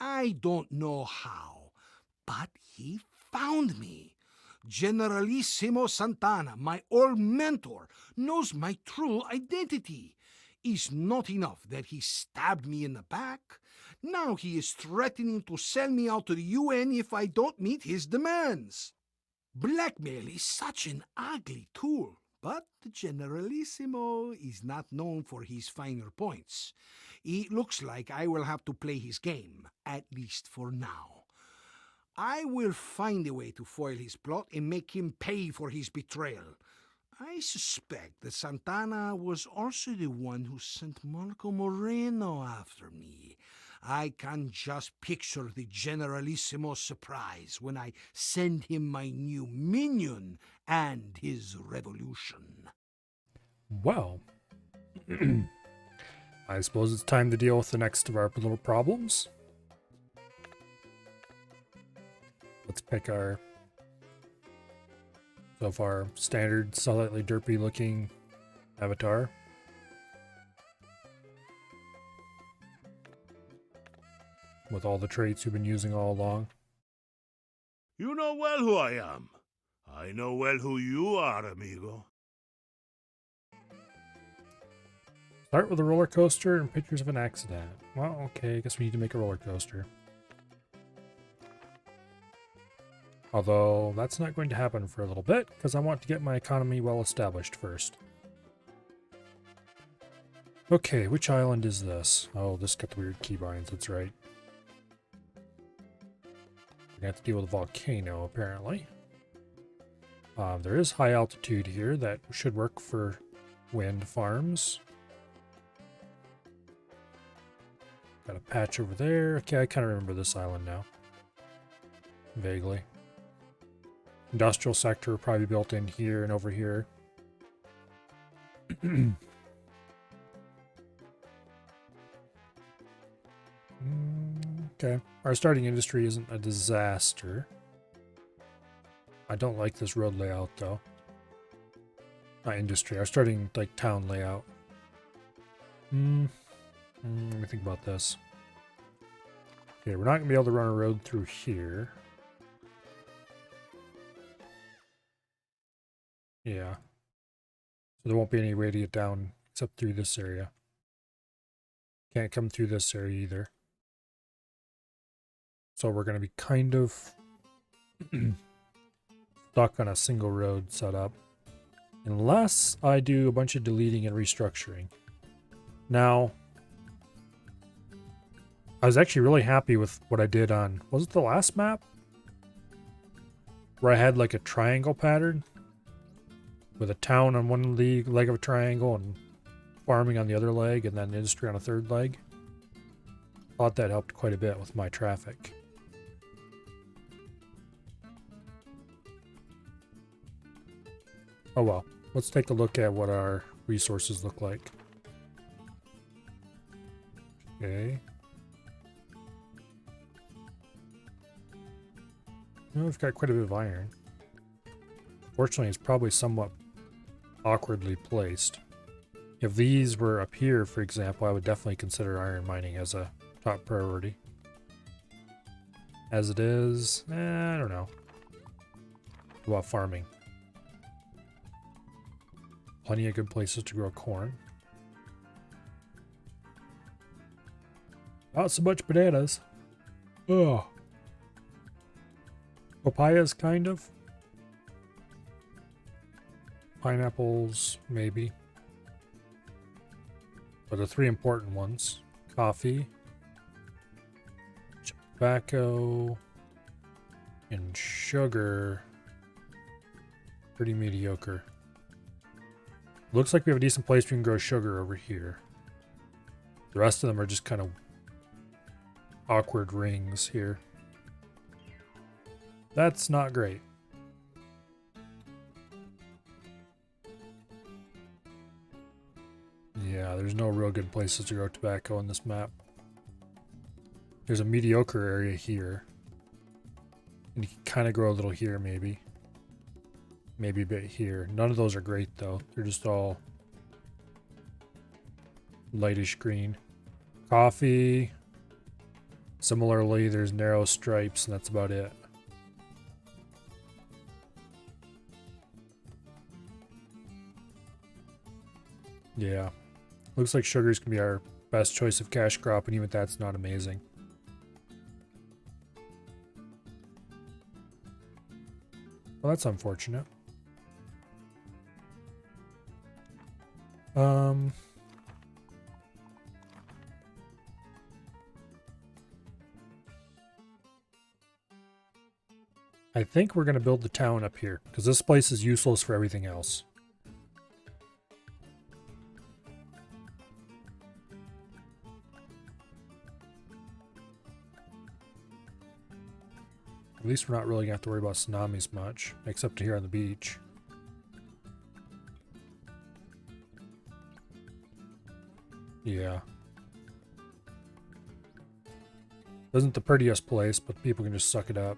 I don't know how, but he found me. Generalissimo Santana, my old mentor, knows my true identity. It's not enough that he stabbed me in the back. Now he is threatening to sell me out to the UN if I don't meet his demands. Blackmail is such an ugly tool, but the Generalissimo is not known for his finer points. It looks like I will have to play his game, at least for now. I will find a way to foil his plot and make him pay for his betrayal. I suspect that Santana was also the one who sent Marco Moreno after me. I can just picture the Generalissimo's surprise when I send him my new minion and his revolution. Well, I suppose it's time to deal with the next of our little problems. Let's pick our so far standard, slightly derpy looking avatar. With all the traits we've been using all along. You know well who I am. I know well who you are, amigo. Start with a roller coaster and pictures of an accident. Well, okay, I guess we need to make a roller coaster. Although, that's not going to happen for a little bit, because I want to get my economy well established first. Okay, which island is this? Oh, this got the weird keybinds, that's right. We're gonna have to deal with a volcano, apparently. There is high altitude here that should work for wind farms. Got a patch over there. Okay, I kind of remember this island now. Vaguely. Industrial sector probably built in here and over here. Okay. Our starting industry isn't a disaster. I don't like this road layout though. Not industry. Our starting like town layout. Let me think about this. Okay, we're not gonna be able to run a road through here. Yeah. So there won't be any way to get down except through this area. Can't come through this area either. So we're going to be kind of stuck on a single road setup. Unless I do a bunch of deleting and restructuring. Now, I was actually really happy with what I did on, was it the last map? Where I had like a triangle pattern? With a town on one leg of a triangle and farming on the other leg and then industry on a third leg. Thought that helped quite a bit with my traffic. Oh well, let's take a look at what our resources look like. Okay. Well, we've got quite a bit of iron. Fortunately, it's probably somewhat awkwardly placed. If these were up here, for example, I would definitely consider iron mining as a top priority. As it is, I don't know. What about farming? Plenty of good places to grow corn. Not so much bananas. Oh. Papayas, kind of. Pineapples, maybe. But the three important ones. Coffee, tobacco, and sugar. Pretty mediocre. Looks like we have a decent place we can grow sugar over here. The rest of them are just kind of awkward rings here. That's not great. Yeah, there's no real good places to grow tobacco on this map. There's a mediocre area here. And you can kind of grow a little here, maybe. Maybe a bit here. None of those are great, though. They're just all lightish green. Coffee. Similarly, there's narrow stripes, and that's about it. Yeah. Looks like sugar's gonna be our best choice of cash crop, and even that's not amazing. Well, that's unfortunate. I think we're going to build the town up here, because this place is useless for everything else. At least we're not really going to have to worry about tsunamis much, except here on the beach. Yeah. Isn't the prettiest place, but people can just suck it up.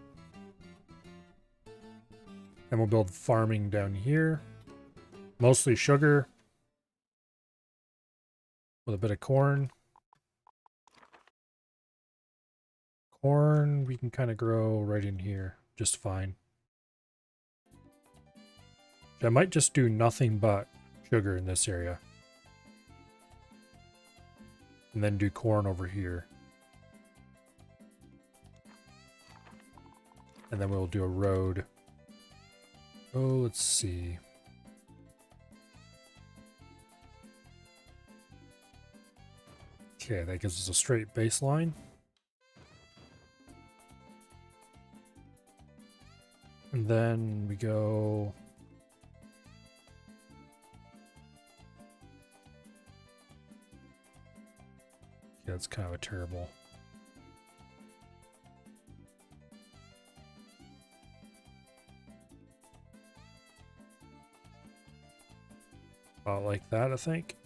And we'll build farming down here. Mostly sugar. With a bit of corn. Corn we can kind of grow right in here. Just fine. I might just do nothing but sugar in this area. And then do corn over here. And then we'll do a road. Oh, let's see. Okay, that gives us a straight baseline. And then we go... Yeah, it's kind of a terrible... About like that, I think.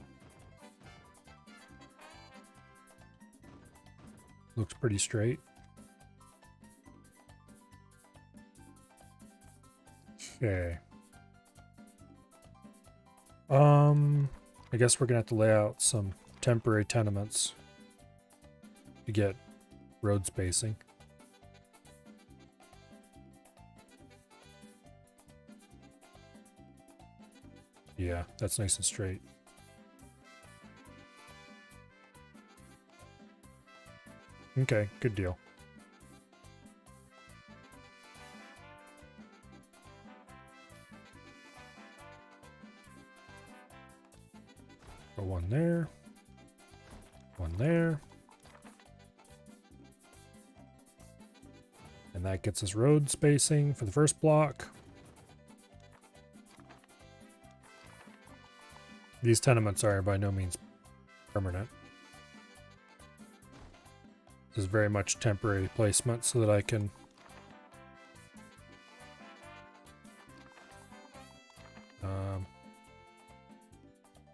Looks pretty straight. Okay. I guess we're gonna have to lay out some temporary tenements to get road spacing. Yeah, that's nice and straight. Okay, good deal. Put one there. One there. And that gets us road spacing for the first block. These tenements are by no means permanent. This is very much temporary placement so that I can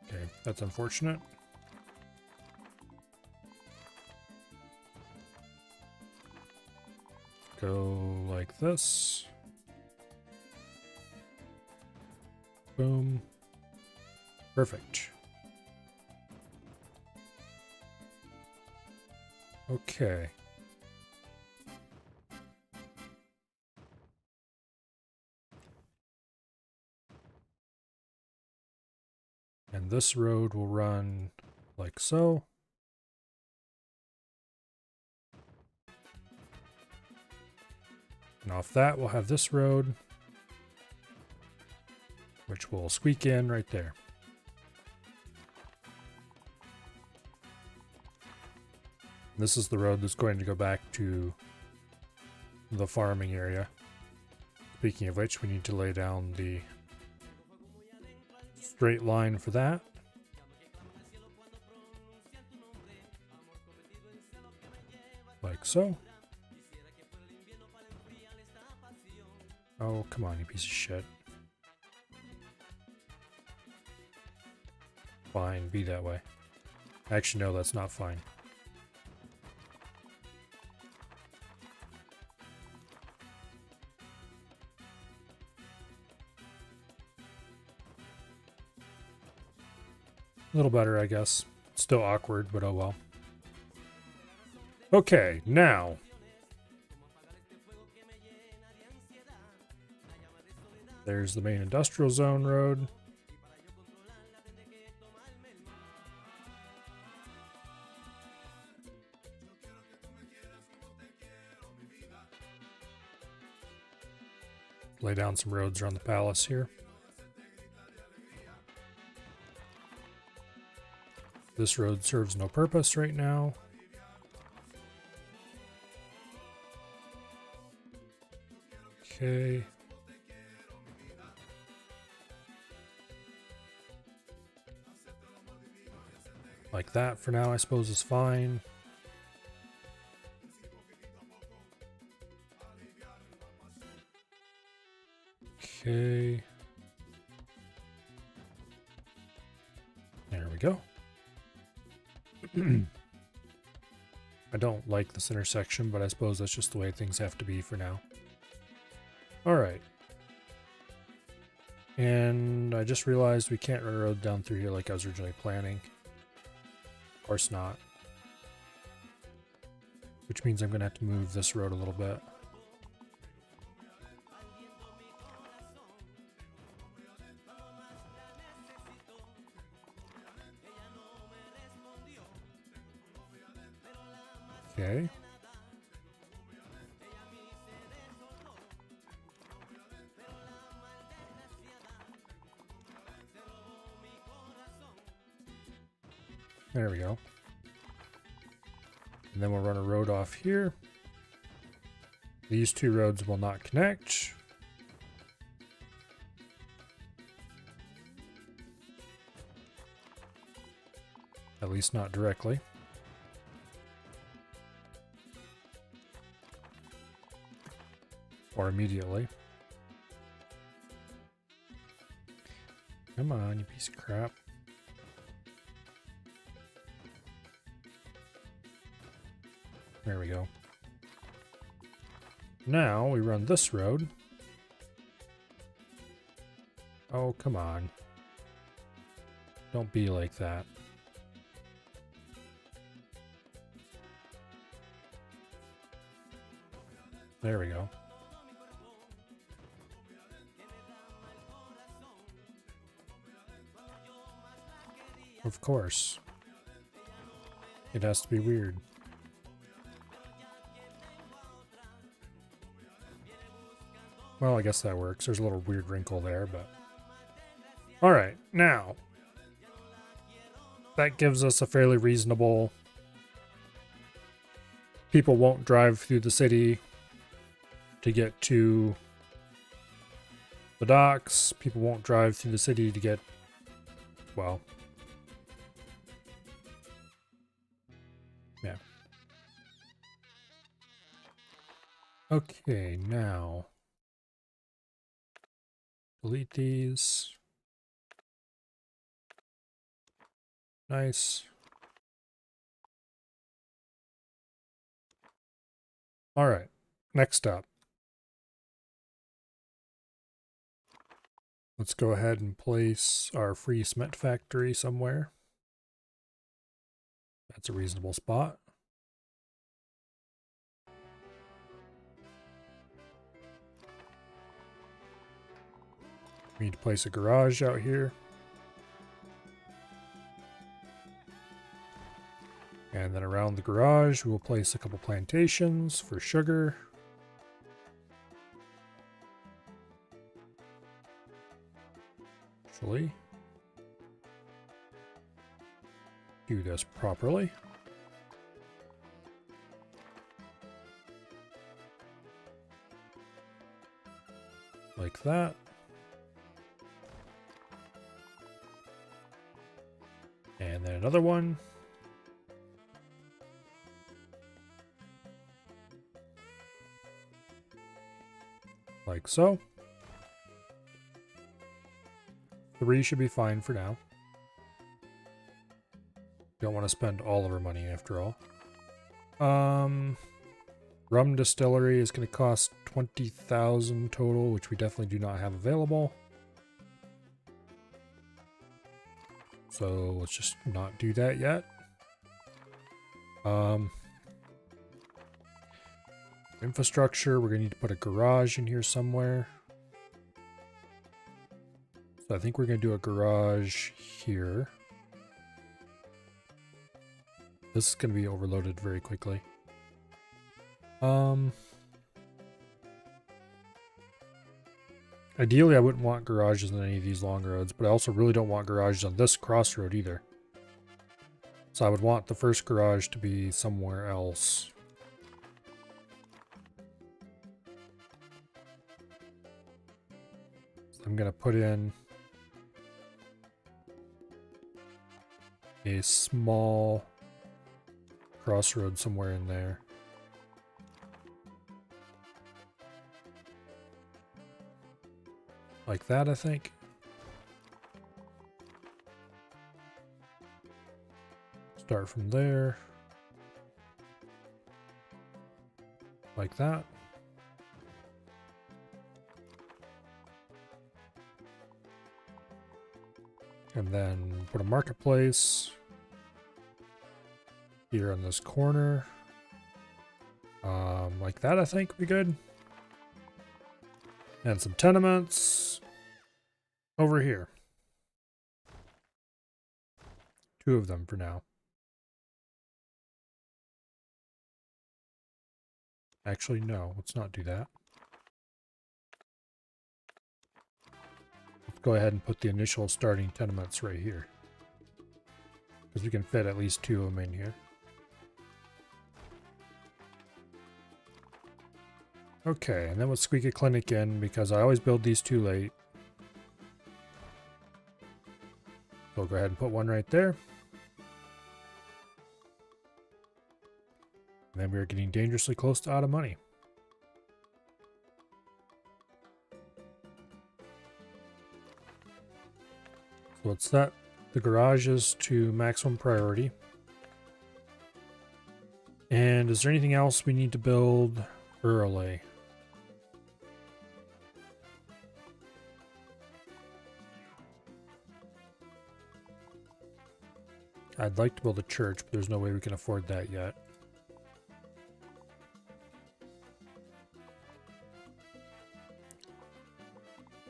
okay, that's unfortunate. Go like this. Boom. Perfect. Okay. And this road will run like so. And off that, we'll have this road, which will squeak in right there. This is the road that's going to go back to the farming area. Speaking of which, we need to lay down the straight line for that. Like so. Oh, come on, you piece of shit. Fine, be that way. Actually, no, that's not fine. A little better, I guess. Still awkward, but oh well. Okay, now. There's the main industrial zone road. Lay down some roads around the palace here. This road serves no purpose right now. Okay. Like that for now, I suppose, is fine. Okay. There we go. I don't like this intersection, but I suppose that's just the way things have to be for now. Alright. And I just realized we can't run a road down through here like I was originally planning. Of course not. Which means I'm going to have to move this road a little bit. Okay. There we go. And then we'll run a road off here. These two roads will not connect. At least not directly. Or immediately. Come on, you piece of crap. There we go. Now we run this road. Oh, come on. Don't be like that. There we go. Of course. It has to be weird. Well, I guess that works. There's a little weird wrinkle there, but... Alright, now. That gives us a fairly reasonable... People won't drive through the city to get to the docks. People won't drive through the city to get... Well... Yeah. Okay, now... Delete these. Nice. All right, next up. Let's go ahead and place our free cement factory somewhere. That's a reasonable spot. We need to place a garage out here. And then around the garage, we will place a couple plantations for sugar. Actually, do this properly. Like that. And then another one. Like so. 3 should be fine for now. Don't want to spend all of our money after all. Rum distillery is going to cost 20,000 total, which we definitely do not have available. So let's just not do that yet. infrastructure. We're going to need to put a garage in here somewhere. So I think we're going to do a garage here. This is going to be overloaded very quickly. Ideally, I wouldn't want garages on any of these long roads, but I also really don't want garages on this crossroad either. So I would want the first garage to be somewhere else. So I'm going to put in a small crossroad somewhere in there. Like that, I think. Start from there. Like that. And then put a marketplace here on this corner. Like that, I think would be good. And some tenements over here. 2 of them for now. Actually, no, let's not do that. Let's go ahead and put the initial starting tenements right here. Because we can fit at least 2 of them in here. Okay, and then we'll squeak a clinic in because I always build these too late. So we'll go ahead and put one right there. And then we're getting dangerously close to out of money. So let's set the garages to maximum priority. And is there anything else we need to build early? I'd like to build a church, but there's no way we can afford that yet.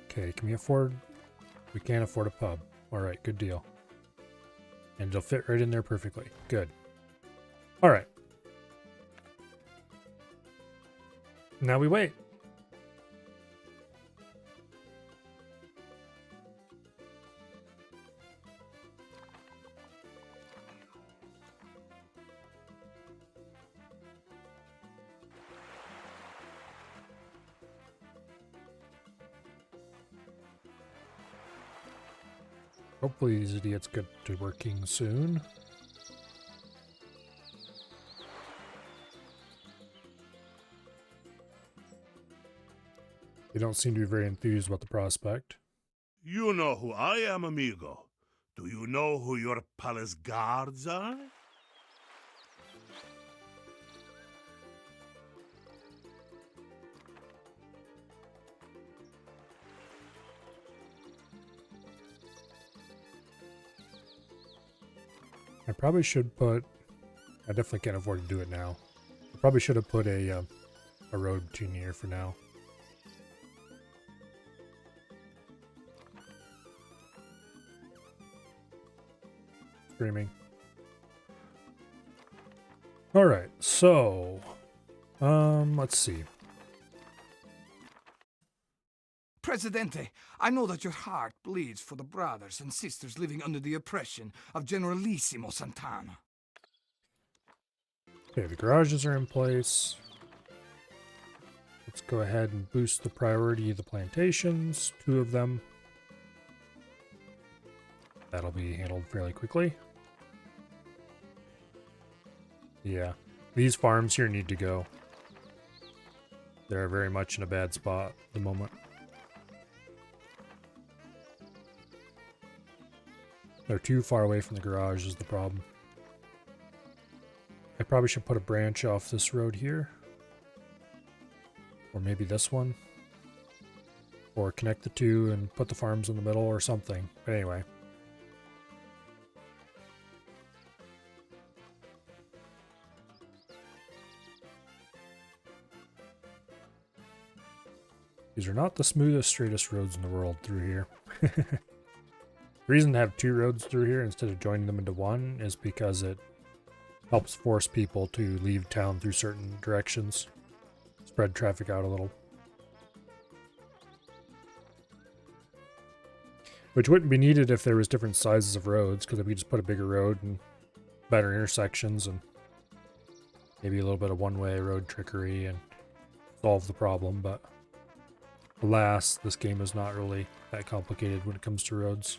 Okay, can we afford? We can't afford a pub. Alright, good deal. And it'll fit right in there perfectly. Good. Alright. Now we wait. Hopefully these idiots get to working soon. They don't seem to be very enthused about the prospect. You know who I am, amigo. Do you know who your palace guards are? I probably should put... I definitely can't afford to do it now. I probably should have put a road between here for now. Screaming. Alright, so... let's see. Presidente, I know that your heart bleeds for the brothers and sisters living under the oppression of Generalissimo Santana. Okay, the garages are in place. Let's go ahead and boost the priority of the plantations. 2 of them. That'll be handled fairly quickly. Yeah, these farms here need to go. They're very much in a bad spot at the moment. They're too far away from the garage is the problem. I probably should put a branch off this road here. Or maybe this one. Or connect the 2 and put the farms in the middle or something. But anyway. These are not the smoothest, straightest roads in the world through here. The reason to have 2 roads through here instead of joining them into one is because it helps force people to leave town through certain directions. Spread traffic out a little. Which wouldn't be needed if there was different sizes of roads, because if we just put a bigger road and better intersections and maybe a little bit of one-way road trickery and solve the problem, but alas, this game is not really that complicated when it comes to roads.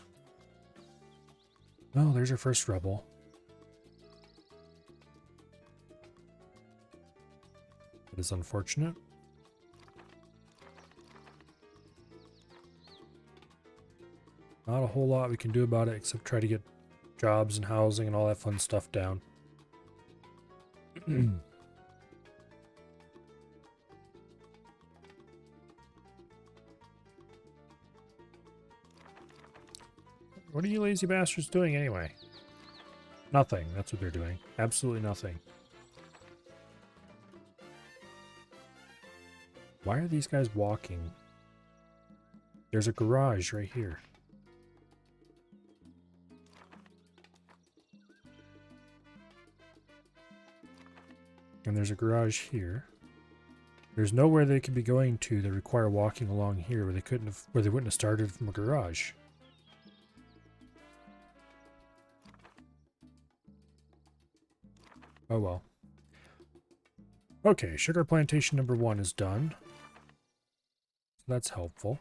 Oh, there's our first rebel. It is unfortunate. Not a whole lot we can do about it except try to get jobs and housing and all that fun stuff down. What are you lazy bastards doing anyway? Nothing. That's what they're doing. Absolutely nothing. Why are these guys walking? There's a garage right here. And there's a garage here. There's nowhere they could be going to that require walking along here where they couldn't have, where they wouldn't have started from a garage. Oh well. Okay, sugar plantation number 1 is done. So that's helpful.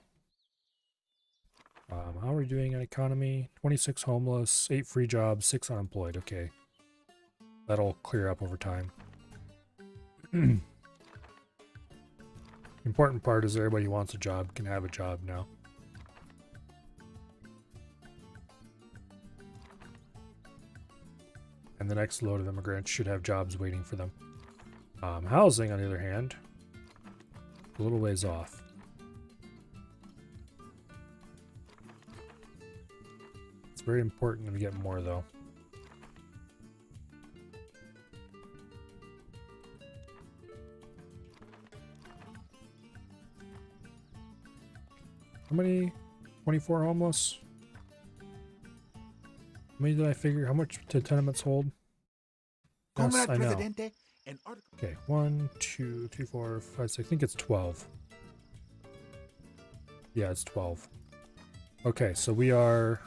How are we doing in economy? 26 homeless, 8 free jobs, 6 unemployed. Okay. That'll clear up over time. Important part is everybody who wants a job can have a job now. And the next load of immigrants should have jobs waiting for them. Housing, on the other hand, a little ways off. It's very important that we get more, though. How many? 24 homeless? How many did I figure? How much did tenements hold? Yes, Comrade I know. Presidente, an article. Okay, 1, 2, 3, 4, 5, 6. I think it's 12. Yeah, it's 12. Okay, so we are...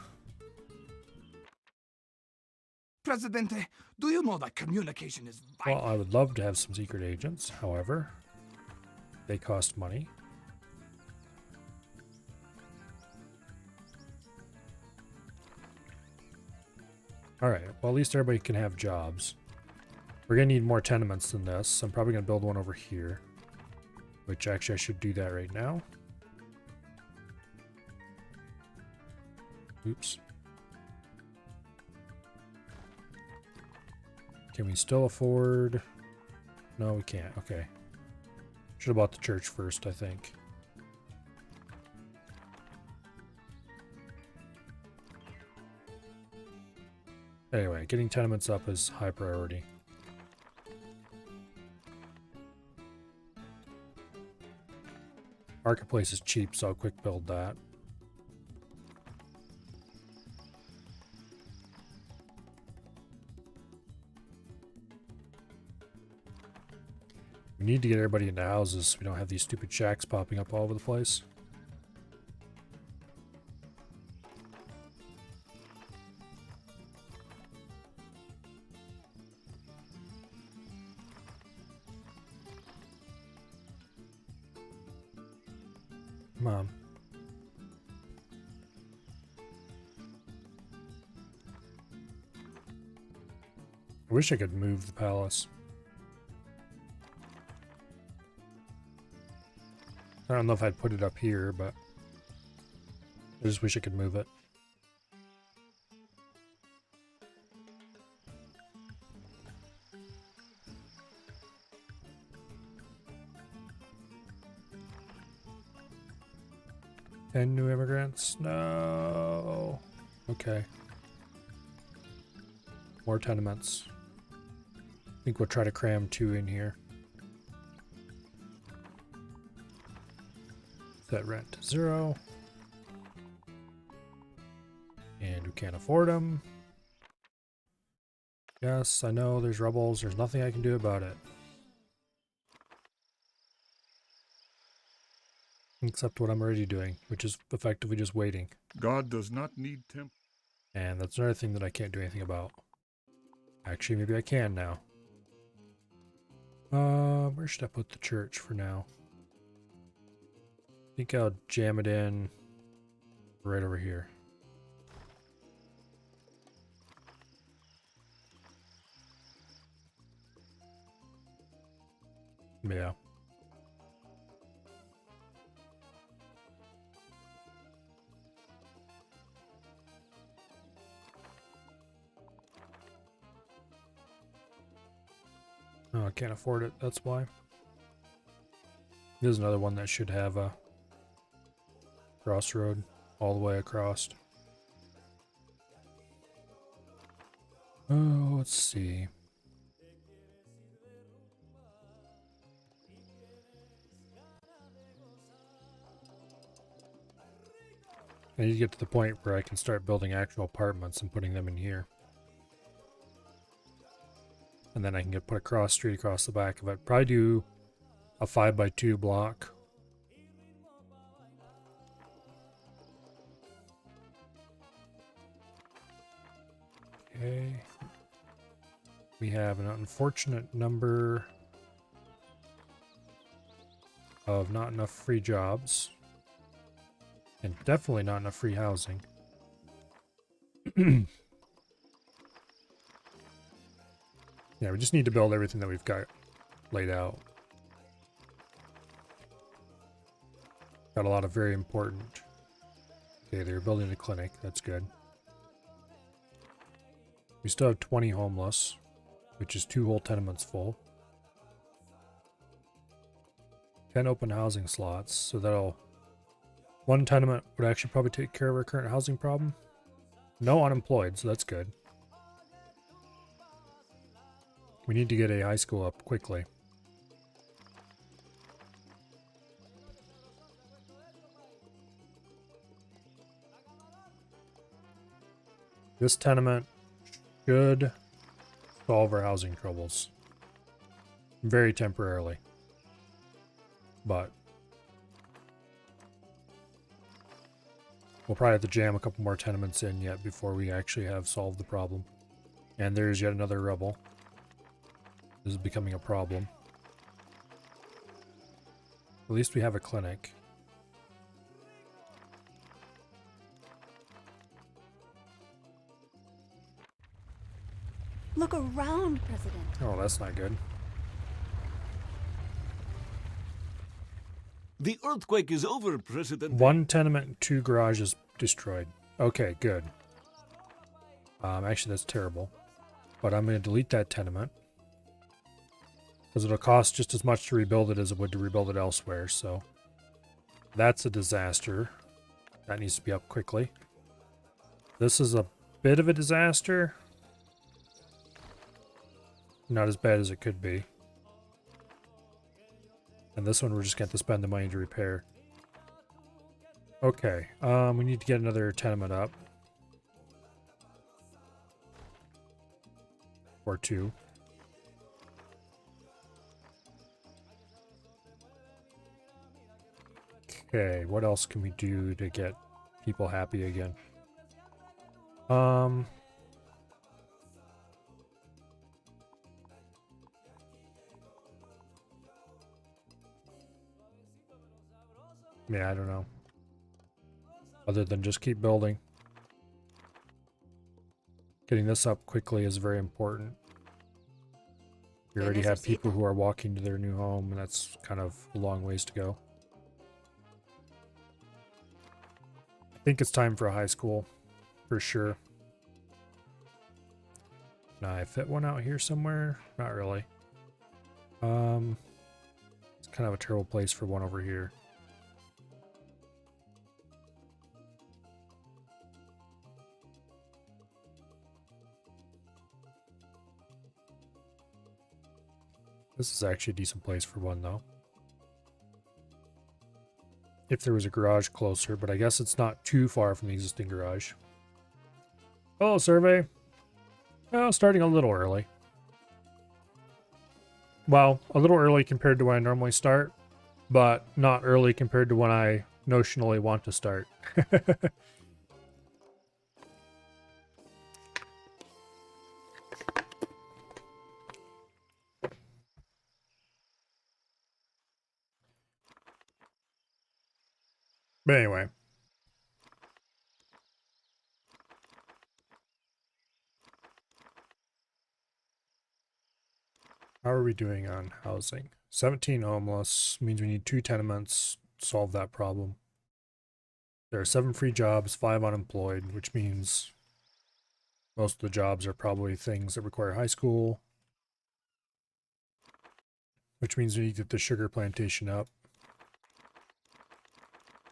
Presidente, do you know that communication is vital? Well, I would love to have some secret agents. However, they cost money. Alright, well at least everybody can have jobs. We're going to need more tenements than this. I'm probably going to build one over here. Which actually I should do that right now. Oops. Can we still afford... No, we can't. Okay. Should have bought the church first, I think. Anyway, getting tenements up is high priority. Marketplace is cheap, so I'll quick build that. We need to get everybody into houses so we don't have these stupid shacks popping up all over the place. Come on. I wish I could move the palace. I don't know if I'd put it up here, but I just wish I could move it. And new immigrants? No. Okay. More tenements. I think we'll try to cram 2 in here. that rent to 0. And we can't afford them. Yes, I know there's rebels. There's nothing I can do about it. Except what I'm already doing, which is effectively just waiting. God does not need temp. And that's another thing that I can't do anything about. Actually, maybe I can now. Where should I put the church for now? I think I'll jam it in right over here. Yeah. Oh, I can't afford it, that's why. There's another one that should have a crossroad all the way across. Oh, let's see. I need to get to the point where I can start building actual apartments and putting them in here. And then I can put a cross street across the back of it. Probably do a 5x2 block. Okay. We have an unfortunate number of not enough free jobs. And definitely not enough free housing. Yeah, we just need to build everything that we've got laid out. Got a lot of very important... Okay, they're building a clinic. That's good. We still have 20 homeless, which is 2 whole tenements full. 10 open housing slots, so that'll... 1 tenement would actually probably take care of our current housing problem. No unemployed, so that's good. We need to get a high school up quickly. This tenement should solve our housing troubles. Very temporarily. But we'll probably have to jam a couple more tenements in yet before we actually have solved the problem. And there's yet another rebel. This is becoming a problem. At least we have a clinic. Look around, President. Oh, that's not good. The earthquake is over, President. 1 tenement and 2 garages destroyed. Okay, good. Actually, that's terrible. But I'm going to delete that tenement. Because it'll cost just as much to rebuild it as it would to rebuild it elsewhere, so... That's a disaster. That needs to be up quickly. This is a bit of a disaster. Not as bad as it could be. And this one we're just going to have to spend the money to repair. Okay, we need to get another tenement up. Or 2. Okay, what else can we do to get people happy again? Yeah, I don't know. Other than just keep building. Getting this up quickly is very important. We already have people who are walking to their new home, and that's kind of a long ways to go. I think it's time for a high school, for sure. Can I fit one out here somewhere? Not really. It's kind of a terrible place for one over here. This is actually a decent place for one, though. if there was a garage closer, but I guess it's not too far from the existing garage. Hello, survey. Well, starting a little early. Well, a little early compared to when I normally start, but not early compared to when I notionally want to start. But anyway. How are we doing on housing? 17 homeless means we need 2 tenements to solve that problem. There are 7 free jobs, 5 unemployed, which means most of the jobs are probably things that require high school, which means we need to get the sugar plantation up.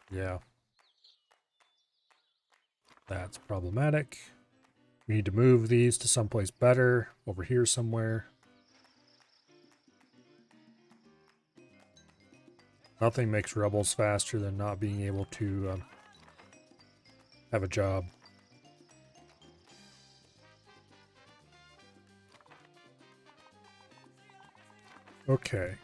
Yeah. That's problematic. We need to move these to someplace better, over here somewhere. Nothing makes rebels faster than not being able to have a job. Okay.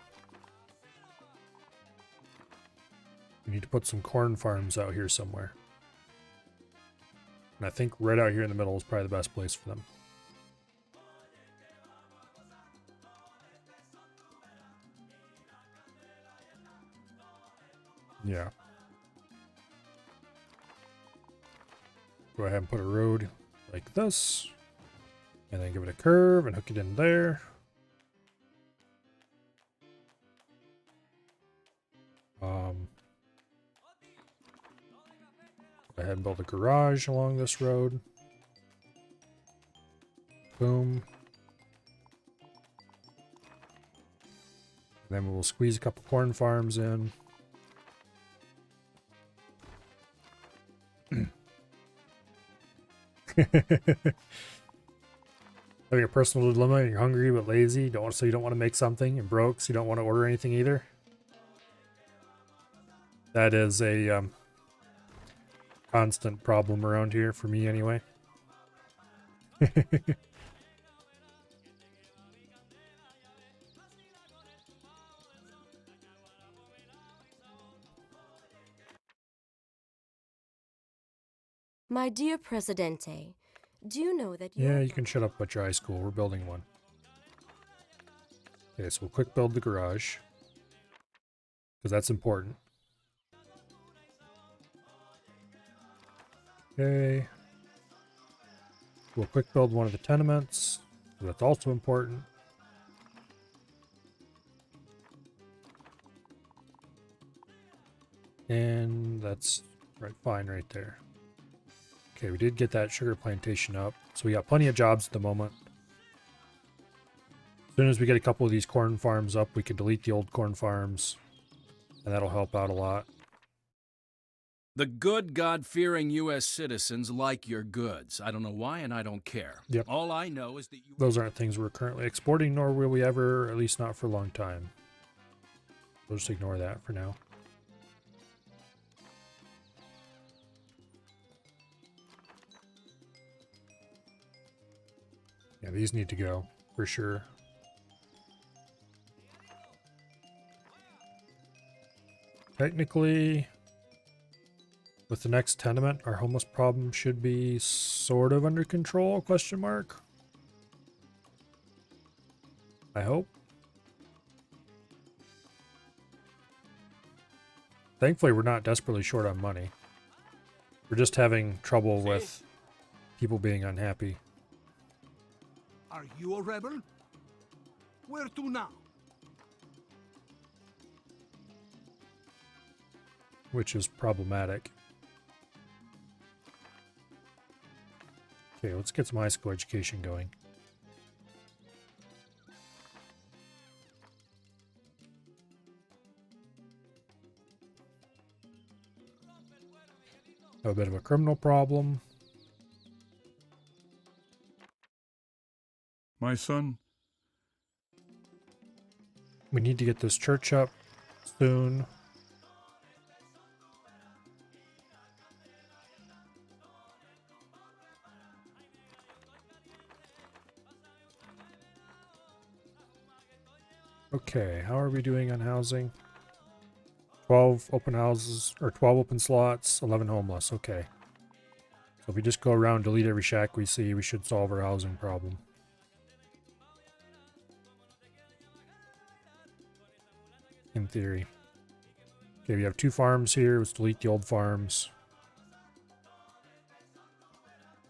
We need to put some corn farms out here somewhere. And I think right out here in the middle is probably the best place for them. Yeah. Go ahead and put a road like this. And then give it a curve and hook it in there. Go ahead and build a garage along this road. Boom. And then we'll squeeze a couple corn farms in. Having a personal dilemma, you're hungry but lazy, so you don't want to make something, and broke, so you don't want to order anything either. That is a constant problem around here for me anyway. My dear Presidente, do you know that Yeah, you can shut up about your high school. We're building one. Okay, so we'll quick build the garage. Because that's important. Okay. We'll quick build one of the tenements. That's also important. And that's fine right there. Okay, we did get that sugar plantation up. So we got plenty of jobs at the moment. As soon as we get a couple of these corn farms up, we can delete the old corn farms. And that'll help out a lot. The good, God-fearing U.S. citizens like your goods. I don't know why, and I don't care. Yep. All I know is that you... Those aren't things we're currently exporting, nor will we ever, at least not for a long time. We'll just ignore that for now. Yeah, these need to go, for sure. Technically, with the next tenement, our homeless problem should be sort of under control, question mark. I hope. Thankfully, we're not desperately short on money. We're just having trouble with people being unhappy. Are you a rebel? Where to now? Which is problematic. Okay, let's get some high school education going. Have a bit of a criminal problem. My son, We need to get this church up soon. Okay, how are we doing on housing? 12 open houses, or 12 open slots, 11 homeless. Okay. So if we just go around and delete every shack we see, we should solve our housing problem. In theory. Okay, we have 2 farms here. Let's delete the old farms.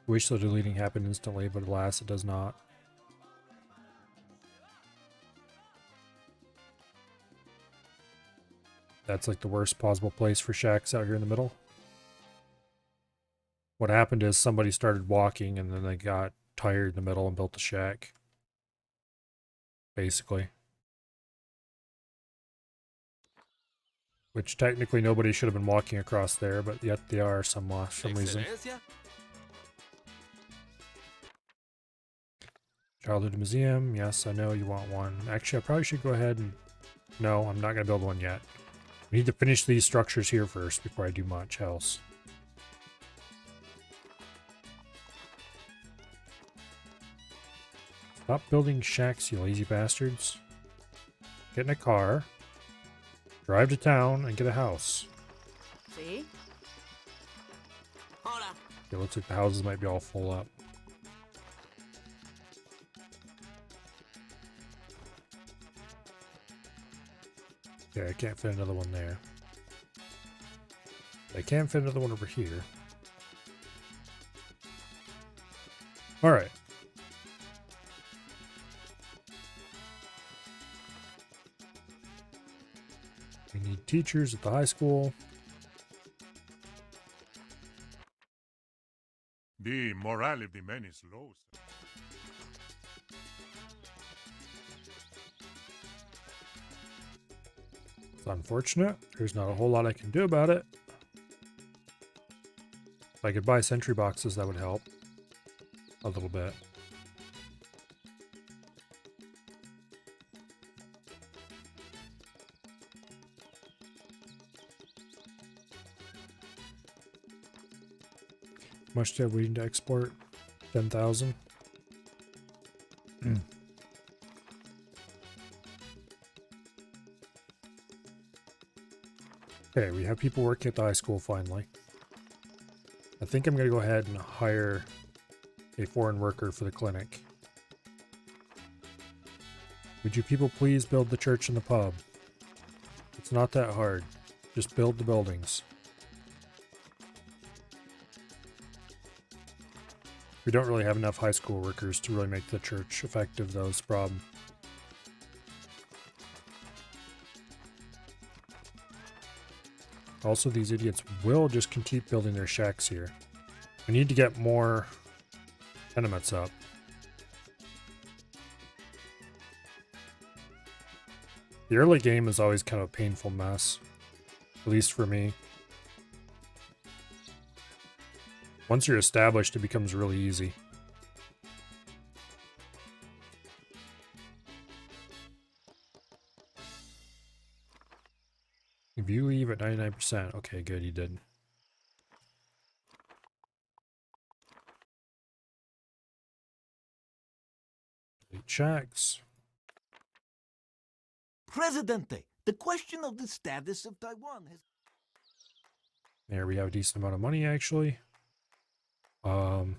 Wish the deleting happened instantly, but alas, it does not. That's like the worst possible place for shacks out here in the middle. What happened is somebody started walking and then they got tired in the middle and built a shack. Basically. Which technically nobody should have been walking across there, but yet they are some reason. Childhood museum. Yes, I know you want one. Actually, I probably should go ahead and... No, I'm not going to build one yet. We need to finish these structures here first before I do much else. Stop building shacks, you lazy bastards. Get in a car. Drive to town and get a house. See? It looks like the houses might be all full up. Okay, I can't fit another one there. I can fit another one over here. Alright. We need teachers at the high school. The morale of the men is low. It's unfortunate. There's not a whole lot I can do about it. If I could buy sentry boxes, that would help. A little bit. How much do we need to export? 10,000. Okay, we have people working at the high school finally. I think I'm going to go ahead and hire a foreign worker for the clinic. Would you people please build the church and the pub? It's not that hard. Just build the buildings. We don't really have enough high school workers to really make the church effective, though, is the problem. Also, these idiots will just keep building their shacks here. We need to get more tenements up. The early game is always kind of a painful mess. At least for me. Once you're established, it becomes really easy. If you leave at 99%, okay, good, you did. Delete checks. Presidente, the question of the status of Taiwan has... There, we have a decent amount of money, actually. I'm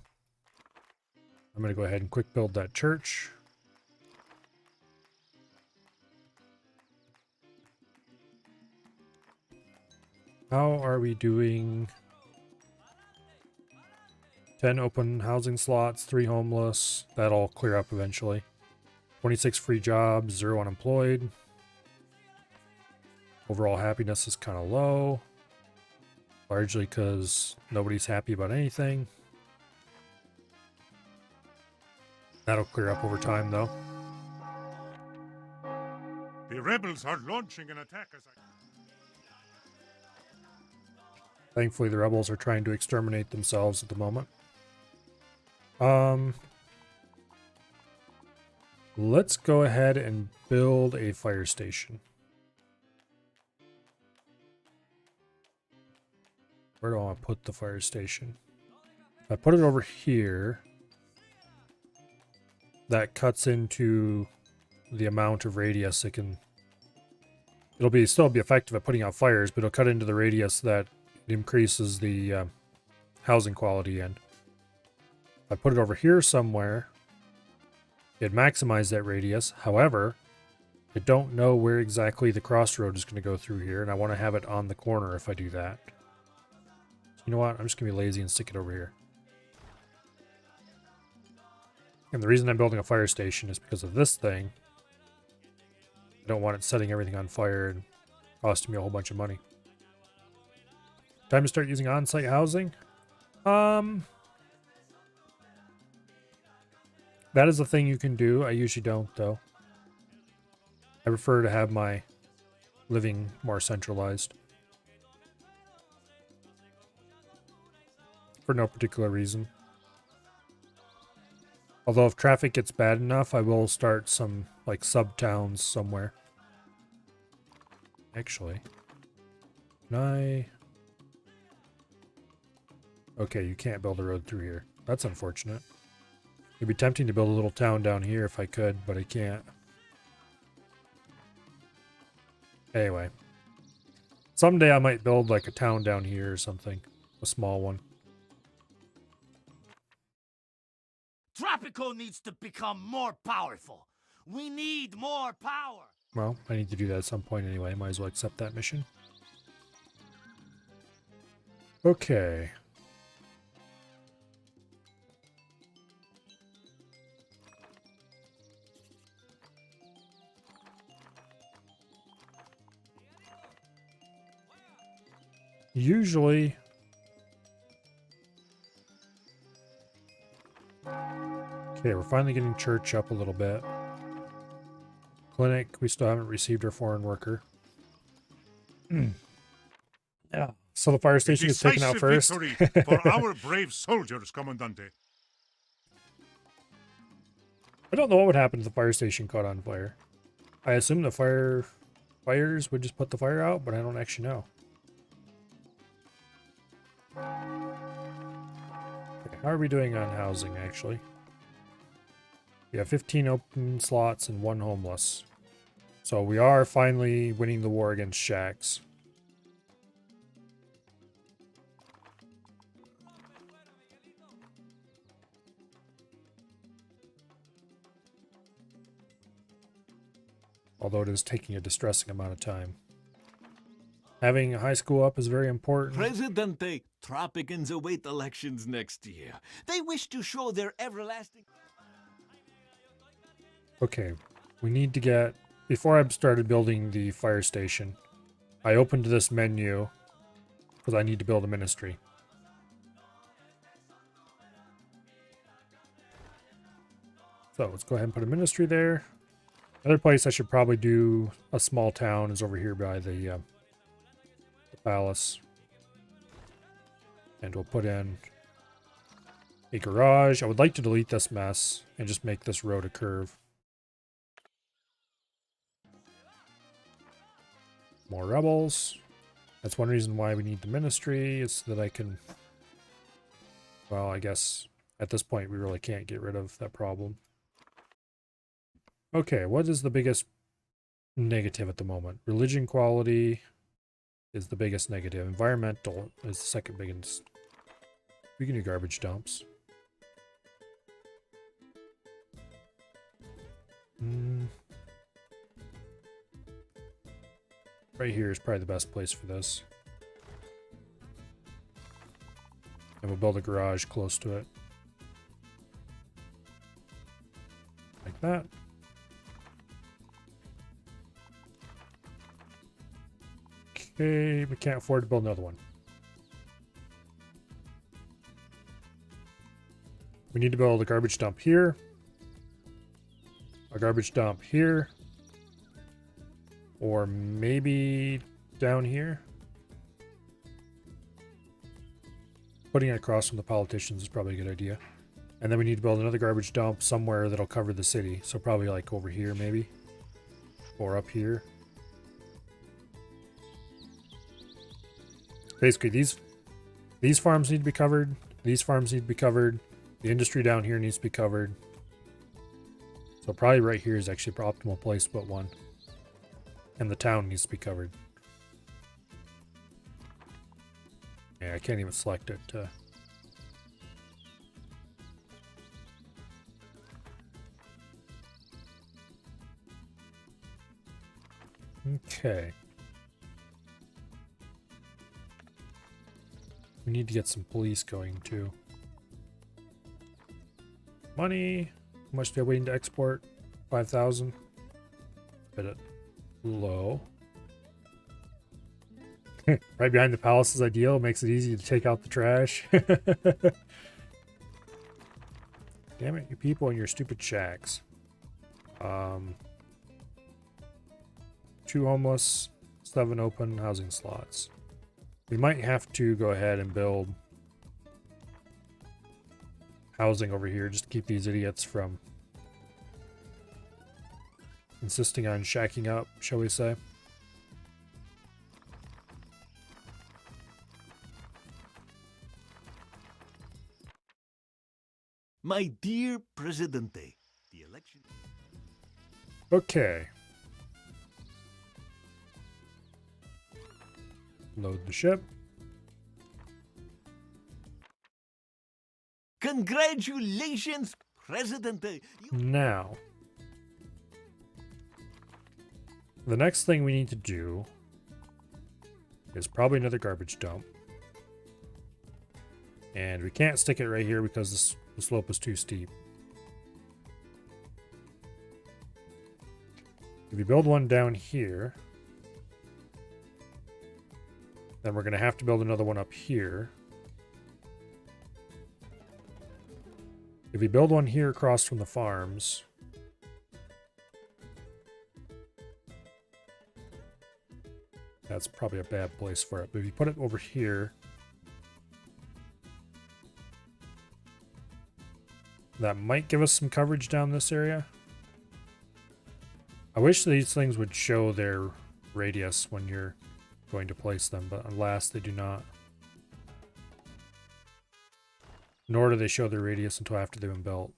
going to go ahead and quick build that church. How are we doing? 10 open housing slots, 3 homeless. That'll clear up eventually. 26 free jobs, 0 unemployed. Overall happiness is kind of low. Largely because nobody's happy about anything. That'll clear up over time, though. The rebels are launching an attack as I... Thankfully, the rebels are trying to exterminate themselves at the moment. Let's go ahead and build a fire station. Where do I want to put the fire station? If I put it over here, that cuts into the amount of radius it can. It'll still be effective at putting out fires, but it'll cut into the radius that increases the housing quality in. If I put it over here somewhere, it'd maximize that radius. However, I don't know where exactly the crossroad is going to go through here, and I want to have it on the corner if I do that. So you know what? I'm just going to be lazy and stick it over here. And the reason I'm building a fire station is because of this thing. I don't want it setting everything on fire and costing me a whole bunch of money. Time to start using on-site housing? That is a thing you can do. I usually don't, though. I prefer to have my living more centralized. For no particular reason. Although if traffic gets bad enough, I will start some, like, sub-towns somewhere. Actually. Can I... Okay, you can't build a road through here. That's unfortunate. It'd be tempting to build a little town down here if I could, but I can't. Anyway. Someday I might build, like, a town down here or something. A small one. Tropico needs to become more powerful. We need more power. Well, I need to do that at some point anyway. Might as well accept that mission. Okay. Usually... Okay, we're finally getting church up a little bit. Clinic, we still haven't received our foreign worker. Yeah. So the fire station is taken out first. Victory for our brave soldiers, Commandante. I don't know what would happen if the fire station caught on fire. I assume the fires would just put the fire out, but I don't actually know. Okay, how are we doing on housing, actually? We have 15 open slots and 1 homeless. So we are finally winning the war against shacks. Although it is taking a distressing amount of time. Having a high school up is very important. Presidente, Tropicans await elections next year. They wish to show their everlasting... Okay, we need to get... Before I started building the fire station, I opened this menu because I need to build a ministry. So let's go ahead and put a ministry there. Another place I should probably do a small town is over here by the palace. And we'll put in a garage. I would like to delete this mess and just make this road a curve. More rebels. That's one reason why we need the ministry, is so that I can... Well, I guess at this point we really can't get rid of that problem. Okay, what is the biggest negative at the moment? Religion quality is the biggest negative. Environmental is the second biggest. We can do garbage dumps. Right here is probably the best place for this. And we'll build a garage close to it. Like that. Okay, we can't afford to build another one. We need to build a garbage dump here. A garbage dump here. Or maybe down here. Putting it across from the politicians is probably a good idea. And then we need to build another garbage dump somewhere that'll cover the city. So probably like over here maybe. Or up here. Basically these farms need to be covered. These farms need to be covered. The industry down here needs to be covered. So probably right here is actually the optimal place to put one. And the town needs to be covered. Yeah, I can't even select it. Okay. We need to get some police going too. Money. How much do I waiting to export? 5,000. Bit low. Right behind the palace is ideal. Makes it easy to take out the trash. Damn it, you people and your stupid shacks. 2 homeless, 7 open housing slots. We might have to go ahead and build housing over here just to keep these idiots from insisting on shacking up, shall we say. My dear Presidente, the election... Okay. Load the ship. Congratulations, Presidente! Now, the next thing we need to do is probably another garbage dump. And we can't stick it right here because the slope is too steep. If you build one down here, then we're going to have to build another one up here. If we build one here across from the farms, that's probably a bad place for it. But if you put it over here, that might give us some coverage down this area. I wish these things would show their radius when you're going to place them, but alas, they do not. Nor do they show their radius until after they've been built.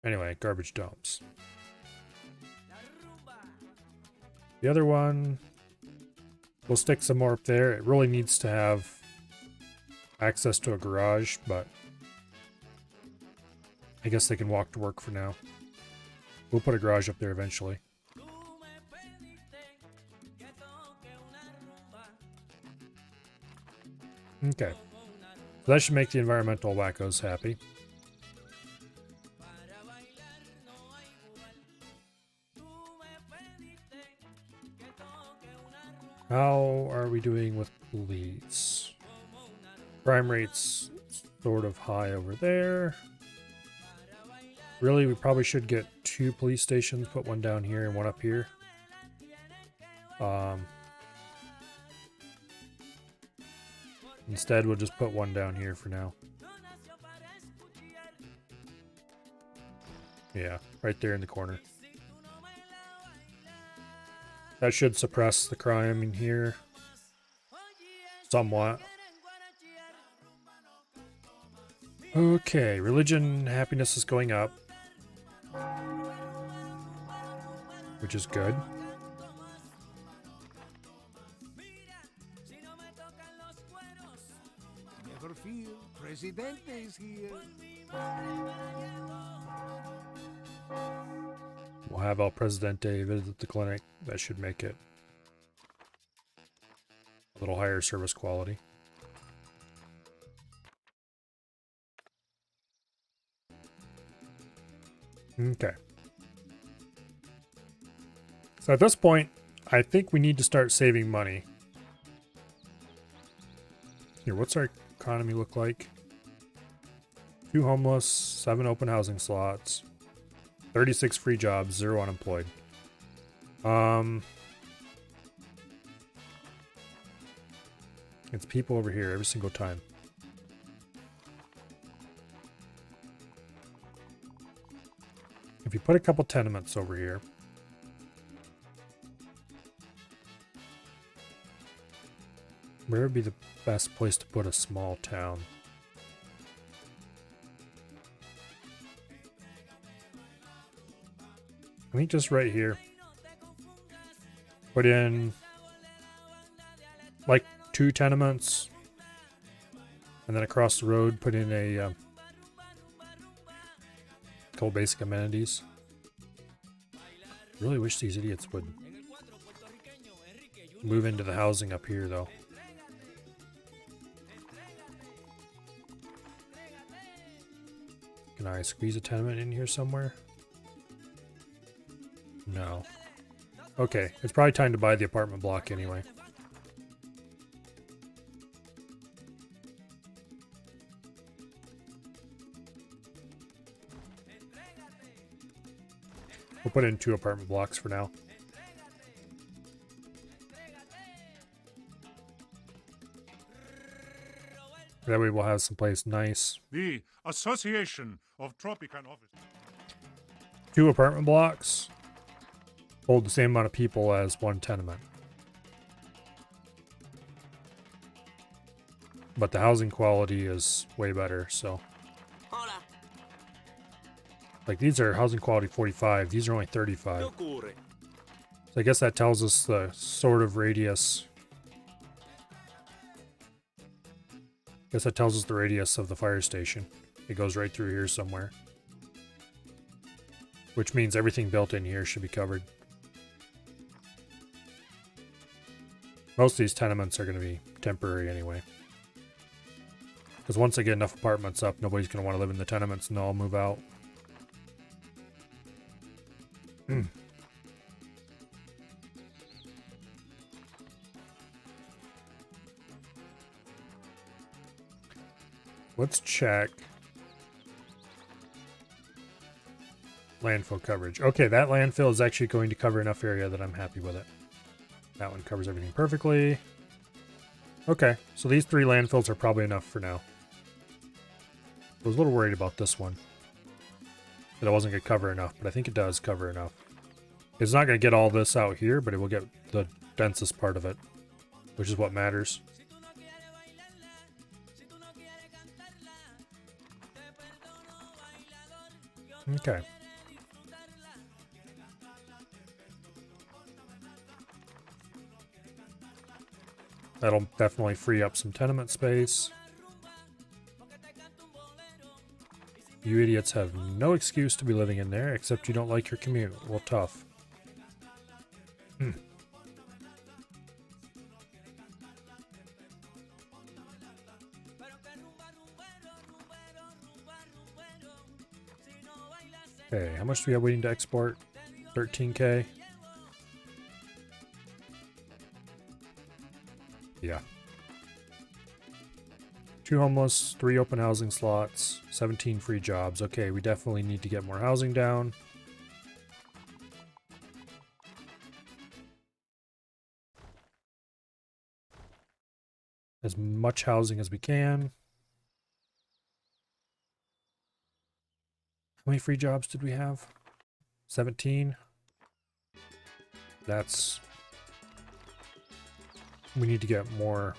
Anyway, garbage dumps. The other one, we'll stick some more up there. It really needs to have access to a garage, but I guess they can walk to work for now. We'll put a garage up there eventually. Okay. So that should make the environmental wackos happy. How are we doing with police? Crime rate's sort of high over there. Really, we probably should get 2 police stations, put one down here and one up here. Instead, we'll just put one down here for now. Yeah, right there in the corner. That should suppress the crime in here somewhat. Okay, religion happiness is going up, which is good. Never fear, Presidente is here. We'll have El Presidente visit the clinic. That should make it a little higher service quality. Okay. So at this point, I think we need to start saving money. Here, what's our economy look like? 2 homeless, 7 open housing slots, 36 free jobs, 0 unemployed. It's people over here every single time. If you put a couple tenements over here, where would be the best place to put a small town? I think just right here. Put in like 2 tenements. And then across the road, put in a couple basic amenities. Really wish these idiots would move into the housing up here, though. Can I squeeze a tenement in here somewhere? No. Okay, it's probably time to buy the apartment block anyway. We'll put in 2 apartment blocks for now. That way we'll have someplace nice. The Association of Tropican Office. 2 apartment blocks hold the same amount of people as 1 tenement. But the housing quality is way better, so. Like, these are housing quality 45. These are only 35. So I guess that tells us the sort of radius. I guess that tells us the radius of the fire station. It goes right through here somewhere. Which means everything built in here should be covered. Most of these tenements are going to be temporary anyway. Because once they get enough apartments up, nobody's going to want to live in the tenements and they'll all move out. Let's check landfill coverage. Okay, that landfill is actually going to cover enough area that I'm happy with it. That one covers everything perfectly. Okay, so these 3 landfills are probably enough for now. I was a little worried about this one. That it wasn't going to cover enough, but I think it does cover enough. It's not going to get all this out here, but it will get the densest part of it, which is what matters. Okay. That'll definitely free up some tenement space. You idiots have no excuse to be living in there, except you don't like your commute. Well, tough. Okay, how much do we have waiting to export? 13K. Yeah. 2 homeless, 3 open housing slots, 17 free jobs. Okay, we definitely need to get more housing down. As much housing as we can. How many free jobs did we have? 17. That's... We need to get more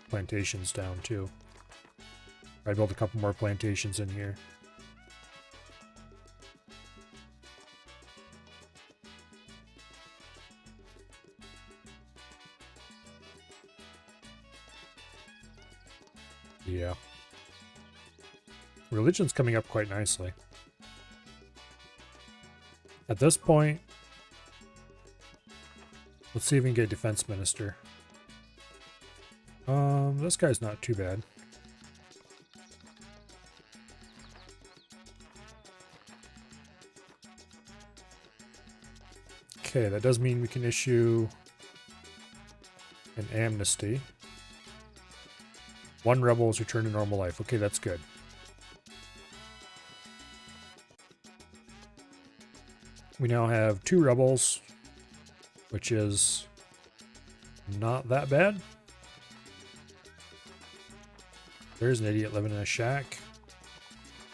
plantations down too. I built a couple more plantations in here. Yeah. Religion's coming up quite nicely. At this point, let's see if we can get a defense minister. This guy's not too bad. Okay, that does mean we can issue an amnesty. 1 rebel is returned to normal life. Okay, that's good. We now have 2 rebels, which is not that bad. There's an idiot living in a shack.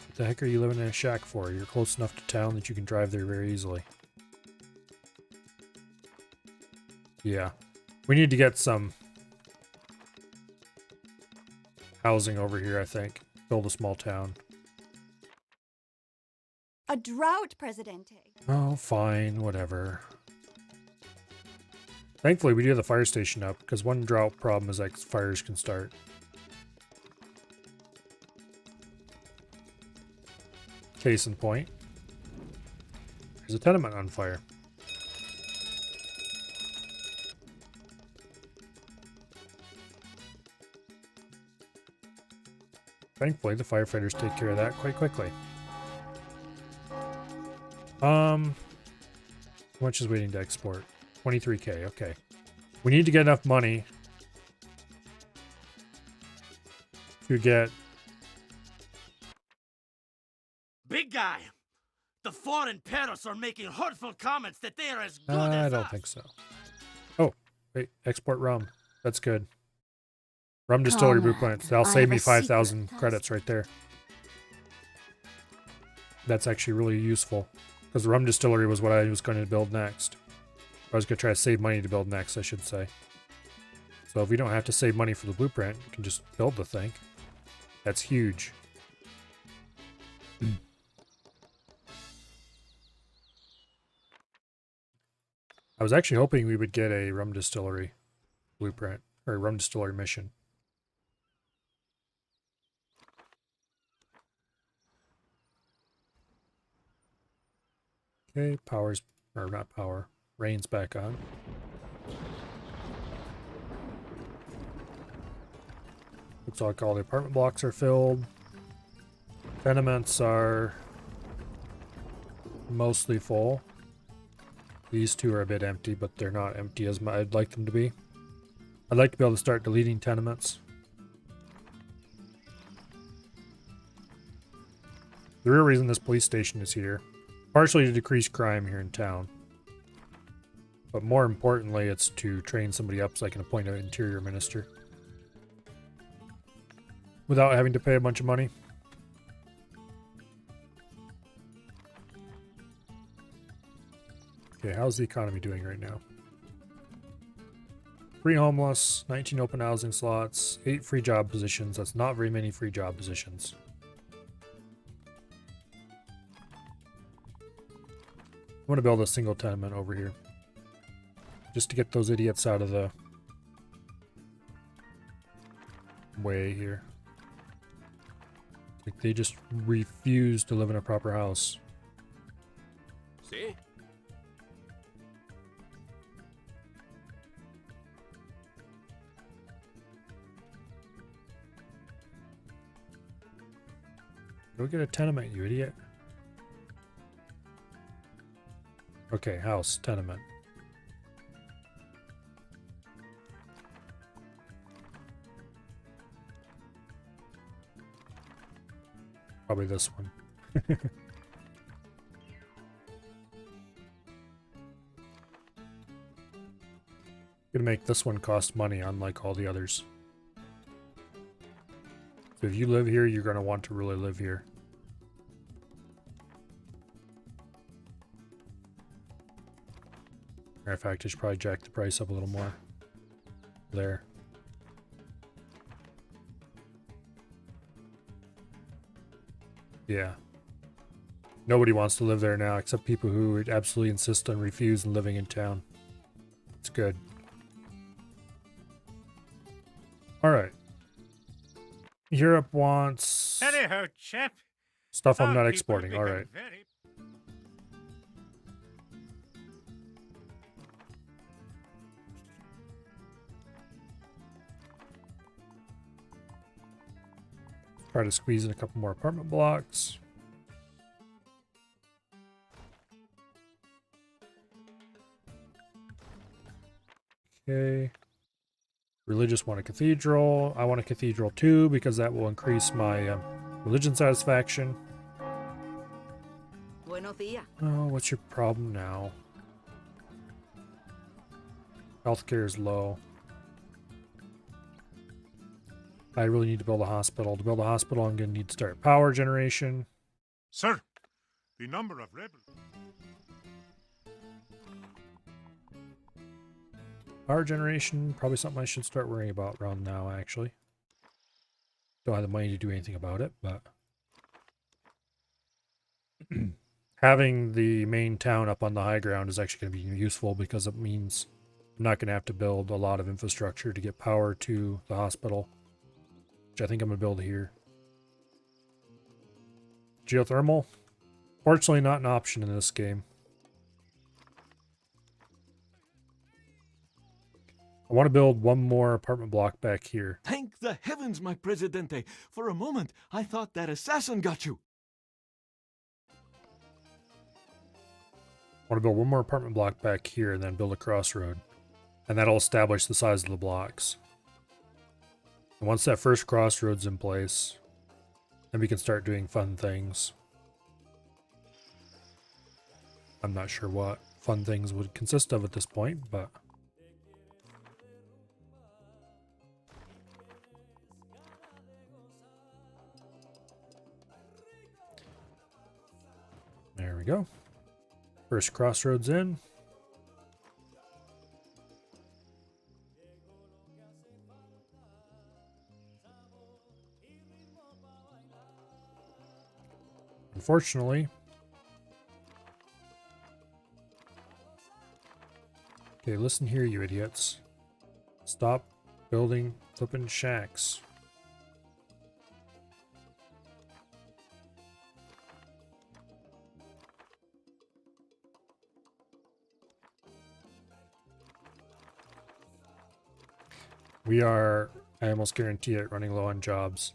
What the heck are you living in a shack for? You're close enough to town that you can drive there very easily. Yeah. We need to get some housing over here, I think. Build a small town. A drought, Presidente. Oh, fine, whatever. Thankfully, we do have the fire station up, because one drought problem is like fires can start. Case in point. There's a tenement on fire. Thankfully, the firefighters take care of that quite quickly. How much is waiting to export? 23k, okay. We need to get enough money to get... Big guy! The foreign parrots are making hurtful comments that they are as good as I don't us. think so. Oh, wait, export rum. That's good. Rum distillery blueprints. That'll I save have me a secret 5,000 task. credits right there. That's actually really useful. Because the rum distillery was what I was going to build next. I was going to try to save money to build next, I should say. So if we don't have to save money for the blueprint, we can just build the thing. That's huge. I was actually hoping we would get a rum distillery blueprint, or a rum distillery mission. Okay, power's, or not power, rain's back on. Looks like all the apartment blocks are filled. Tenements are mostly full. These two are a bit empty, but they're not empty as I'd like them to be. I'd like to be able to start deleting tenements. The real reason this police station is here, partially to decrease crime here in town, but more importantly, it's to train somebody up so I can appoint an interior minister without having to pay a bunch of money. Okay, how's the economy doing right now? 3 homeless, 19 open housing slots, 8 free job positions. That's not very many free job positions. I want to build a single tenement over here. Just to get those idiots out of the way here. Like they just refuse to live in a proper house. See? Go get a tenement, you idiot. Okay, house, tenement. Probably this one. Gonna make this one cost money, unlike all the others. So if you live here, you're gonna want to really live here. Matter of fact, I should probably jack the price up a little more. There. Yeah. Nobody wants to live there now except people who would absolutely insist on refusing living in town. It's good. Alright. Europe wants Hello, chap. stuff I'm Our not people exporting. become Alright. very- Try to squeeze in a couple more apartment blocks. Okay. Religious want a cathedral. I want a cathedral too because that will increase my religion satisfaction. Buenos días. Oh, what's your problem now? Healthcare is low. I really need to build a hospital. To build a hospital, I'm going to need to start power generation. Sir, the number of rebels. Power generation, probably something I should start worrying about around now, actually. Don't have the money to do anything about it, but... Having the main town up on the high ground is actually going to be useful because it means I'm not going to have to build a lot of infrastructure to get power to the hospital, which I think I'm going to build here. Geothermal? Fortunately, not an option in this game. I want to build one more apartment block back here. Thank the heavens, my Presidente. For a moment, I thought that assassin got you. I want to build one more apartment block back here and then build a crossroad. And that'll establish the size of the blocks. And once that first crossroad's in place, then we can start doing fun things. I'm not sure what fun things would consist of at this point, but... there we go. First crossroads in. Unfortunately, okay, listen here, you idiots. Stop building flippin' shacks. We are, I almost guarantee it, running low on jobs.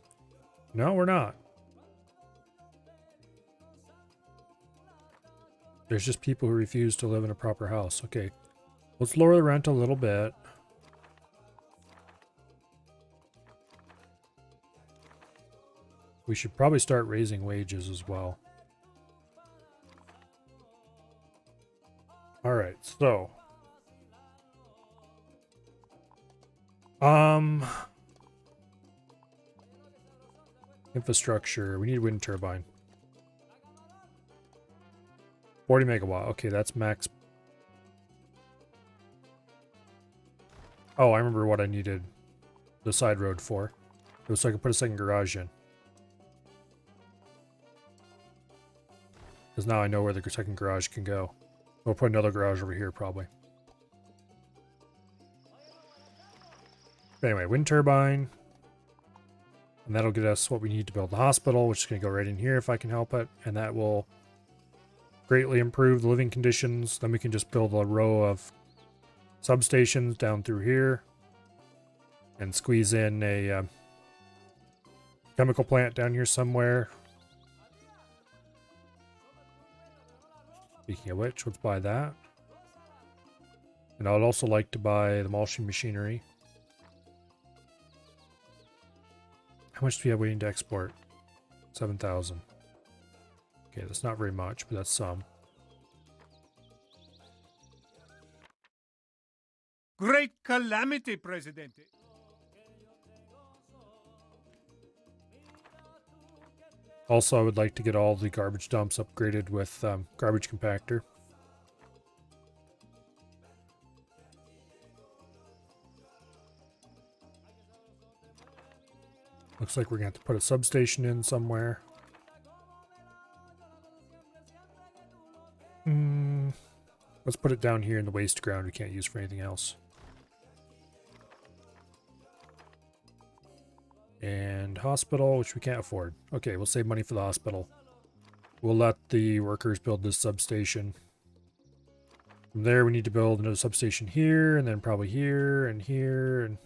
No, we're not. There's just people who refuse to live in a proper house. Okay, let's lower the rent a little bit. We should probably start raising wages as well. All right, so infrastructure. We need wind turbine. 40 megawatt. Okay, that's max. Oh, I remember what I needed the side road for. It was so I could put a second garage in. Because now I know where the second garage can go. We'll put another garage over here, probably. Anyway, wind turbine. And that'll get us what we need to build the hospital, which is going to go right in here if I can help it. And that will greatly improve the living conditions. Then we can just build a row of substations down through here. And squeeze in a chemical plant down here somewhere. Speaking of which, let's buy that. And I would also like to buy the mulching machinery. How much do we have waiting to export? 7,000. Okay, that's not very much, but that's some. Great calamity, Presidente. Also, I would like to get all the garbage dumps upgraded with garbage compactor. Looks like we're going to have to put a substation in somewhere. Let's put it down here in the waste ground we can't use for anything else. And hospital, which we can't afford. Okay, we'll save money for the hospital. We'll let the workers build this substation. From there, we need to build another substation here, and then probably here, and here, and...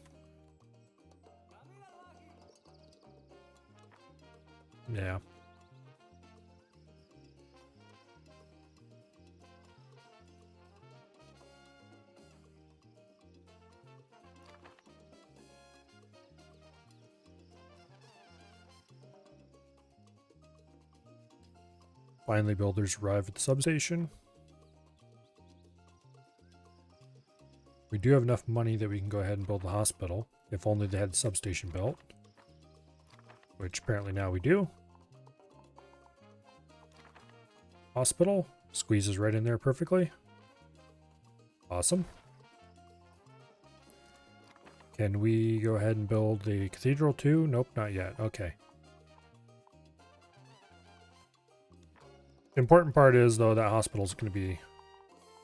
yeah. Finally, builders arrive at the substation. We do have enough money that we can go ahead and build the hospital, if only they had the substation built. Which apparently now we do. Hospital squeezes right in there perfectly. Awesome. Can we go ahead and build the cathedral too? Nope, not yet. Okay. The important part is, though, that hospital's going to be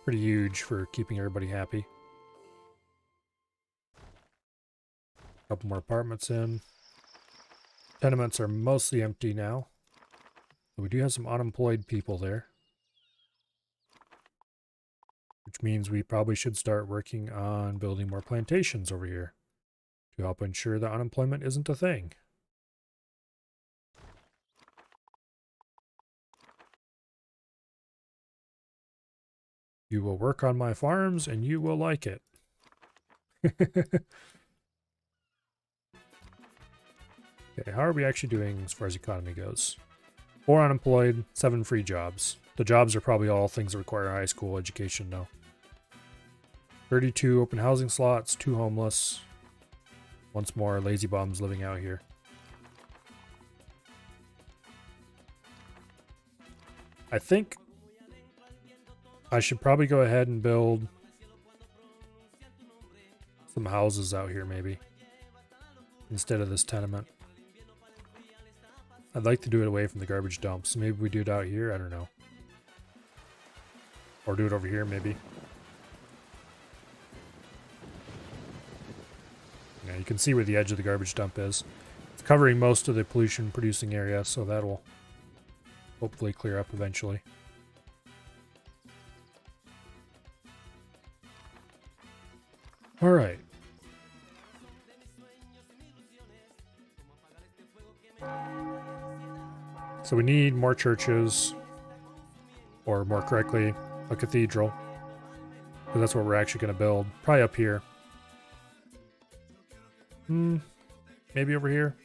pretty huge for keeping everybody happy. Couple more apartments in. Tenements are mostly empty now. But we do have some unemployed people there. Which means we probably should start working on building more plantations over here to help ensure that unemployment isn't a thing. You will work on my farms and you will like it. Okay, how are we actually doing as far as economy goes? 4 unemployed, 7 free jobs. The jobs are probably all things that require high school education now. 32 open housing slots, 2 homeless. Once more, lazy bums living out here. I think I should probably go ahead and build some houses out here maybe, instead of this tenement. I'd like to do it away from the garbage dump, so maybe we do it out here, I don't know. Or do it over here maybe. Yeah, you can see where the edge of the garbage dump is. It's covering most of the pollution producing area, so that'll hopefully clear up eventually. Alright. So we need more churches, or more correctly, a cathedral. Because that's what we're actually going to build. Probably up here. Maybe over here.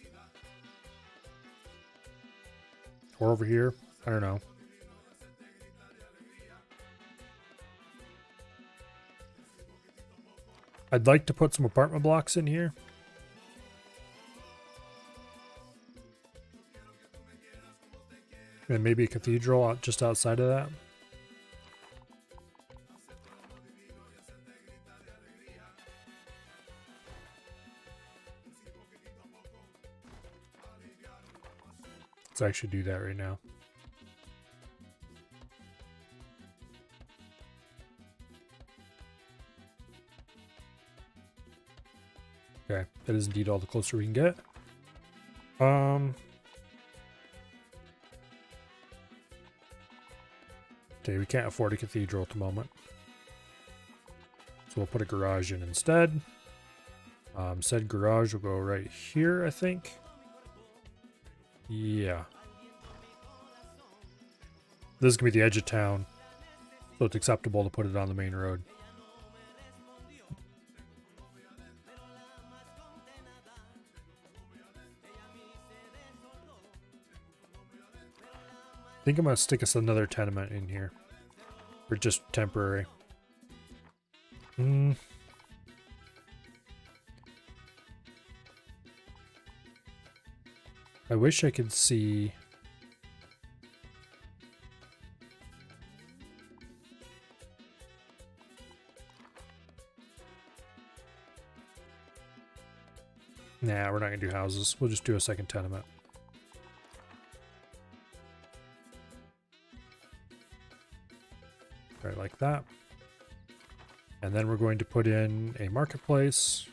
Or over here. I don't know. I'd like to put some apartment blocks in here. And maybe a cathedral just outside of that. Let's actually do that right now. Okay, that is indeed all the closer we can get. Okay, we can't afford a cathedral at the moment. So we'll put a garage in instead. Said garage will go right here, I think. Yeah. This is going to be the edge of town. So it's acceptable to put it on the main road. I think I'm going to stick us another tenement in here. Or just temporary. I wish I could see... Nah, we're not going to do houses. We'll just do a second tenement. Right, like that. And then we're going to put in a marketplace.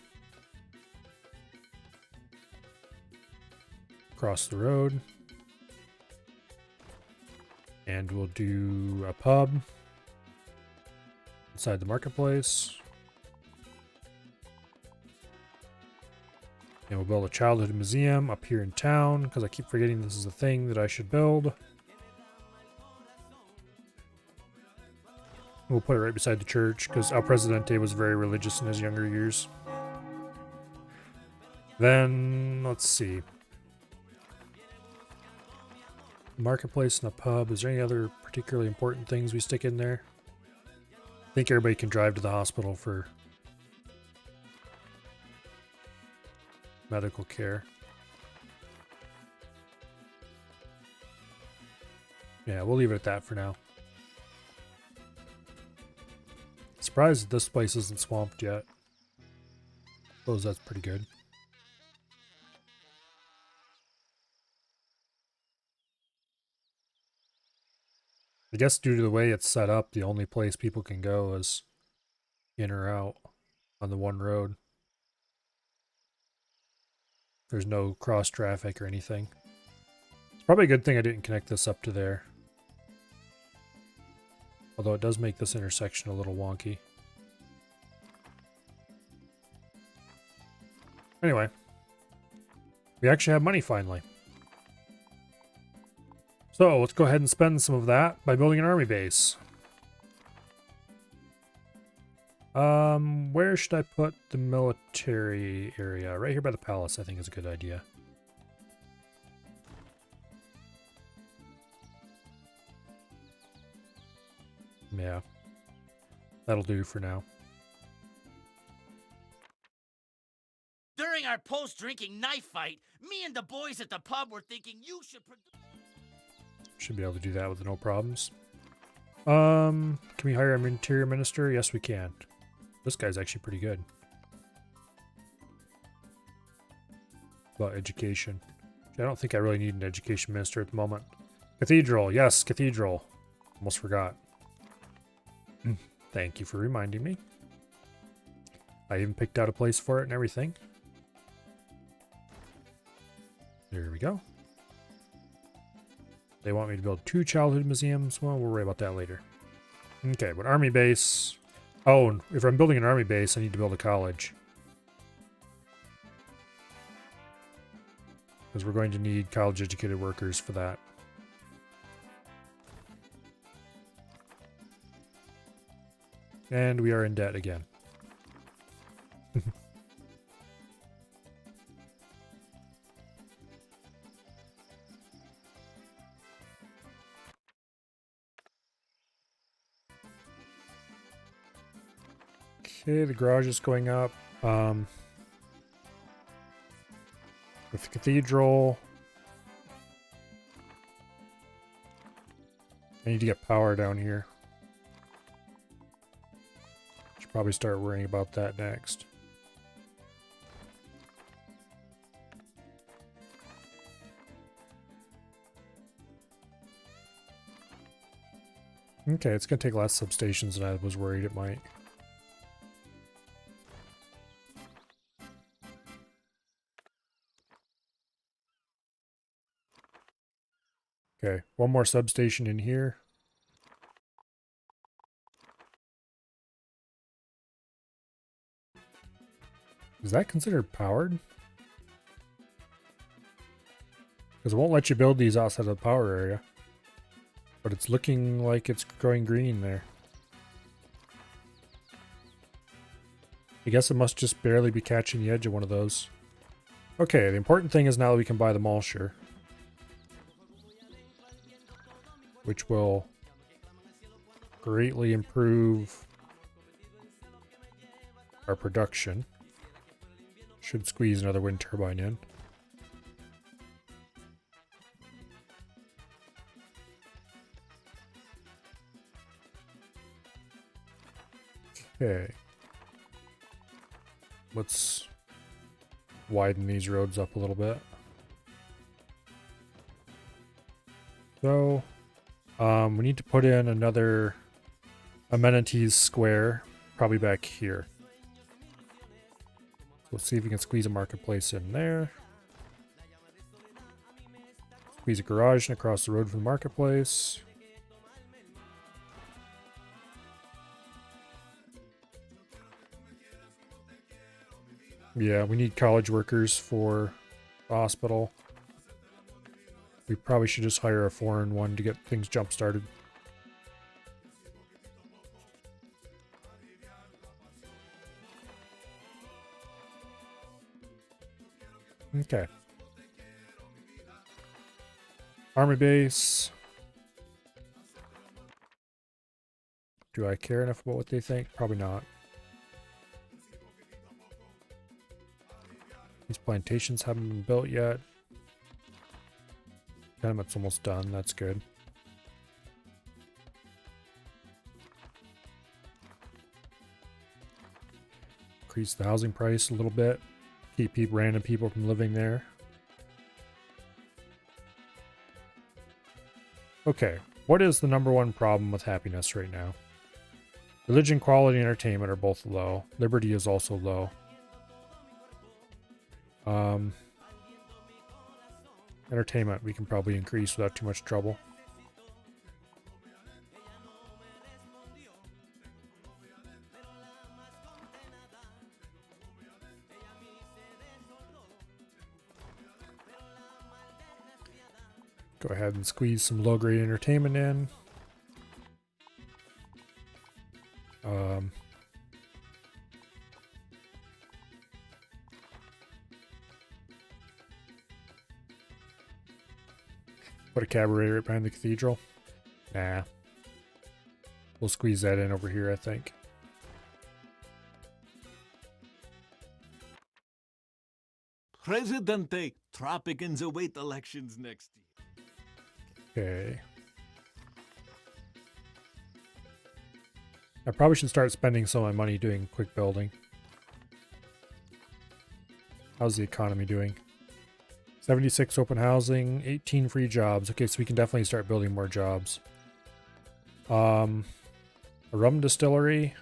Across the road. And we'll do a pub inside the marketplace. And we'll build a childhood museum up here in town, because I keep forgetting this is a thing that I should build. We'll put it right beside the church, because El Presidente was very religious in his younger years. Then, let's see. Marketplace and a pub. Is there any other particularly important things we stick in there? I think everybody can drive to the hospital for medical care. Yeah, we'll leave it at that for now. Surprised that this place isn't swamped yet. Suppose that's pretty good. I guess due to the way it's set up, the only place people can go is in or out on the one road. There's no cross traffic or anything. It's probably a good thing I didn't connect this up to there. Although it does make this intersection a little wonky. Anyway. We actually have money finally. So let's go ahead and spend some of that by building an army base. Where should I put the military area? Right here by the palace, I think is a good idea. Yeah. That'll do for now. During our post-drinking knife fight, me and the boys at the pub were thinking you should... Should be able to do that with no problems. Can we hire an interior minister? Yes, we can. This guy's actually pretty good. About education. I don't think I really need an education minister at the moment. Cathedral. Yes, cathedral. Almost forgot. Thank you for reminding me. I even picked out a place for it and everything. There we go. They want me to build 2 childhood museums. Well, we'll worry about that later. Okay, but army base. Oh, and if I'm building an army base, I need to build a college. Because we're going to need college-educated workers for that. And we are in debt again. Okay, the garage is going up. With the cathedral, I need to get power down here. Should probably start worrying about that next. Okay, it's going to take less substations than I was worried it might. Okay, one more substation in here. Is that considered powered? Because it won't let you build these outside of the power area. But it's looking like it's growing green there. I guess it must just barely be catching the edge of one of those. Okay, the important thing is now that we can buy the mulcher. Which will greatly improve our production. Should squeeze another wind turbine in. Okay. Let's widen these roads up a little bit. So, we need to put in another amenities square, probably back here. Let's see if we can squeeze a marketplace in there. Squeeze a garage across the road from the marketplace. Yeah, we need college workers for the hospital. We probably should just hire a foreign one to get things jump started. Okay. Army base. Do I care enough about what they think? Probably not. These plantations haven't been built yet. Tenement's almost done. That's good. Increase the housing price a little bit. Keep random people from living there. Okay. What is the number one problem with happiness right now? Religion, quality, and entertainment are both low. Liberty is also low. Entertainment we can probably increase without too much trouble. Go ahead and squeeze some low-grade entertainment in. Put a cabaret right behind the cathedral. Nah. We'll squeeze that in over here, I think. Presidente, Tropicans await elections next year. Okay. I probably should start spending some of my money doing quick building. How's the economy doing? 76 open housing, 18 free jobs. Okay, so we can definitely start building more jobs. A rum distillery.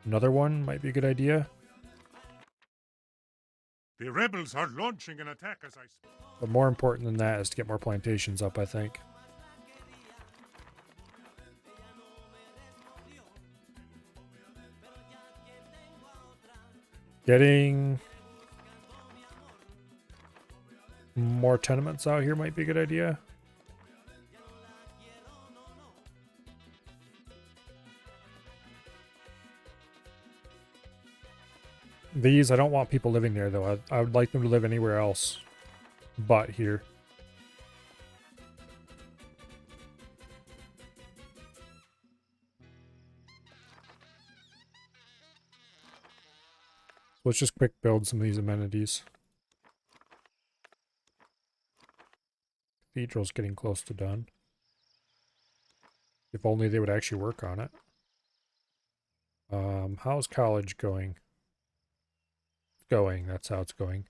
Another one might be a good idea. The rebels are launching an attack as I speak. But more important than that is to get more plantations up, I think. Getting more tenements out here might be a good idea. These, I don't want people living there though. I would like them to live anywhere else but here. Let's just quick build some of these amenities. Cathedral's getting close to done. If only they would actually work on it. How's college going? It's going, that's how it's going.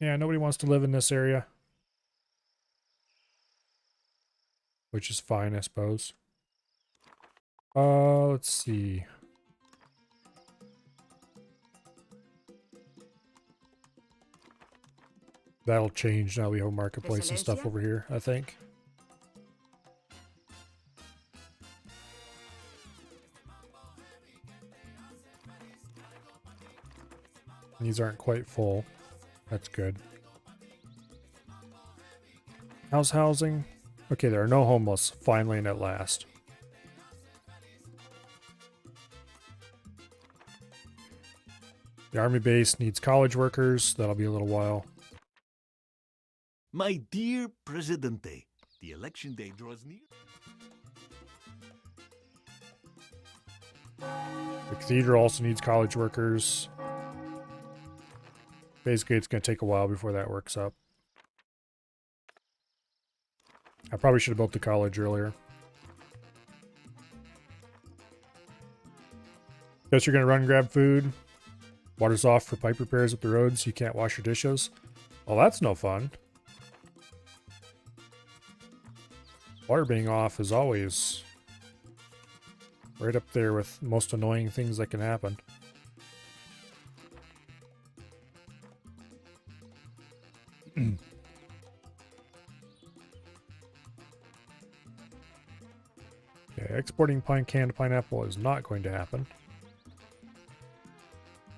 Yeah, nobody wants to live in this area. Which is fine, I suppose. Let's see. That'll change now we have a marketplace and stuff over here, I think. These aren't quite full. That's good. How's housing? Okay, there are no homeless, finally and at last. The army base needs college workers. That'll be a little while. My dear Presidente, the election day draws near. The cathedral also needs college workers. Basically, it's going to take a while before that works up. I probably should have built the college earlier. Guess you're going to run and grab food. Water's off for pipe repairs up the roads. You can't wash your dishes. Well, that's no fun. Water being off is always right up there with most annoying things that can happen. Okay, exporting canned pineapple is not going to happen.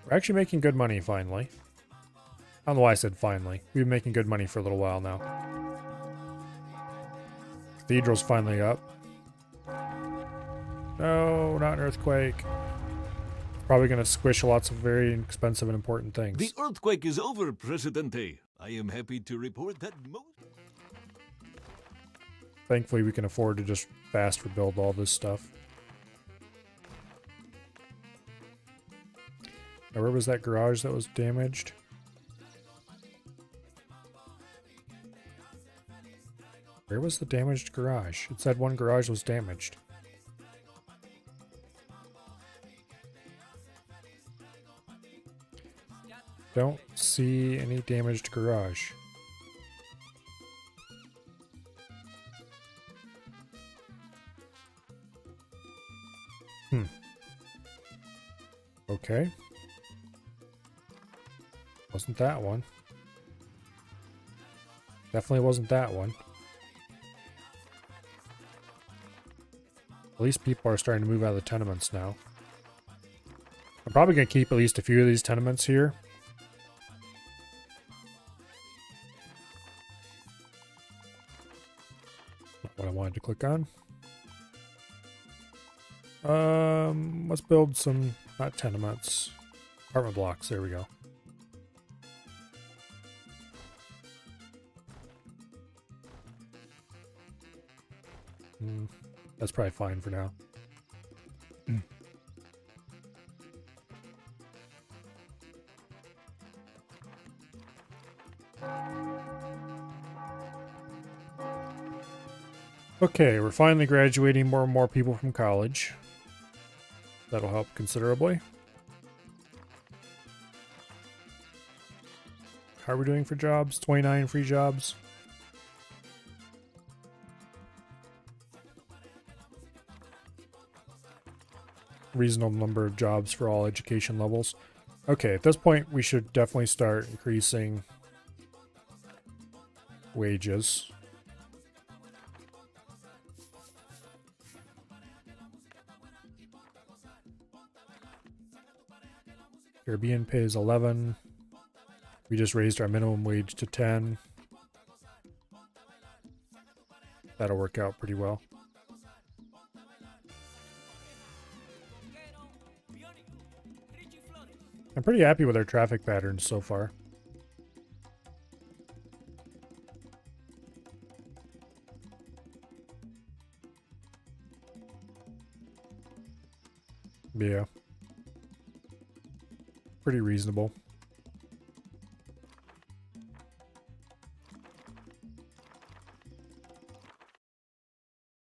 We're actually making good money finally. I don't know why I said finally. We've been making good money for a little while now. Cathedral's finally up. No, not an earthquake. Probably going to squish lots of very expensive and important things. The earthquake is over, Presidente. I am happy to report that most... Thankfully, we can afford to just fast rebuild all this stuff. Now, where was that garage that was damaged? Where was the damaged garage? It said one garage was damaged. Don't see any damaged garage. Okay. Wasn't that one. Definitely wasn't that one. At least people are starting to move out of the tenements now. I'm probably going to keep at least a few of these tenements here. Not what I wanted to click on. Let's build some, not tenements, apartment blocks. There we go. That's probably fine for now. Okay, we're finally graduating more and more people from college. That'll help considerably. How are we doing for jobs? 29 free jobs. Reasonable number of jobs for all education levels. Okay, at this point we should definitely start increasing wages. Caribbean pays 11. We just raised our minimum wage to 10. That'll work out pretty well. I'm pretty happy with our traffic patterns so far. Yeah. Pretty reasonable.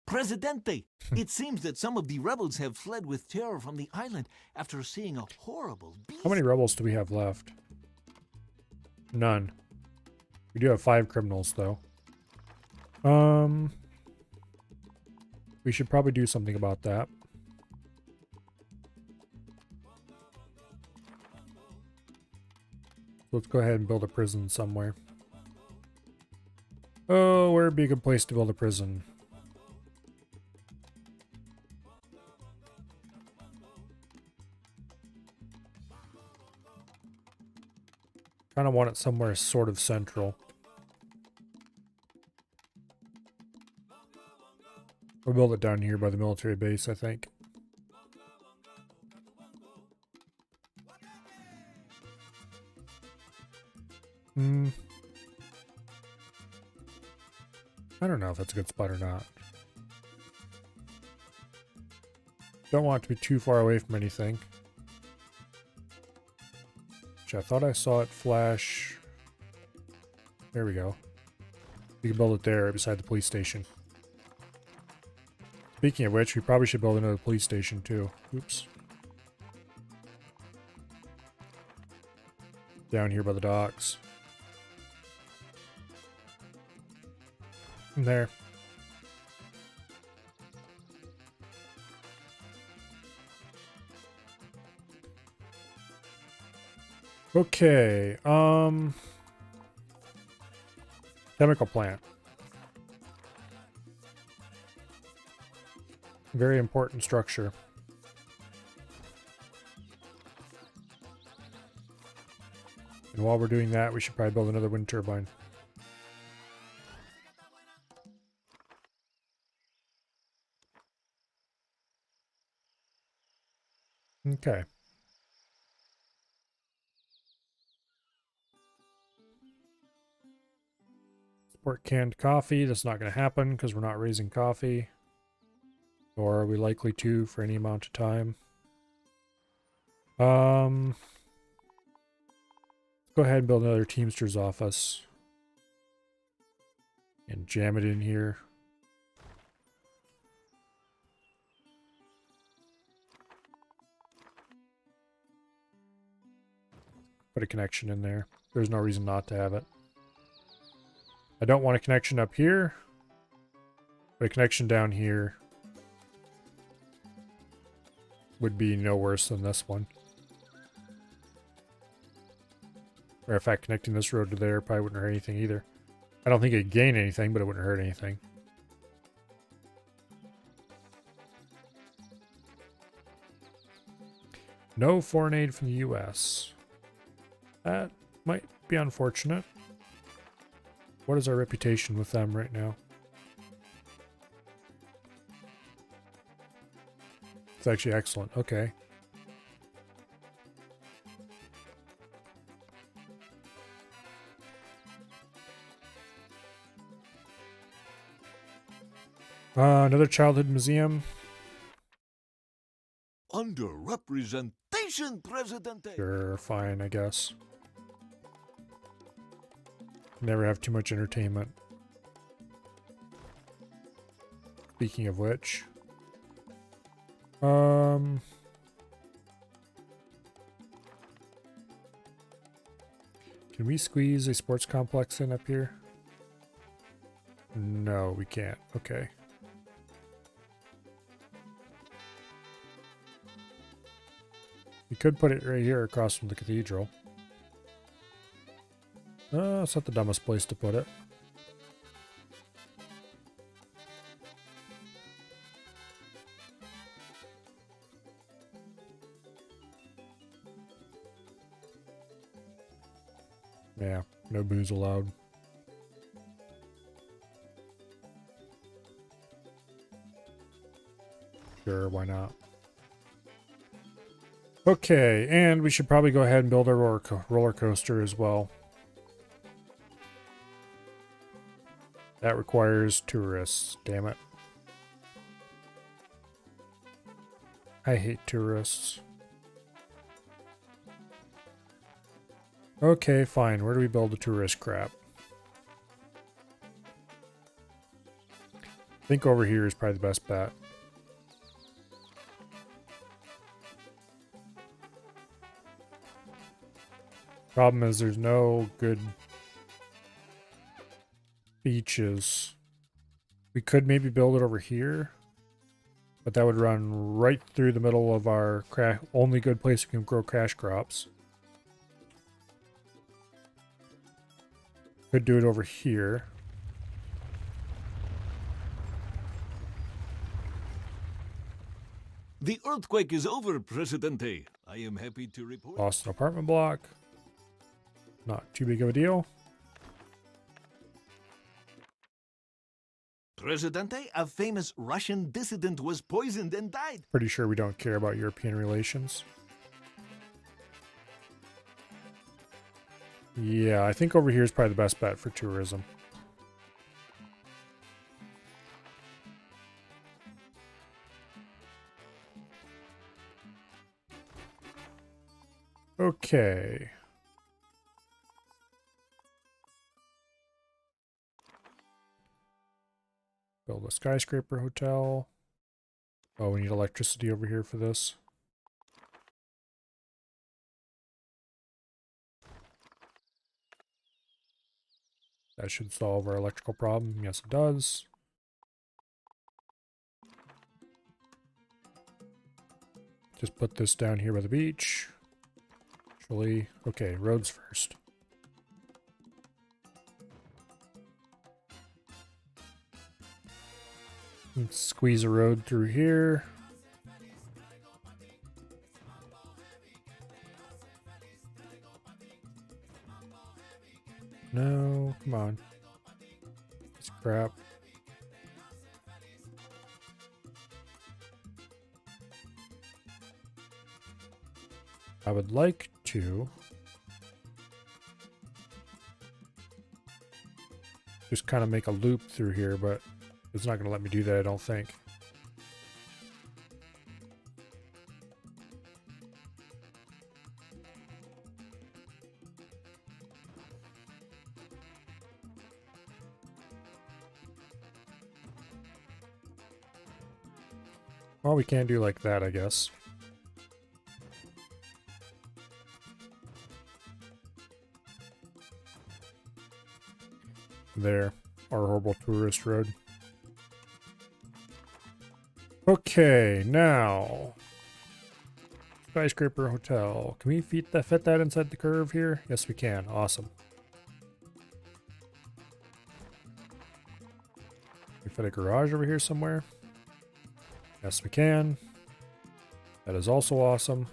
Presidente, it seems that some of the rebels have fled with terror from the island after seeing a horrible beast. How many rebels do we have left? None. We do have 5 criminals, though. We should probably do something about that. Let's go ahead and build a prison somewhere. Oh, where would be a good place to build a prison? Kind of want it somewhere sort of central. We'll build it down here by the military base, I think. I don't know if that's a good spot or not. Don't want it to be too far away from anything. Which I thought I saw it flash. There we go. We can build it there right beside the police station. Speaking of which, we probably should build another police station too. Oops. Down here by the docks. And there. Okay, chemical plant. Very important structure. And while we're doing that, we should probably build another wind turbine. Okay. Support canned coffee. That's not going to happen because we're not raising coffee. Or are we likely to for any amount of time? Let's go ahead and build another Teamster's office. And jam it in here. Put a connection in there. There's no reason not to have it. I don't want a connection up here. But a connection down here. would be no worse than this one. Or in fact, connecting this road to there probably wouldn't hurt anything either. I don't think it'd gain anything, but it wouldn't hurt anything. No foreign aid from the U.S. That might be unfortunate. What is our reputation with them right now? It's actually excellent. Okay. Another childhood museum. Underrepresentation, Presidente. Sure, fine, I guess. Never have too much entertainment. Speaking of which. Can we squeeze a sports complex in up here? No, we can't. Okay. We could put it right here across from the cathedral. It's not the dumbest place to put it. Yeah, no booze allowed. Sure, why not? Okay, and we should probably go ahead and build a roller coaster as well. That requires tourists, damn it. I hate tourists. Okay, fine. Where do we build the tourist crap? I think over here is probably the best bet. Problem is there's no good beaches. We could maybe build it over here, but that would run right through the middle of our only good place we can grow cash crops. Could do it over here. The earthquake is over, Presidente. I am happy to report. Lost an apartment block. Not too big of a deal. Presidente, a famous Russian dissident was poisoned and died. Pretty sure we don't care about European relations. Yeah, I think over here is probably the best bet for tourism. Okay. Build a skyscraper hotel. Oh, we need electricity over here for this. That should solve our electrical problem. Yes, it does. Just put this down here by the beach. Actually, okay, roads first. Let's squeeze a road through here. No, come on. It's crap. I would like to just kind of make a loop through here, but it's not going to let me do that, I don't think. Well, we can't do like that, I guess. There, our horrible tourist road. Okay, now Skyscraper hotel. Can we fit that inside the curve here? Yes, we can. Awesome. Can we fit a garage over here somewhere? Yes, we can. That is also awesome.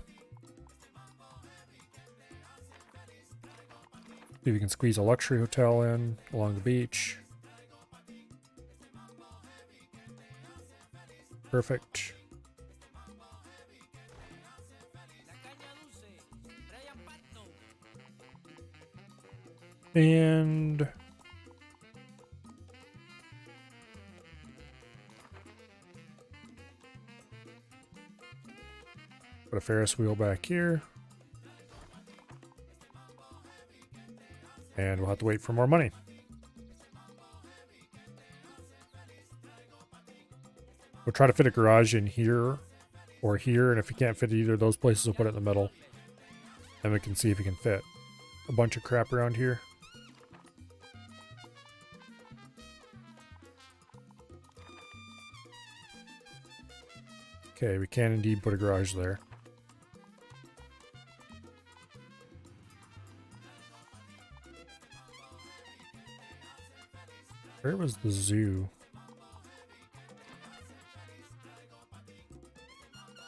See if we can squeeze a luxury hotel in along the beach. Perfect. And put a Ferris wheel back here. And we'll have to wait for more money. We'll try to fit a garage in here or here, and if we can't fit either of those places, we'll put it in the middle. Then we can see if we can fit a bunch of crap around here. Okay, we can indeed put a garage there. Where was the zoo?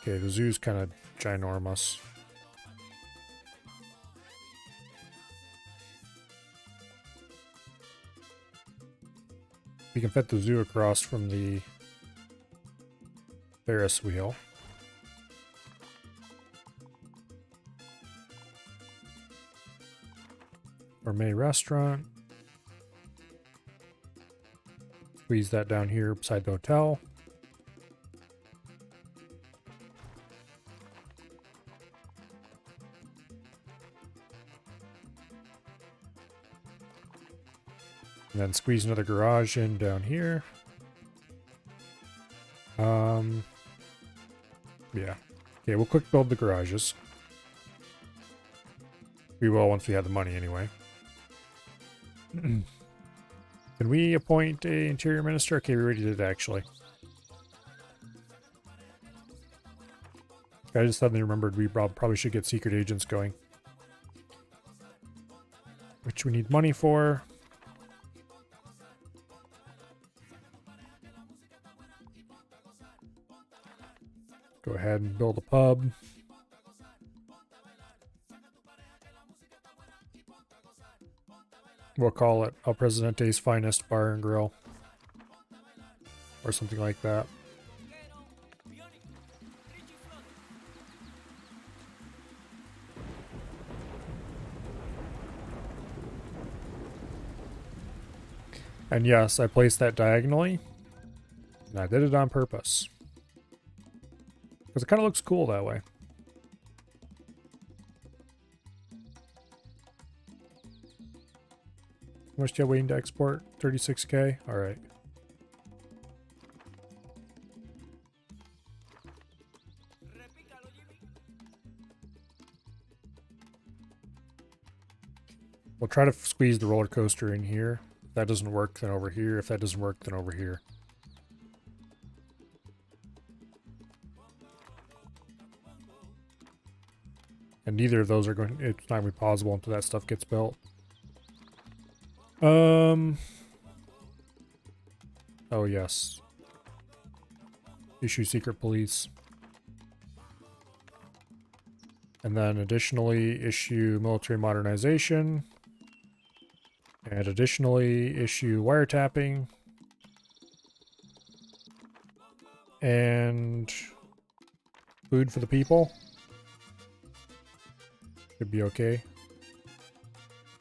Okay, the zoo's kind of ginormous. We can fit the zoo across from the Ferris wheel. Gourmet restaurant. Squeeze that down here beside the hotel. And then squeeze another garage in down here. Yeah. Okay, we'll quick build the garages. We will once we have the money anyway. Can we appoint a interior minister? Okay, we already did actually. I just suddenly remembered we probably should get secret agents going. Which we need money for. Go ahead and build a pub. We'll call it El Presidente's Finest Bar and Grill. Or something like that. And yes, I placed that diagonally. And I did it on purpose. Because it kind of looks cool that way. How much do you have waiting to export? 36K? Alright. We'll try to squeeze the roller coaster in here. If that doesn't work, then over here. If that doesn't work, then over here. And neither of those are going. It's not going to be possible until that stuff gets built. Oh yes. Issue secret police. And then additionally issue military modernization. And additionally issue wiretapping. And food for the people. Should be okay.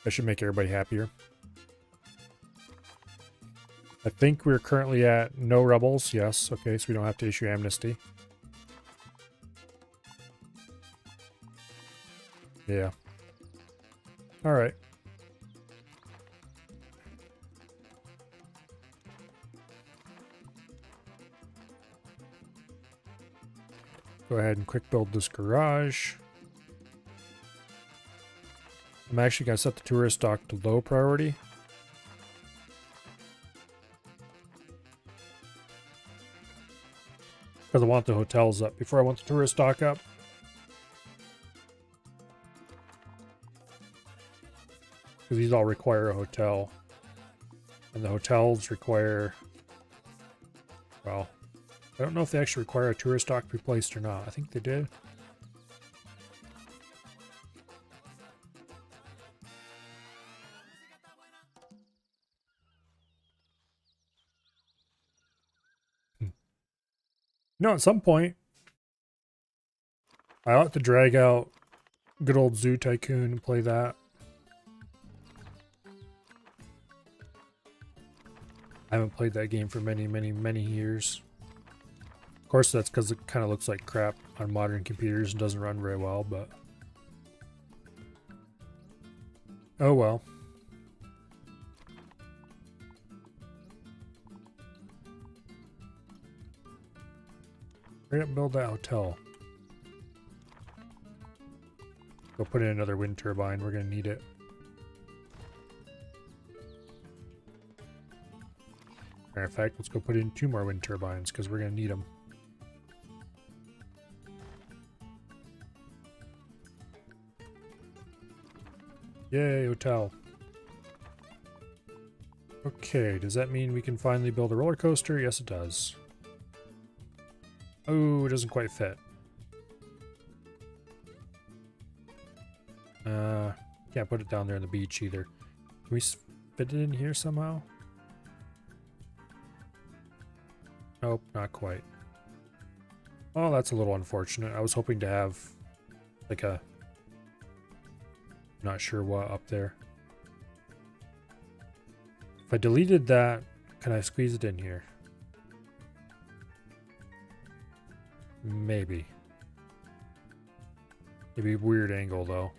That should make everybody happier. I think we're currently at no rebels. Yes, okay, so we don't have to issue amnesty. Yeah. Alright. Go ahead and quick build this garage. I'm actually going to set the tourist dock to low priority. Because I want the hotels up before I want the tourist dock up. Because these all require a hotel. And the hotels require... Well, I don't know if they actually require a tourist dock to be placed or not. I think they did. No, at some point, I ought to drag out good old Zoo Tycoon and play that. I haven't played that game for many, many, many years. Of course, that's because it kind of looks like crap on modern computers and doesn't run very well, but... Oh well. Hurry up and build that hotel. Go put in another wind turbine. We're going to need it. Matter of fact, let's go put in 2 more wind turbines because we're going to need them. Yay, hotel. Okay, does that mean we can finally build a roller coaster? Yes, it does. Oh, it doesn't quite fit. Can't put it down there on the beach either. Can we fit it in here somehow? Nope, not quite. Oh, that's a little unfortunate. I was hoping to have like a... Not sure what up there. If I deleted that, can I squeeze it in here? Maybe. Maybe a weird angle though.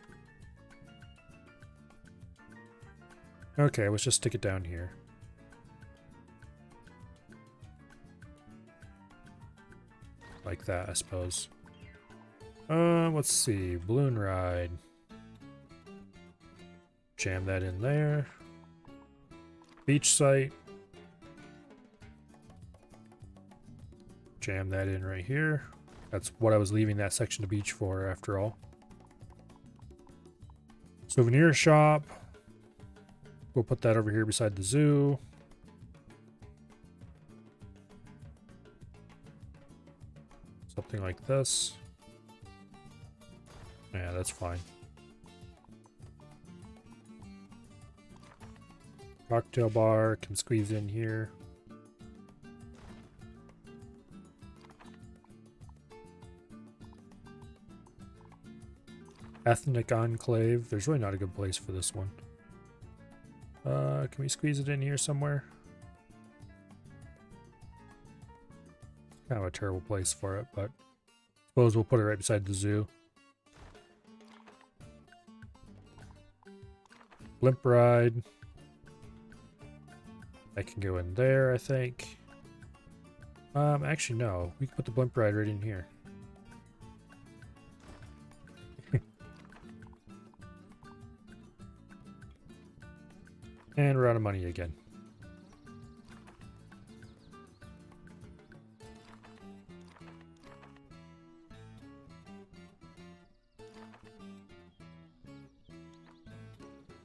Okay, let's just stick it down here. Like that, I suppose. Let's see. Balloon ride. Jam that in there. Beach site. Jam that in right here. That's what I was leaving that section of beach for, after all. Souvenir shop. We'll put that over here beside the zoo. Something like this. Yeah, that's fine. Cocktail bar can squeeze in here. Ethnic Enclave. There's really not a good place for this one. Can we squeeze it in here somewhere? Kind of a terrible place for it, but I suppose we'll put it right beside the zoo. Blimp ride. I can go in there, I think. Actually, no. We can put the blimp ride right in here. And we're out of money again.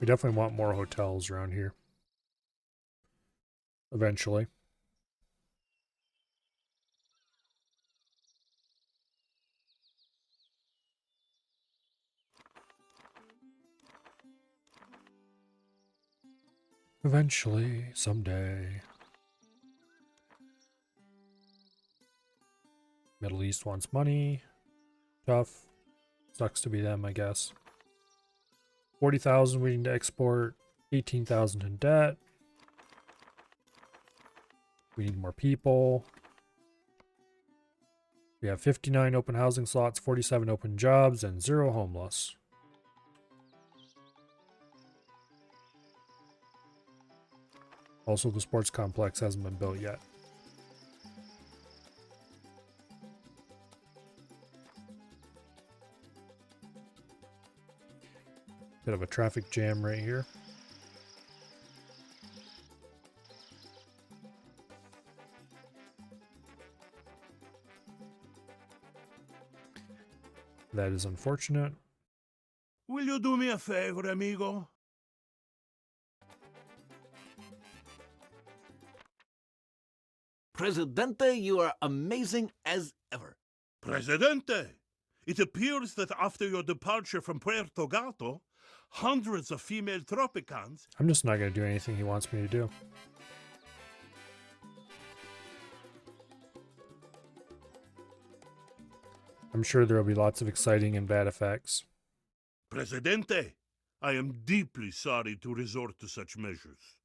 We definitely want more hotels around here. Eventually. Eventually, someday. Middle East wants money. Tough. Sucks to be them, I guess. 40,000 we need to export. 18,000 in debt. We need more people. We have 59 open housing slots, 47 open jobs, and 0 homeless. Also, the sports complex hasn't been built yet. Bit of a traffic jam right here. That is unfortunate. Will you do me a favor, amigo? Presidente, you are amazing as ever. Presidente, it appears that after your departure from Puerto Gato, hundreds of female Tropicans. I'm just not going to do anything he wants me to do. I'm sure there will be lots of exciting and bad effects. Presidente, I am deeply sorry to resort to such measures.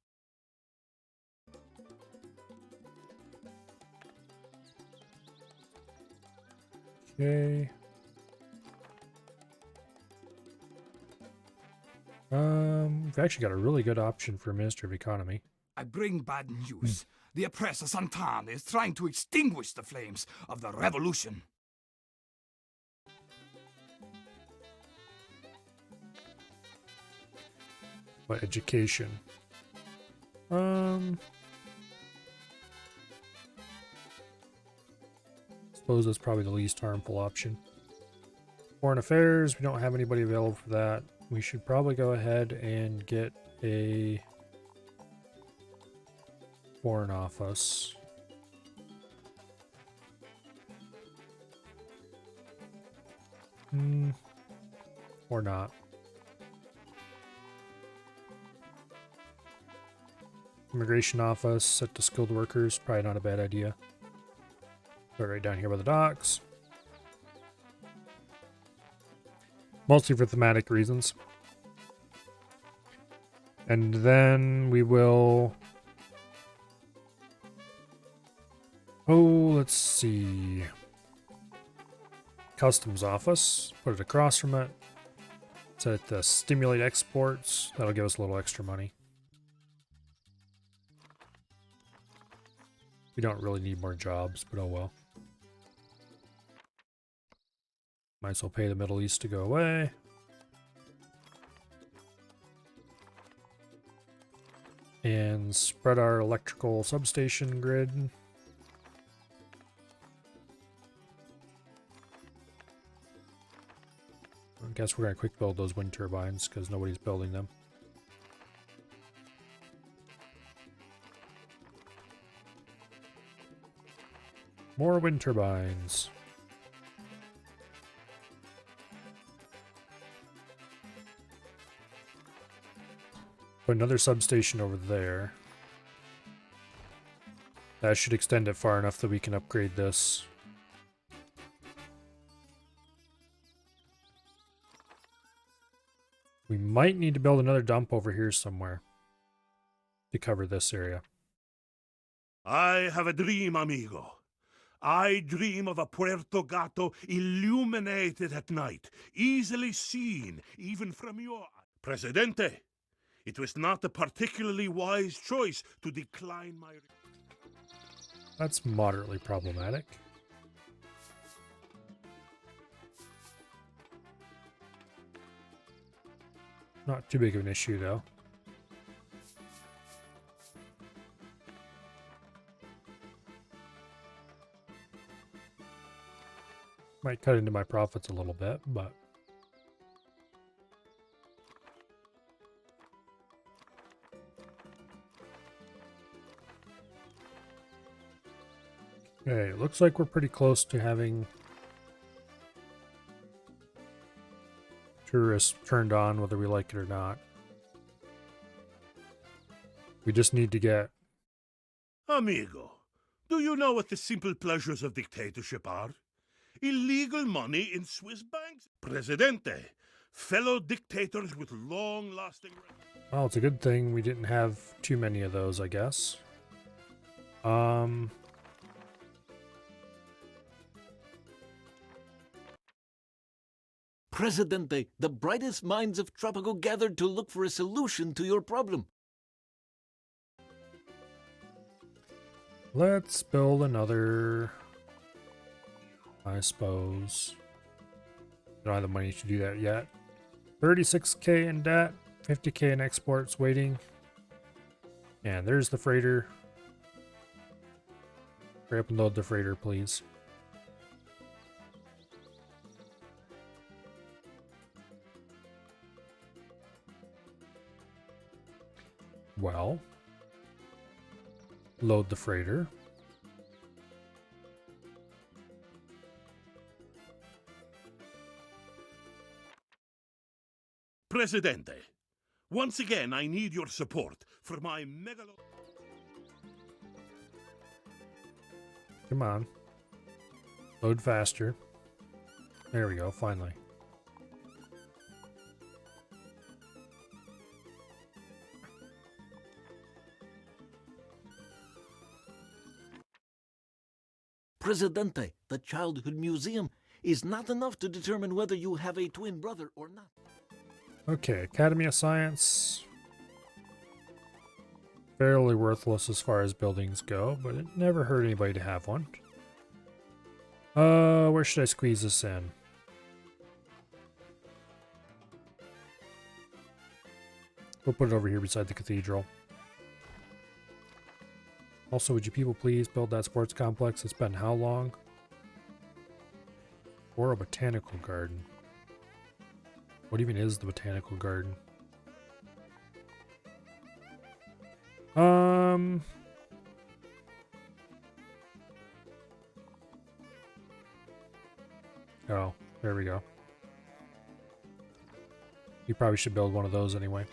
Okay. We've actually got a really good option for Minister of Economy. I bring bad news. The oppressor Santana is trying to extinguish the flames of the revolution. But education. Suppose that's probably the least harmful option. Foreign affairs, we don't have anybody available for that. We should probably go ahead and get a foreign office. Or not. Immigration office set to skilled workers, probably not a bad idea. Put it right down here by the docks. Mostly for thematic reasons. And then we will... Oh, let's see. Customs office. Put it across from it. Set it to stimulate exports. That'll give us a little extra money. We don't really need more jobs, but oh well. Might as well pay the Middle East to go away. And spread our electrical substation grid. I guess we're going to quick build those wind turbines because nobody's building them. More wind turbines. Put another substation over there. That should extend it far enough that we can upgrade this. We might need to build another dump over here somewhere to cover this area. I have a dream, amigo. I dream of a Puerto Gato illuminated at night, easily seen even from your... Presidente, it was not a particularly wise choice to decline my... That's moderately problematic. Not too big of an issue, though. Might cut into my profits a little bit, but... Okay, it looks like we're pretty close to having tourists turned on, whether we like it or not. We just need to get... Amigo, do you know what the simple pleasures of dictatorship are? Illegal money in Swiss banks? Presidente, fellow dictators with long-lasting... Well, it's a good thing we didn't have too many of those, I guess. Presidente, the brightest minds of Tropico gathered to look for a solution to your problem. Let's build another, I suppose. Don't have the money to do that yet. 36k in debt, 50k in exports waiting. And there's the freighter. Hurry up and load the freighter, please. Well, load the freighter. Presidente, once again I need your support for my megalo... Come on. Load faster. There we go, finally. Presidente, the Childhood Museum is not enough to determine whether you have a twin brother or not. Okay, Academy of Science. Fairly worthless as far as buildings go, but it never hurt anybody to have one. Where should I squeeze this in? We'll put it over here beside the cathedral. Also, would you people please build that sports complex? It's been how long? Or a botanical garden. What even is the botanical garden? Oh, there we go. You probably should build one of those anyway.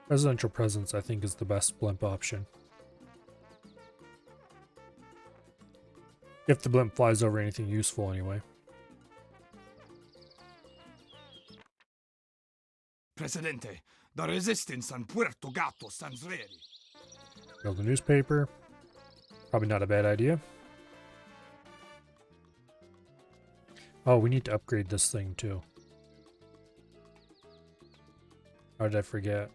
Presidential presence, I think, is the best blimp option. If the blimp flies over anything useful, anyway. Presidente, the resistance on Puerto Gato stands ready. Build a newspaper. Probably not a bad idea. Oh, we need to upgrade this thing, too. How did I forget?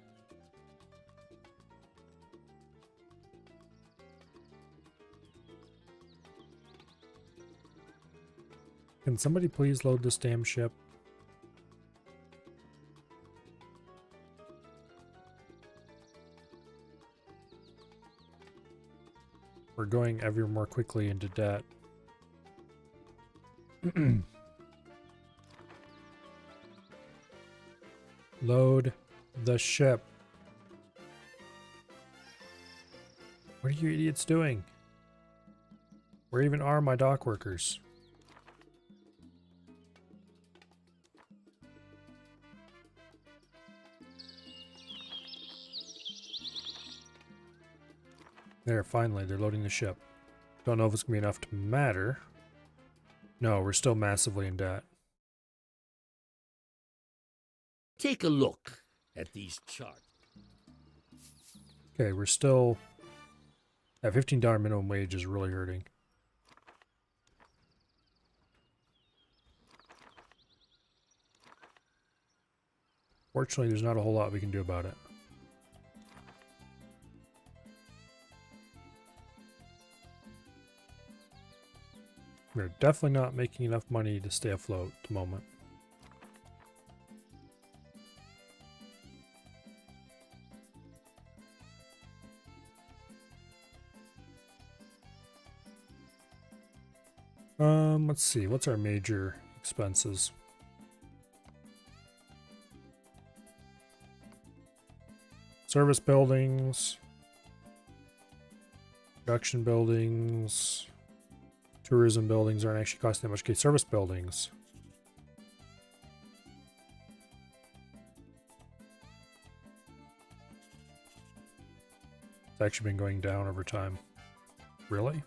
Can somebody please load this damn ship? We're going ever more quickly into debt. Load the ship. What are you idiots doing? Where even are my dock workers? There, finally, they're loading the ship. Don't know if it's going to be enough to matter. No, we're still massively in debt. Take a look at these charts. Okay, we're still... That $15 minimum wage is really hurting. Fortunately, there's not a whole lot we can do about it. We're definitely not making enough money to stay afloat at the moment. Let's see, what's our major expenses? Service buildings, production buildings, tourism buildings aren't actually costing that much. Okay, service buildings. It's actually been going down over time. Really?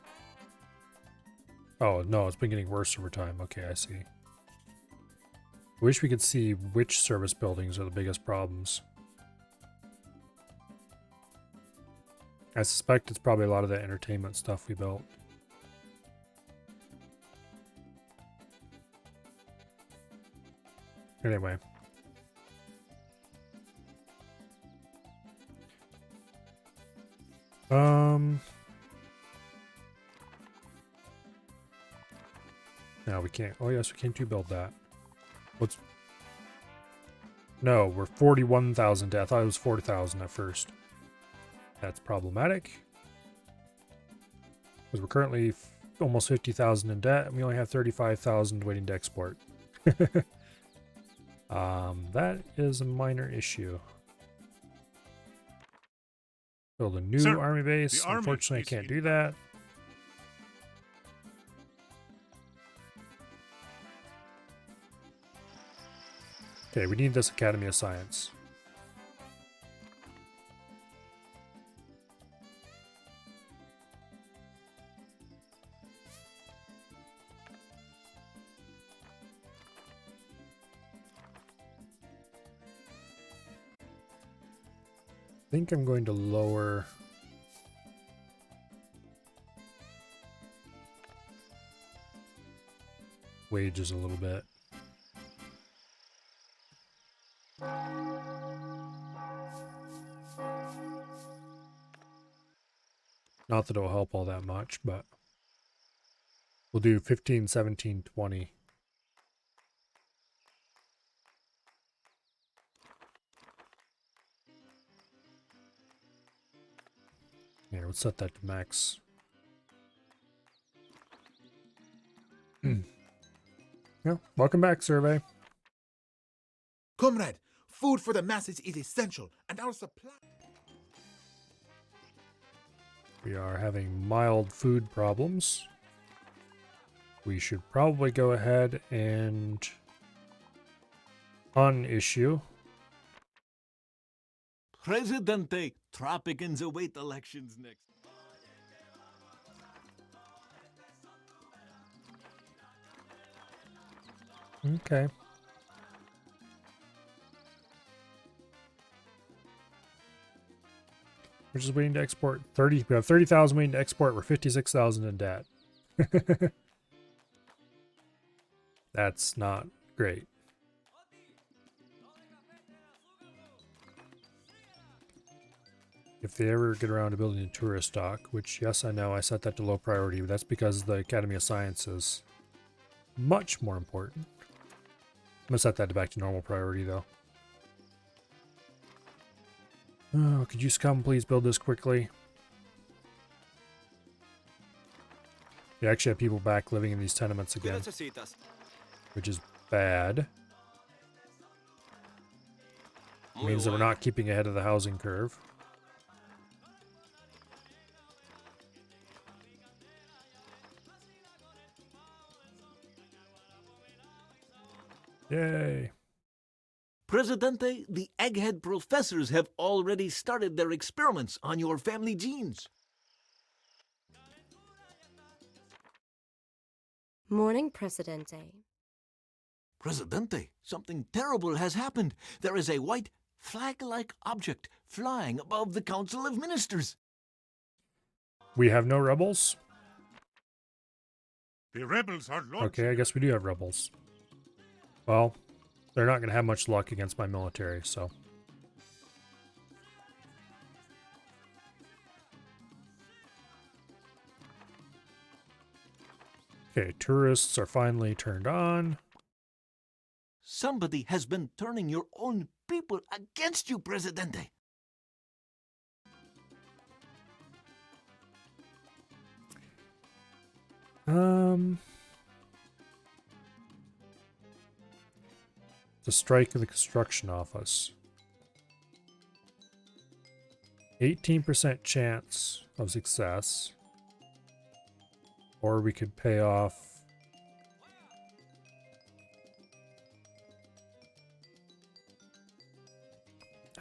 Oh, no, it's been getting worse over time. Okay, I see. I wish we could see which service buildings are the biggest problems. I suspect it's probably a lot of the entertainment stuff we built. Anyway. No, we can't. Oh, yes, we can't build that. What's... No, we're 41,000 debt. I thought it was 40,000 at first. That's problematic. Because we're currently almost 50,000 in debt, and we only have 35,000 waiting to export. That is a minor issue. Build a new Sir, army base. the army Unfortunately, I is can't in- do that. Okay, we need this Academy of Science. I think I'm going to lower wages a little bit. Not that it'll help all that much, but we'll do 15, 17, 20. Here, let's set that to max. Yeah, welcome back, survey. Comrade, food for the masses is essential, and our supply... We are having mild food problems. We should probably go ahead and unissue. Presidente, Tropicans await elections next. Okay. We're just waiting to export 30. We have 30,000 waiting to export. We're 56,000 in debt. That's not great. If they ever get around to building a tourist dock, which, yes, I know I set that to low priority, but that's because the Academy of Science is much more important. I'm going to set that back to normal priority, though. Oh, could you come please build this quickly? We actually have people back living in these tenements again, which is bad. It means that we're not keeping ahead of the housing curve. Yay. Presidente, the egghead professors have already started their experiments on your family genes. Morning, Presidente. Presidente, something terrible has happened. There is a white flag-like object flying above the Council of Ministers. We have no rebels? The rebels are launching. Okay, I guess we do have rebels. Well, they're not going to have much luck against my military, so. Okay, tourists are finally turned on. Somebody has been turning your own people against you, Presidente. The strike of the construction office. 18% chance of success. Or we could pay off.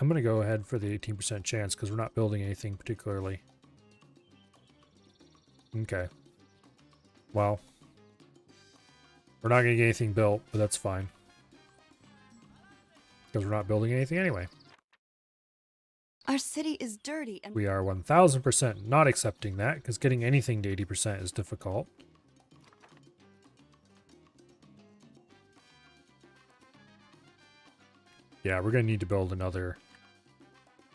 I'm going to go ahead for the 18% chance because we're not building anything particularly. Okay. Well, we're not going to get anything built, but that's fine. Because we're not building anything anyway. Our city is dirty and We are 1000% not accepting that because getting anything to 80% is difficult. Yeah, we're going to need to build another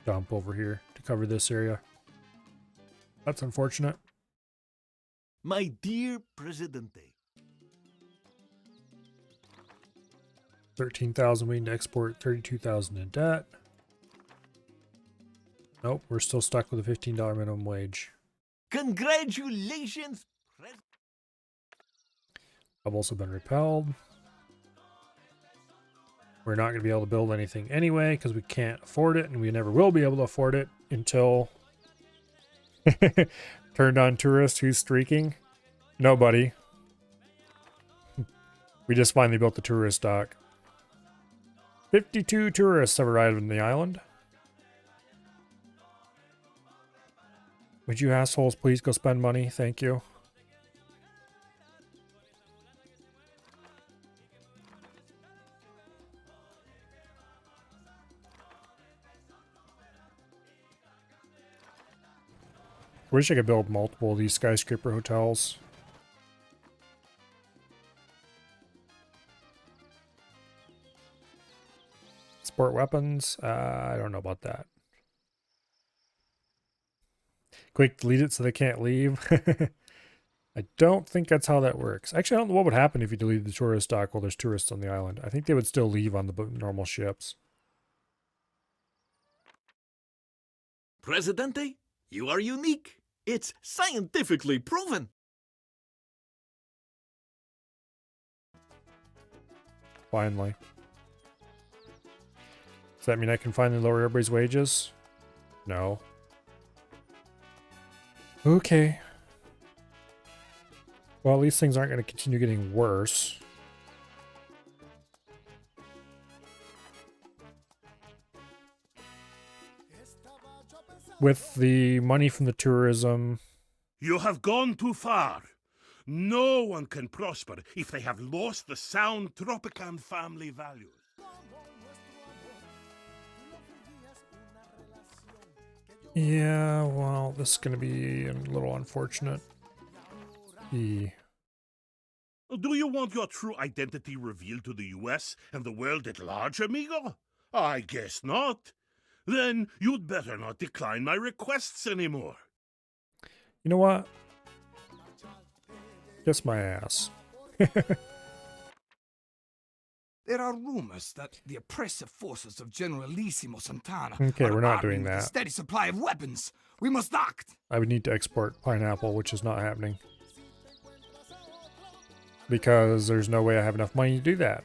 dump over here to cover this area. That's unfortunate. My dear Presidente. 13,000 waiting to export, 32,000 in debt. Nope, we're still stuck with a $15 minimum wage. Congratulations, Bubbles have been repelled. We're not going to be able to build anything anyway because we can't afford it, and we never will be able to afford it until turned on tourist who's streaking. Nobody. We just finally built the tourist dock. 52 tourists have arrived on the island. Would you assholes please go spend money? Thank you. Wish I could build multiple of these skyscraper hotels. Sport weapons? I don't know about that. Quick, delete it so they can't leave. I don't think that's how that works. Actually, I don't know what would happen if you deleted the tourist dock while there's tourists on the island. I think they would still leave on the normal ships. Presidente, you are unique. It's scientifically proven. Finally. Does that mean I can finally lower everybody's wages? No. Okay. Well, at least things aren't going to continue getting worse. With the money from the tourism... You have gone too far. No one can prosper if they have lost the sound Tropican family values. Yeah, well, this is going to be a little unfortunate. Do you want your true identity revealed to the US and the world at large, amigo? I guess not. Then you'd better not decline my requests anymore. You know what? Kiss my ass. There are rumors that the oppressive forces of Generalissimo Santana Okay, are we're not arming doing with a that. steady supply of weapons. We must act. I would need to export pineapple, which is not happening. Because there's no way I have enough money to do that.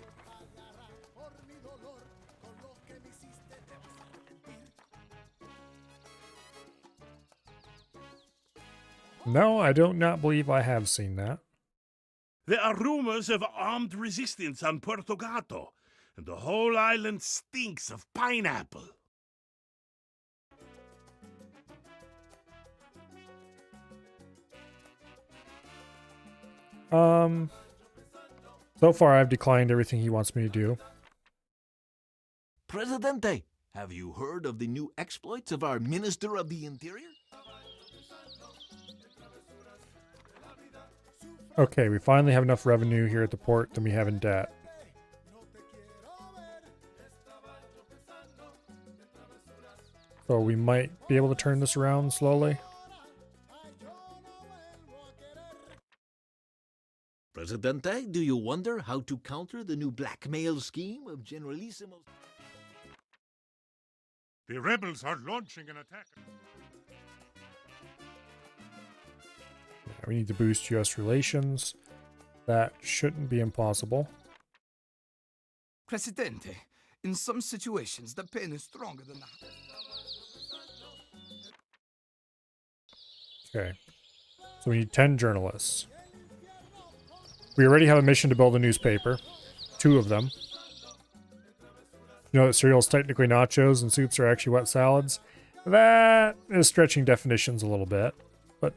No, I do not believe I have seen that. There are rumors of armed resistance on Puerto Gato, and the whole island stinks of pineapple. So far I've declined everything he wants me to do. Presidente, have you heard of the new exploits of our Minister of the Interior? Okay, we finally have enough revenue here at the port than we have in debt. So we might be able to turn this around slowly. Presidente, do you wonder how to counter the new blackmail scheme of Generalissimo? The rebels are launching an attack. Yeah, we need to boost US relations. That shouldn't be impossible. Presidente, in some situations, the pain is stronger than the... Okay. So we need 10 journalists. We already have a mission to build a newspaper. 2 of them. You know that cereal is technically nachos and soups are actually wet salads? That is stretching definitions a little bit, but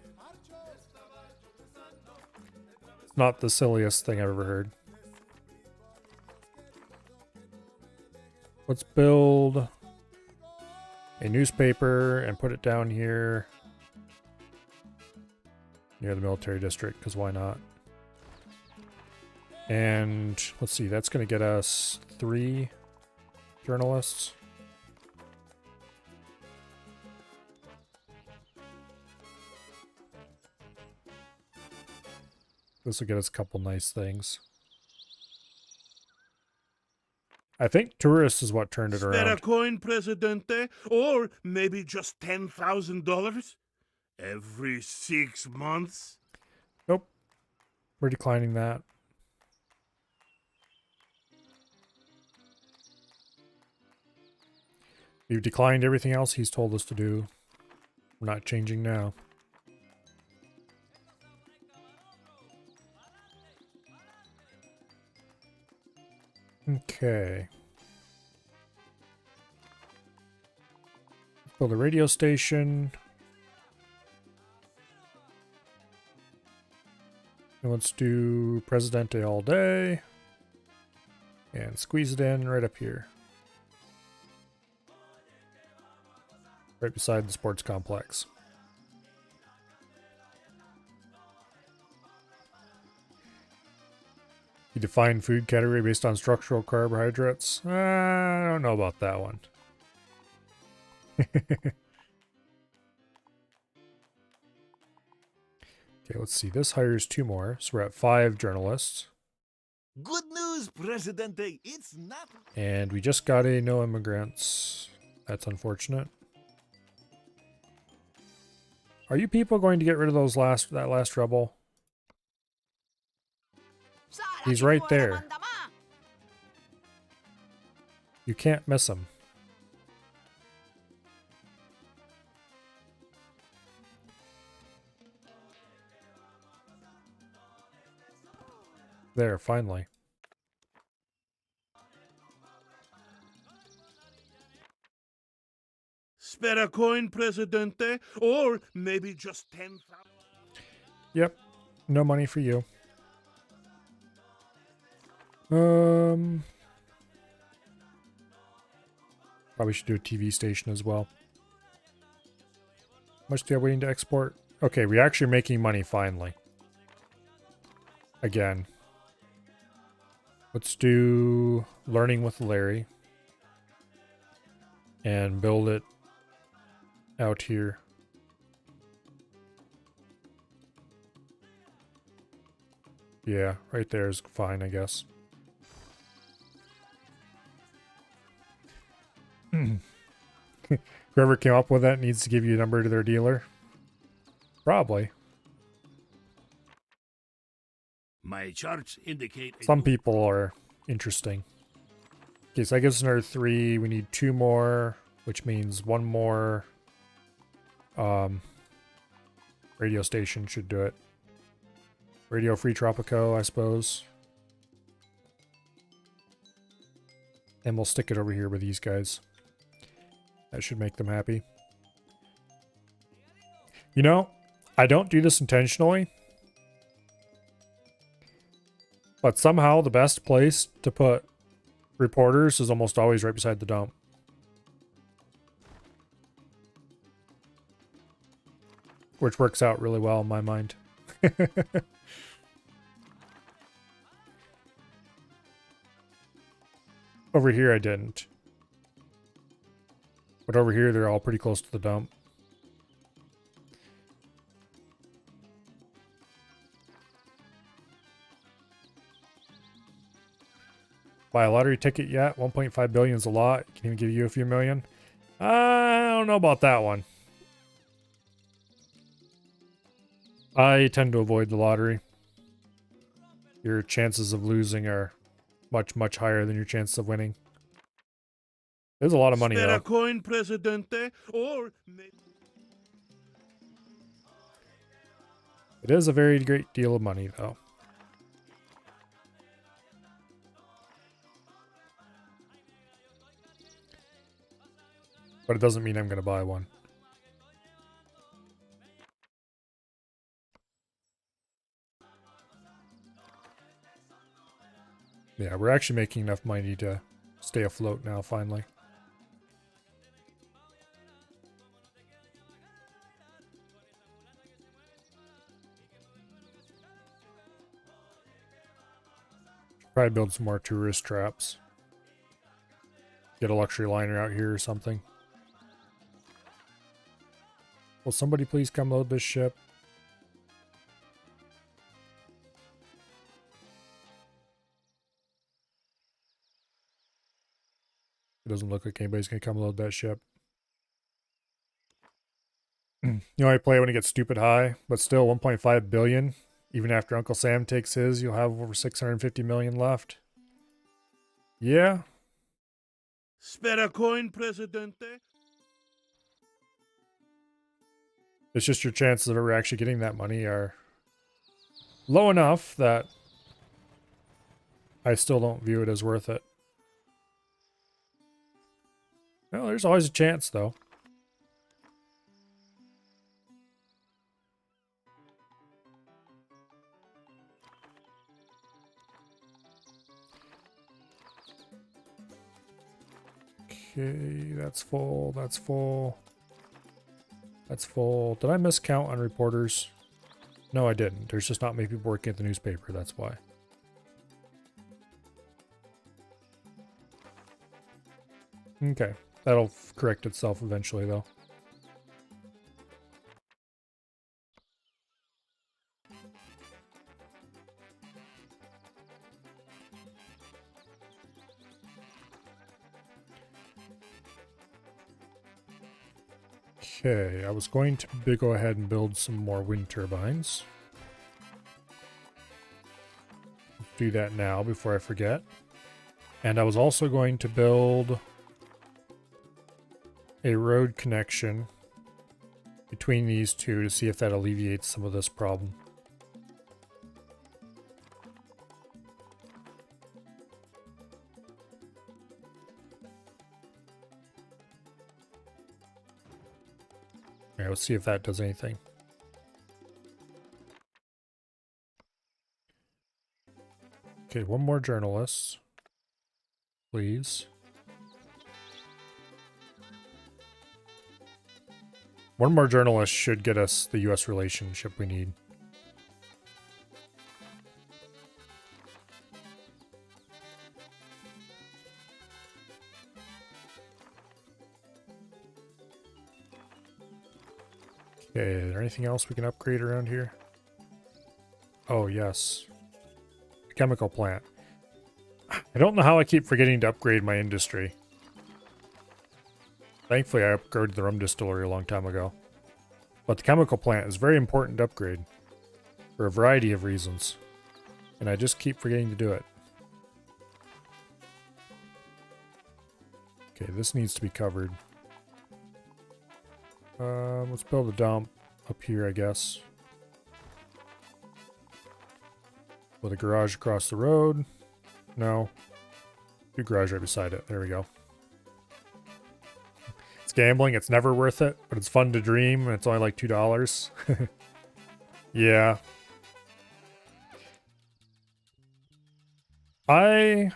it's not the silliest thing I've ever heard. Let's build a newspaper and put it down here near the military district, because why not? And let's see, that's going to get us 3 journalists. This will get us a couple nice things. I think tourists is what turned it Spare a around. coin, Presidente, or maybe just $10,000 every 6 months. Nope. We're declining that. We've declined everything else he's told us to do. We're not changing now. Okay. Build a radio station. And let's do Presidente all day. And squeeze it in right up here. Right beside the sports complex. You define food category based on structural carbohydrates. I don't know about that one. Okay, let's see. This hires 2 more, so we're at 5 journalists. Good news, Presidente. It's not. And we just got a no immigrants. That's unfortunate. Are you people going to get rid of that last rebel? He's right there. You can't miss him. There, finally. Spare a coin, Presidente, or maybe just 10,000. Yep. No money for you. Probably should do a TV station as well. How much do you have waiting to export? Okay, we're actually making money finally. Again. Let's do learning with Larry. And build it out here. Yeah, right there is fine, I guess. Whoever came up with that needs to give you a number to their dealer. Probably. My charts indicate Some people are interesting. Okay, so that gives us another 3. We need 2 more, which means 1 more radio station should do it. Radio Free Tropico, I suppose. And we'll stick it over here with these guys. That should make them happy. You know, I don't do this intentionally. But somehow the best place to put reporters is almost always right beside the dump. Which works out really well in my mind. Over here I didn't. But over here they're all pretty close to the dump. Buy a lottery ticket yet? 1.5 billion is a lot. Can even give you a few million. I don't know about that one. I tend to avoid the lottery. Your chances of losing are much, much higher than your chances of winning. There's a lot of money, Spare though. a coin, Presidente, or maybe... It is a very great deal of money, though. But it doesn't mean I'm going to buy one. Yeah, we're actually making enough money to stay afloat now, finally. Probably build some more tourist traps. Get a luxury liner out here or something. Will somebody please come load this ship? It doesn't look like anybody's going to come load that ship. You know, I play when it gets stupid high, but still 1.5 billion. Even after Uncle Sam takes his, you'll have over 650 million left. Yeah. Spare a coin, Presidente? It's just your chances of ever actually getting that money are low enough that I still don't view it as worth it. Well, there's always a chance, though. Okay, that's full, that's full. That's full. Did I miscount on reporters? No, I didn't. There's just not many people working at the newspaper, that's why. Okay, that'll correct itself eventually, though. Okay, I was going to go ahead and build some more wind turbines. Do that now before I forget. And I was also going to build a road connection between these two to see if that alleviates some of this problem. Alright, let's see if that does anything. Okay, one more journalist. Please. One more journalist should get us the US relationship we need. Okay, is there anything else we can upgrade around here? Oh, yes. The chemical plant. I don't know how I keep forgetting to upgrade my industry. Thankfully, I upgraded the rum distillery a long time ago. But the chemical plant is very important to upgrade. For a variety of reasons. And I just keep forgetting to do it. Okay, this needs to be covered. Let's build a dump up here, I guess. With a garage across the road. No. Do garage right beside it. There we go. It's gambling. It's never worth it, but it's fun to dream, and it's only like $2. Yeah. I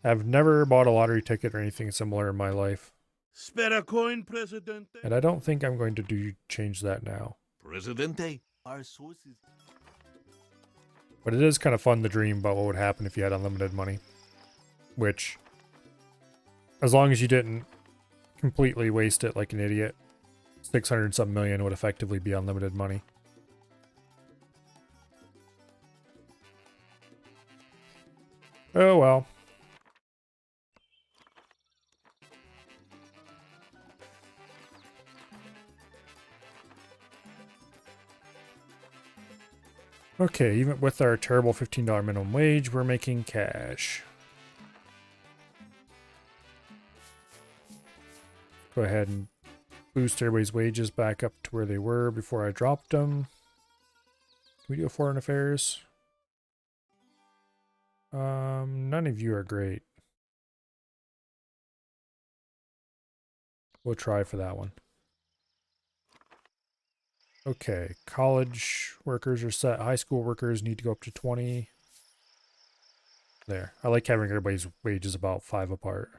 have never bought a lottery ticket or anything similar in my life. Spare a coin, Presidente? And I don't think I'm going to change that now. Presidente, our sources. But it is kind of fun to dream about what would happen if you had unlimited money. Which, as long as you didn't completely waste it like an idiot, 600 some million would effectively be unlimited money. Oh well. Okay, even with our terrible $15 minimum wage, we're making cash. Go ahead and boost everybody's wages back up to where they were before I dropped them. Can we do a foreign affairs? None of you are great. We'll try for that one. Okay, college workers are set. High school workers need to go up to 20. There. I like having everybody's wages about 5 apart.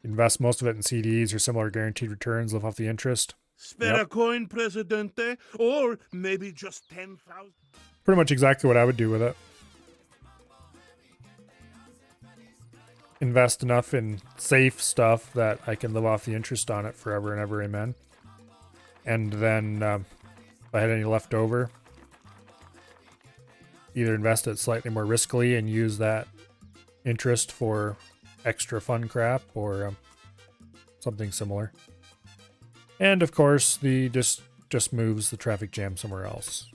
Invest most of it in CDs or similar guaranteed returns, live off the interest. Spare a coin, Presidente? Or maybe just 10,000? Pretty much exactly what I would do with it. Invest enough in safe stuff that I can live off the interest on it forever and ever, amen. And then, if I had any left over, either invest it slightly more riskily and use that interest for extra fun crap or something similar. And of course, the just moves the traffic jam somewhere else.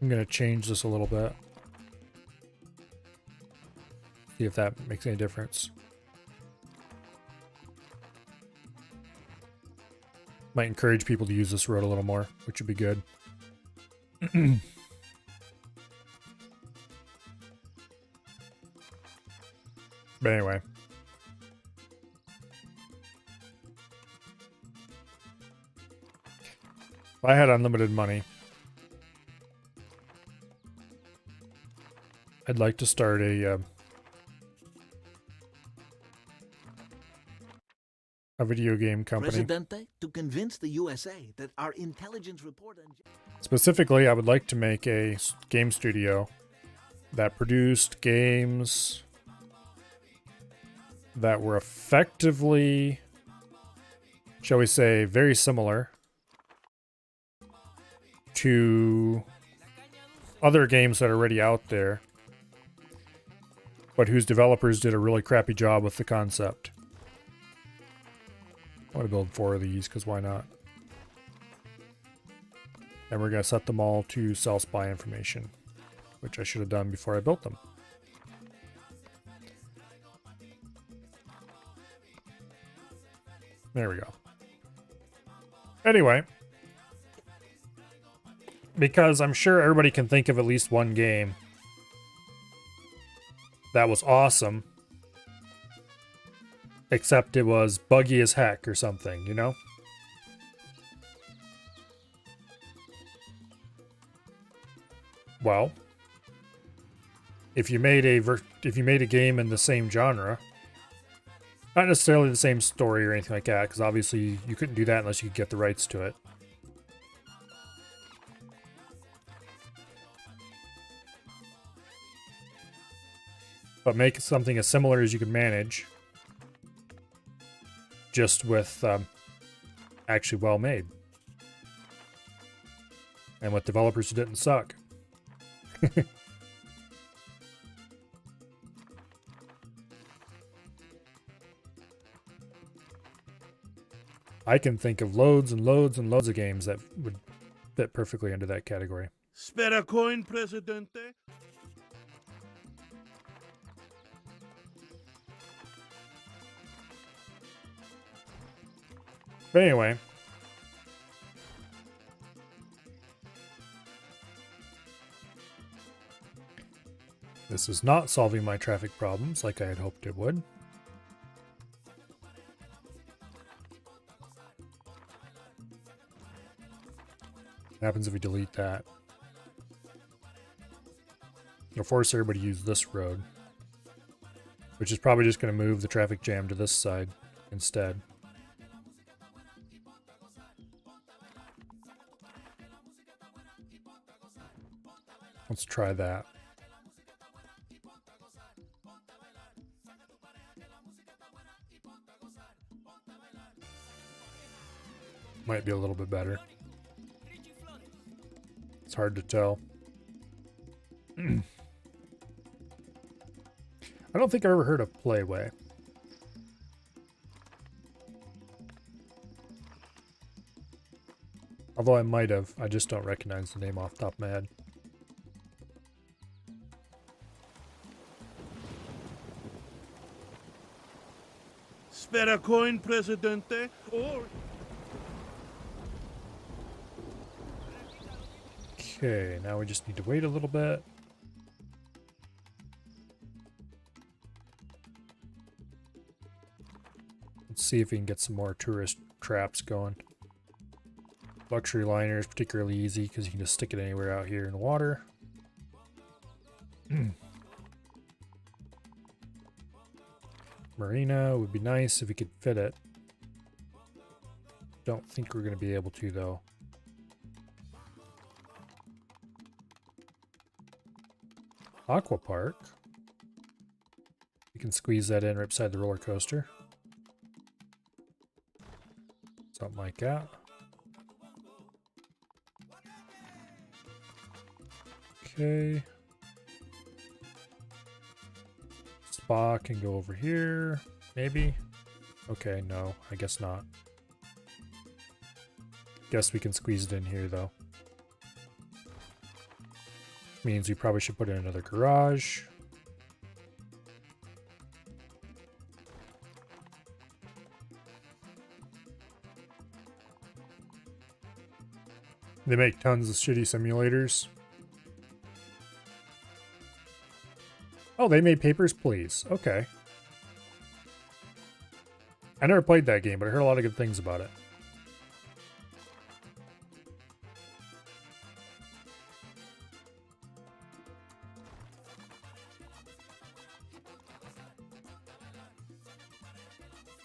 I'm going to change this a little bit. See if that makes any difference. Might encourage people to use this road a little more, which would be good. But anyway. If I had unlimited money, I'd like to start a video game company. Presidente, to convince the USA that our intelligence report on... Specifically, I would like to make a game studio that produced games that were effectively, shall we say, very similar to other games that are already out there, but whose developers did a really crappy job with the concept. I want to build 4 of these, because why not? And we're going to set them all to sell spy information, which I should have done before I built them. There we go. Anyway, because I'm sure everybody can think of at least one game that was awesome, except it was buggy as heck or something, you know? Well, if you made a game in the same genre, not necessarily the same story or anything like that, because obviously you couldn't do that unless you could get the rights to it. But make something as similar as you can manage, just with actually well made. And with developers who didn't suck. I can think of loads and loads and loads of games that would fit perfectly under that category. Spare a coin, Presidente? But anyway, this is not solving my traffic problems like I had hoped it would. What happens if we delete that? It'll force everybody to use this road, which is probably just going to move the traffic jam to this side instead. Let's try that. Might be a little bit better. It's hard to tell. I don't think I've ever heard of Playway. Although I might have. I just don't recognize the name off the top of my head. Spare a coin, Presidente? Or... Okay, now we just need to wait a little bit. Let's see if we can get some more tourist traps going. Luxury liner is particularly easy because you can just stick it anywhere out here in the water. Marina would be nice if we could fit it. Don't think we're going to be able to, though. Aqua Park. You can squeeze that in right beside the roller coaster. Something like that. Okay. Spa can go over here, maybe. Okay, no, I guess not. Guess we can squeeze it in here, though. Means we probably should put in another garage. They make tons of shitty simulators. Oh, they made Papers, Please. Okay. I never played that game, but I heard a lot of good things about it.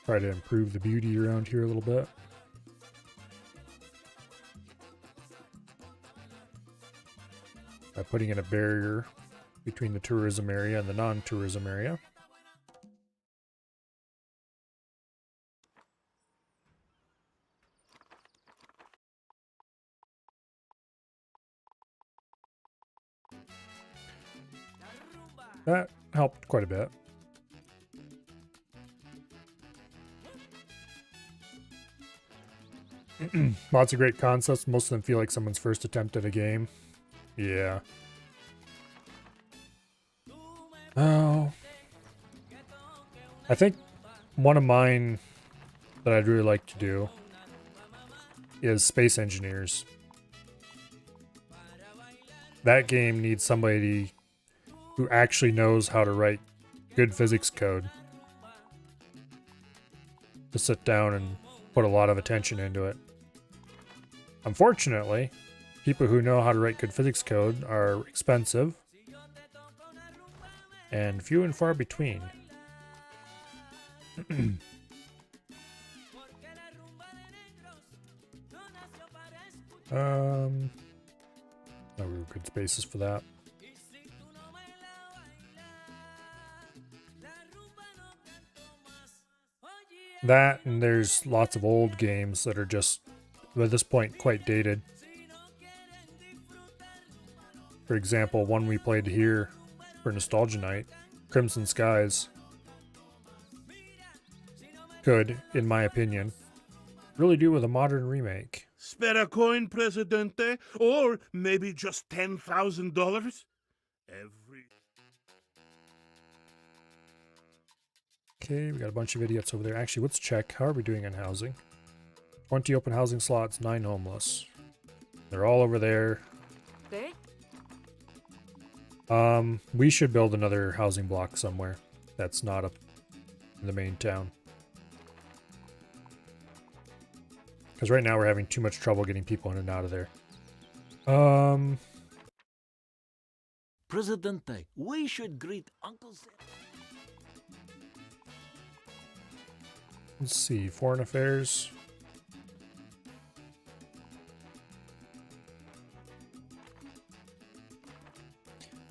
Try to improve the beauty around here a little bit. By putting in a barrier between the tourism area and the non-tourism area. That helped quite a bit. Lots of great concepts. Most of them feel like someone's first attempt at a game. Yeah. Oh. I think one of mine that I'd really like to do is Space Engineers. That game needs somebody who actually knows how to write good physics code to sit down and put a lot of attention into it. Unfortunately, people who know how to write good physics code are expensive and few and far between. No real good spaces for that. That, and there's lots of old games that are just, at this point, quite dated. For example, one we played here for Nostalgia Night, Crimson Skies, could, in my opinion, really do with a modern remake. Spare a coin, Presidente? Or maybe just $10,000? Okay, we got a bunch of idiots over there. Actually, let's check. How are we doing on housing? 20 open housing slots, 9 homeless. They're all over there. We should build another housing block somewhere that's not up in the main town. Because right now we're having too much trouble getting people in and out of there. Presidente, we should greet Uncle Sam. Let's see, foreign affairs.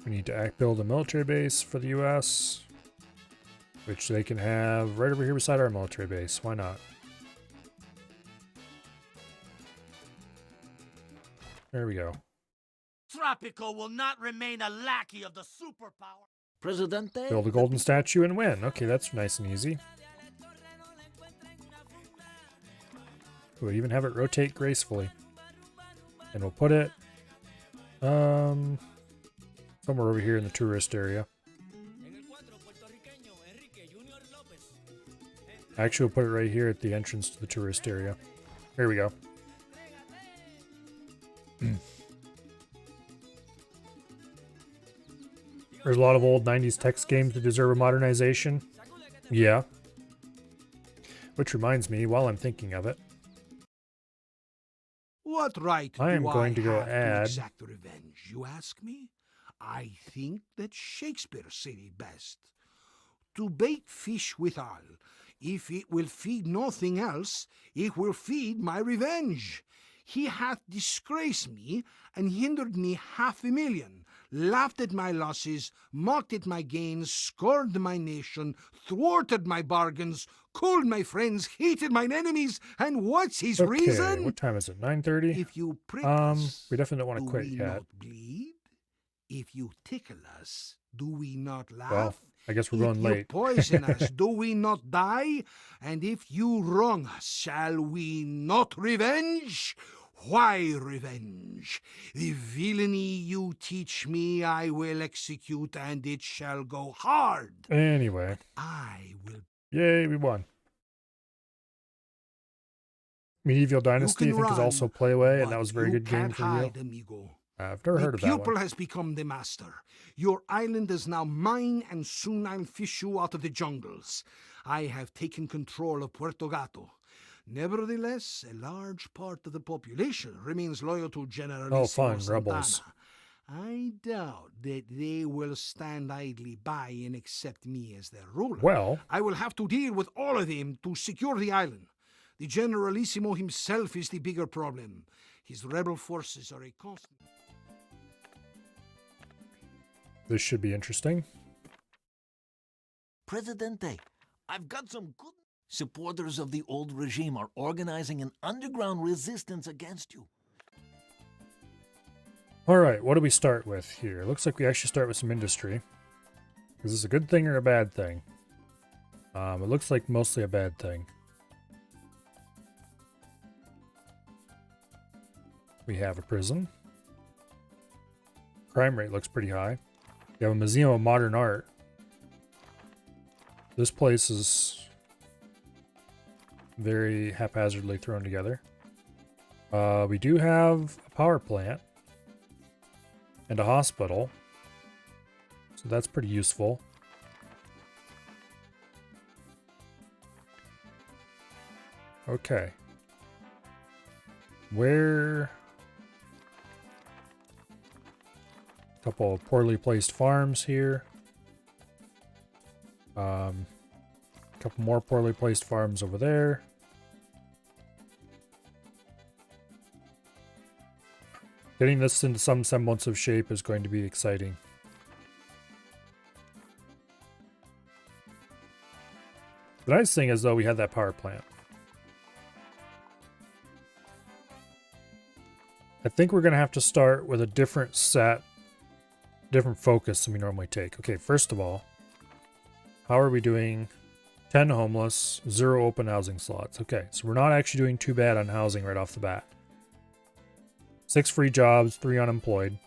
We need to build a military base for the US, which they can have right over here beside our military base. Why not? There we go. Tropico will not remain a lackey of the superpower. Presidente? Build a golden statue and win. Okay, that's nice and easy. We'll even have it rotate gracefully. And we'll put it somewhere over here in the tourist area. Actually, we'll put it right here at the entrance to the tourist area. There we go. There's a lot of old 90s text games that deserve a modernization. Yeah. Which reminds me, while I'm thinking of it, What right I am do going I to go have add- to exact revenge, you ask me? I think that Shakespeare said it best. To bait fish withal, if it will feed nothing else, it will feed my revenge. He hath disgraced me and hindered me 500,000, laughed at my losses, mocked at my gains, scorned my nation, thwarted my bargains, cooled my friends, hated mine enemies, and what's his okay, reason? what time is it? 9:30? If you prick us, We definitely don't want do to quit we yet. not bleed? If you tickle us, do we not laugh? Well, I guess we're If going you late. poison us, do we not die? And if you wrong us, shall we not revenge? Why revenge? The villainy you teach me I will execute, and it shall go hard. Anyway, I will. yay, we won. Medieval Dynasty, I think, is also Play Away, and that was a very good game for you. Hide, amigo. I've never heard of that The pupil one. has become the master. Your island is now mine, and soon I'll fish you out of the jungles. I have taken control of Puerto Gato. Nevertheless, a large part of the population remains loyal to Generalissimo fun, Santana. rebels. I doubt that they will stand idly by and accept me as their ruler. Well, I will have to deal with all of them to secure the island. The Generalissimo himself is the bigger problem. His rebel forces are a constant... this should be interesting. Presidente, I've got some good... Supporters of the old regime are organizing an underground resistance against you. All right, what do we start with here? Looks like we actually start with some industry. Is this a good thing or a bad thing? It looks like mostly a bad thing. We have a prison. Crime rate looks pretty high. We have a museum of modern art. This place is very haphazardly thrown together. We do have a power plant and a hospital, so that's pretty useful. Okay. Where... a couple of poorly placed farms here. A couple more poorly placed farms over there. Getting this into some semblance of shape is going to be exciting. The nice thing is, though, we had that power plant. I think we're going to have to start with a different focus than we normally take. Okay, first of all, how are we doing? 10 homeless, 0 open housing slots. Okay, so we're not actually doing too bad on housing right off the bat. 6 free jobs, 3 unemployed.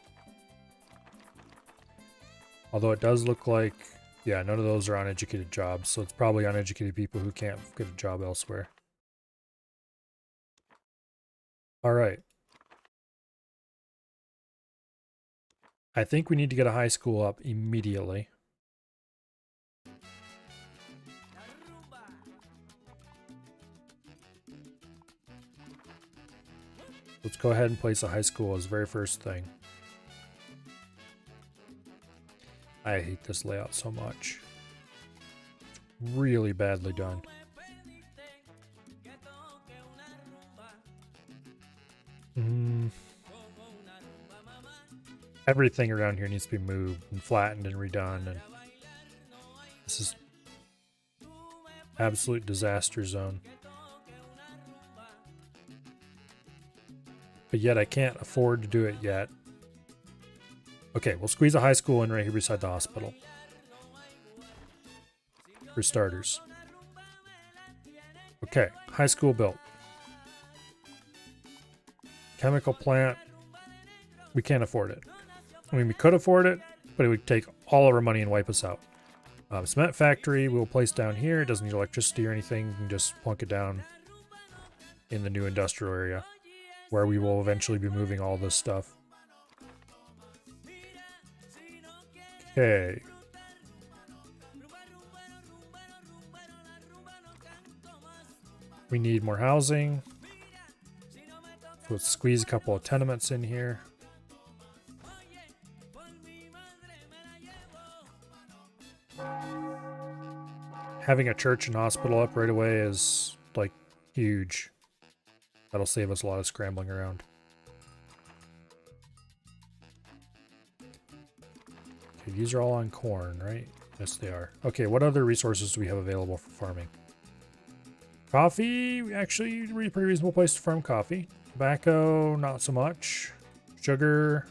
Although it does look like, yeah, none of those are uneducated jobs, so it's probably uneducated people who can't get a job elsewhere. All right. I think we need to get a high school up immediately. Let's go ahead and place a high school as the very first thing. I hate this layout so much. Really badly done. Everything around here needs to be moved and flattened and redone, and this is absolute disaster zone. But yet I can't afford to do it yet. Okay, we'll squeeze a high school in right here beside the hospital. For starters. Okay, high school built. Chemical plant. We can't afford it. I mean, we could afford it, but it would take all of our money and wipe us out. Cement factory we'll place down here. It doesn't need electricity or anything. You can just plunk it down in the new industrial area, where we will eventually be moving all this stuff. Okay. We need more housing. So let's squeeze a couple of tenements in here. Having a church and hospital up right away is, like, huge. That'll save us a lot of scrambling around. Okay, these are all on corn, right? Yes, they are. Okay, what other resources do we have available for farming? Coffee, actually, a pretty reasonable place to farm coffee. Tobacco, not so much. Sugar,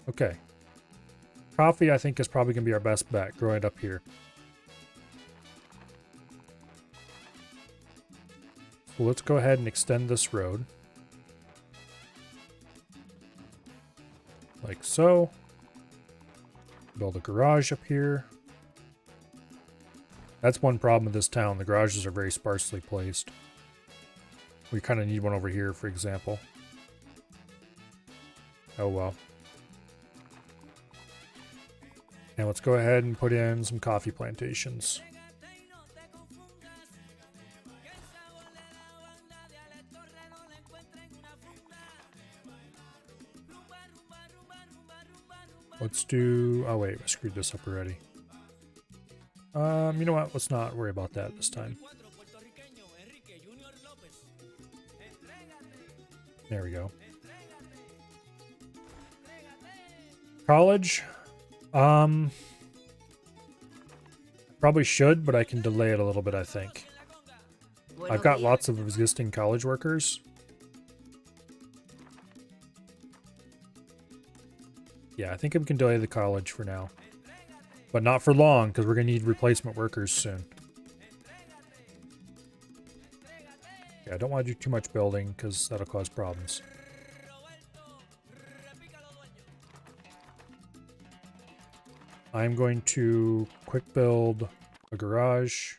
Okay. Coffee, I think, is probably going to be our best bet, growing it up here. So let's go ahead and extend this road. Like so. Build a garage up here. That's one problem with this town. The garages are very sparsely placed. We kind of need one over here, for example. Oh well. Now let's go ahead and put in some coffee plantations. Let's do... Oh wait, I screwed this up already. You know what? Let's not worry about that this time. There we go. College. Probably should, but I can delay it a little bit, I think. I've got lots of existing college workers. Yeah, I think we can delay the college for now. But not for long, because we're going to need replacement workers soon. Yeah, I don't want to do too much building, because that'll cause problems. I'm going to quick build a garage.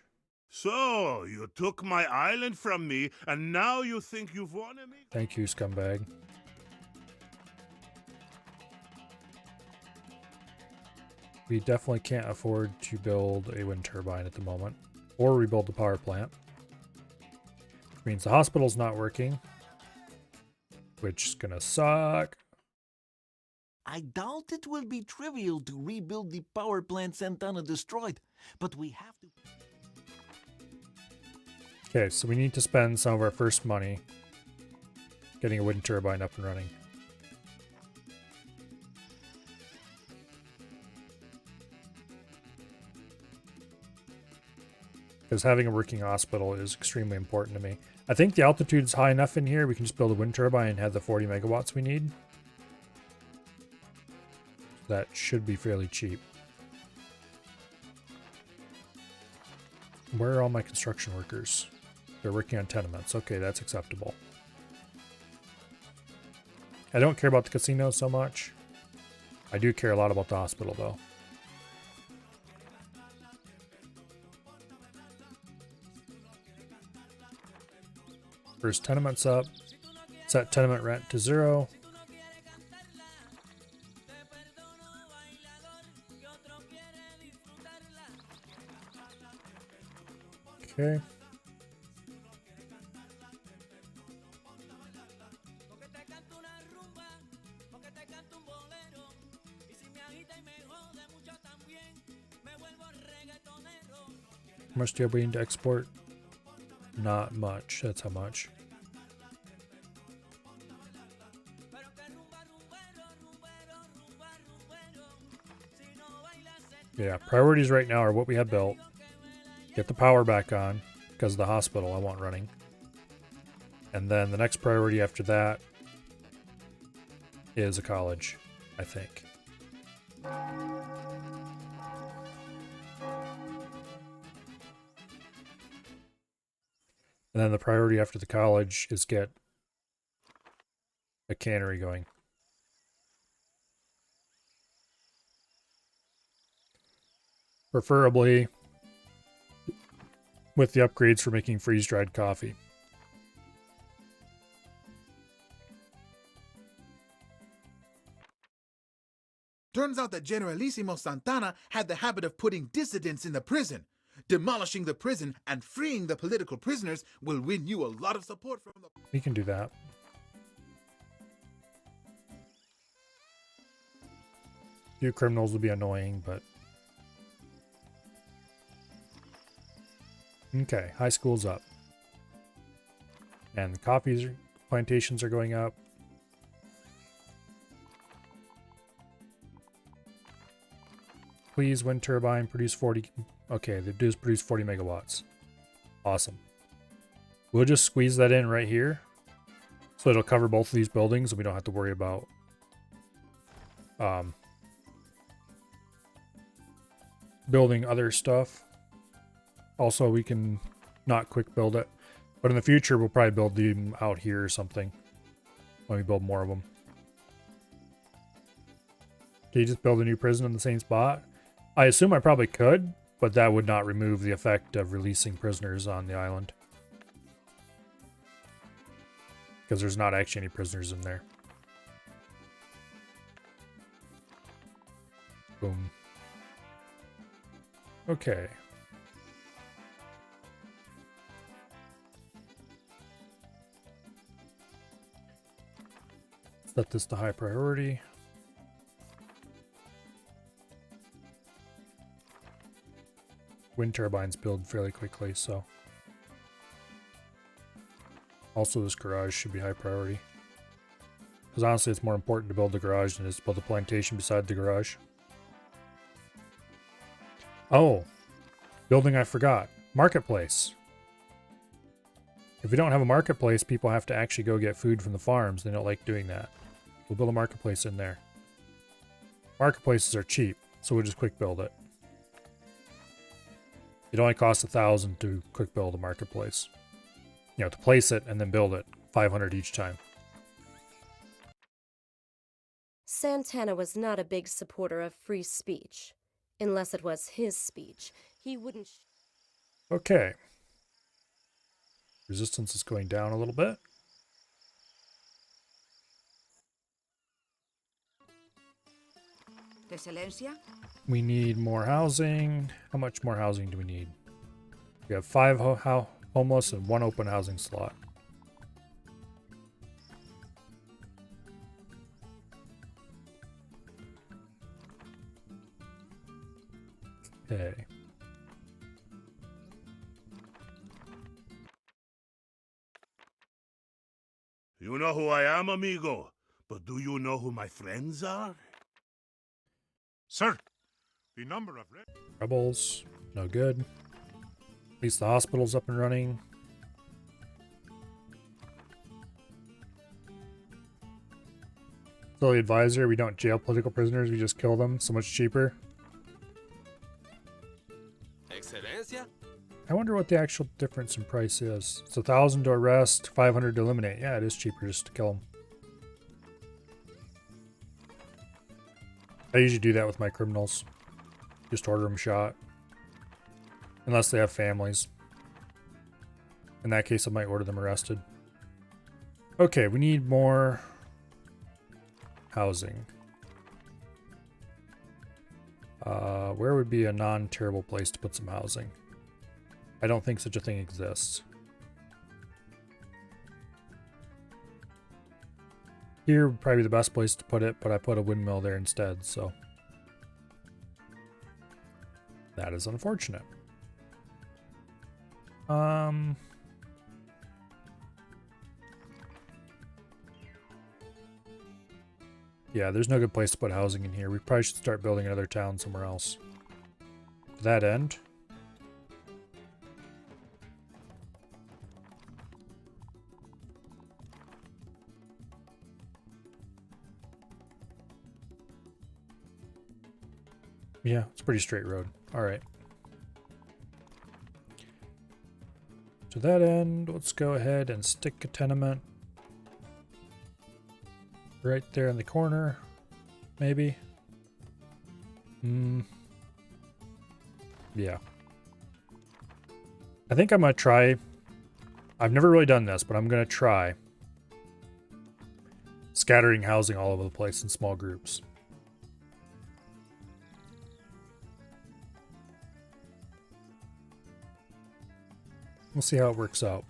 So, you took my island from me, and now you think you've won me? Thank you, scumbag. We definitely can't afford to build a wind turbine at the moment. Or rebuild the power plant. Which means the hospital's not working. Which is gonna suck. I doubt it will be trivial to rebuild the power plant Santana destroyed, but we have to... Okay, so we need to spend some of our first money getting a wind turbine up and running. Because having a working hospital is extremely important to me. I think the altitude is high enough in here, we can just build a wind turbine and have the 40 megawatts we need. That should be fairly cheap. Where are all my construction workers? They're working on tenements. Okay, that's acceptable. I don't care about the casino so much. I do care a lot about the hospital, though. First tenements up. Set tenement rent to 0. Okay. How much do you have waiting to export? Not much. That's how much. Yeah, priorities right now are what we have built. Get the power back on, because of the hospital I want running. And then the next priority after that is a college, I think. And then the priority after the college is get a cannery going. Preferably with the upgrades for making freeze-dried coffee. Turns out that Generalissimo Santana had the habit of putting dissidents in the prison. Demolishing the prison and freeing the political prisoners will win you a lot of support from the... We can do that. Few criminals will be annoying, but... Okay, high school's up. And the coffee plantations are going up. Please, wind turbine, produce 40... Okay, they do produce 40 megawatts. Awesome. We'll just squeeze that in right here. So it'll cover both of these buildings and we don't have to worry about building other stuff. Also, we can not quick build it. But in the future, we'll probably build them out here or something. When we build more of them. Can you just build a new prison in the same spot? I assume I probably could, but that would not remove the effect of releasing prisoners on the island. Because there's not actually any prisoners in there. Boom. Okay. Set this to high priority. Wind turbines build fairly quickly, so. Also, this garage should be high priority. Because honestly, it's more important to build the garage than it is to build the plantation beside the garage. Oh, building I forgot. Marketplace. If we don't have a marketplace, people have to actually go get food from the farms. They don't like doing that. We'll build a marketplace in there. Marketplaces are cheap, so we'll just quick build it. It only costs 1,000 to quick build a marketplace. You know, to place it and then build it. 500 each time. Santana was not a big supporter of free speech. Unless it was his speech. He wouldn't... Okay. Resistance is going down a little bit. We need more housing. How much more housing do we need? We have 5 homeless and 1 open housing slot. Okay. You know who I am, amigo, but do you know who my friends are? Sir, the number of Rebels, no good. At least the hospital's up and running. So the advisor, we don't jail political prisoners, we just kill them. So much cheaper. Excelencia? I wonder what the actual difference in price is. It's 1,000 to arrest, 500 to eliminate. Yeah, it is cheaper just to kill them. I usually do that with my criminals. Just order them shot. Unless they have families. In that case, I might order them arrested. Okay, we need more housing. Where would be a non-terrible place to put some housing? I don't think such a thing exists. Here would probably be the best place to put it, but I put a windmill there instead, so that is unfortunate. Yeah, there's no good place to put housing in here. We probably should start building another town somewhere else. To that end, yeah, it's a pretty straight road. All right. To that end, let's go ahead and stick a tenement right there in the corner, maybe. Yeah. I think I'm going to try. I've never really done this, but I'm going to try scattering housing all over the place in small groups. We'll see how it works out.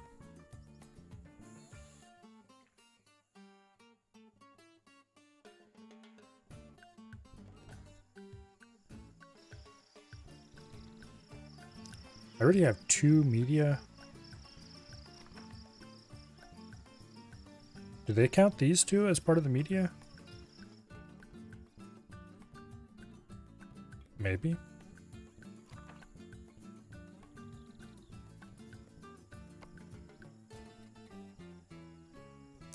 I already have 2 media. Do they count these 2 as part of the media? Maybe.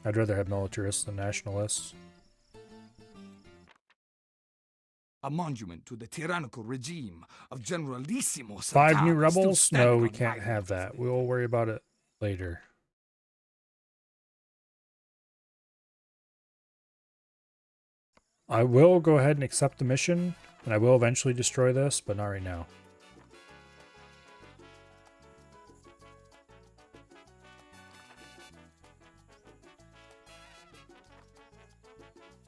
I'd rather have militarists than nationalists. A monument to the tyrannical regime of Generalissimo 5 new Santana still rebels? standing No, we on can't Violent have that. We'll worry about it later. I will go ahead and accept the mission, and I will eventually destroy this, but not right now.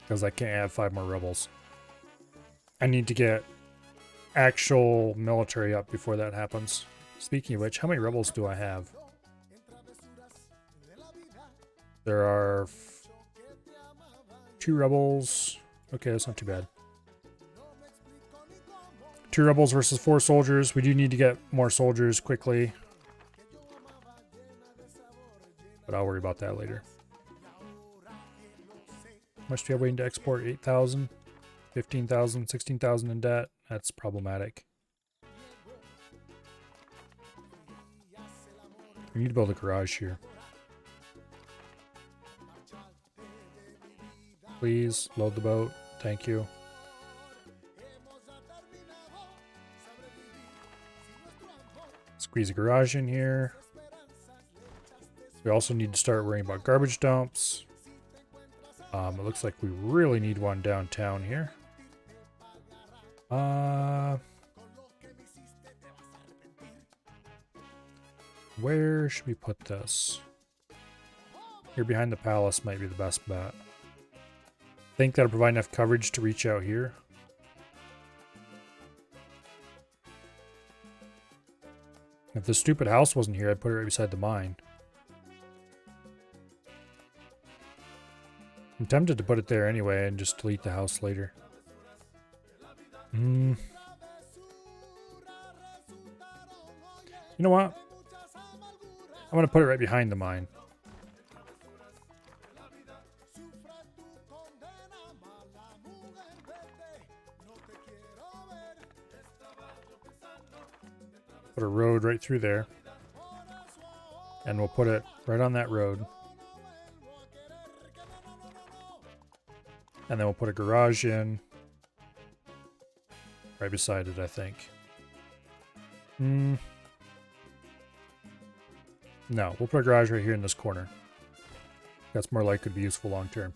Because I can't have 5 more rebels. I need to get actual military up before that happens. Speaking of which, how many rebels do I have? There are 2 rebels. Okay, that's not too bad. 2 rebels versus 4 soldiers. We do need to get more soldiers quickly. But I'll worry about that later. How much do you have waiting to export? 8,000, 15,000, 16,000 in debt. That's problematic. We need to build a garage here. Please load the boat. Thank you. Squeeze a garage in here. We also need to start worrying about garbage dumps. It looks like we really need one downtown here. Where should we put this? Here behind the palace might be the best bet. Think that'll provide enough coverage to reach out here. If this stupid house wasn't here, I'd put it right beside the mine. I'm tempted to put it there anyway and just delete the house later. You know what? I'm going to put it right behind the mine. Put a road right through there. And we'll put it right on that road. And then we'll put a garage in. Right beside it, I think. No, we'll put a garage right here in this corner. That's more likely to be useful long term.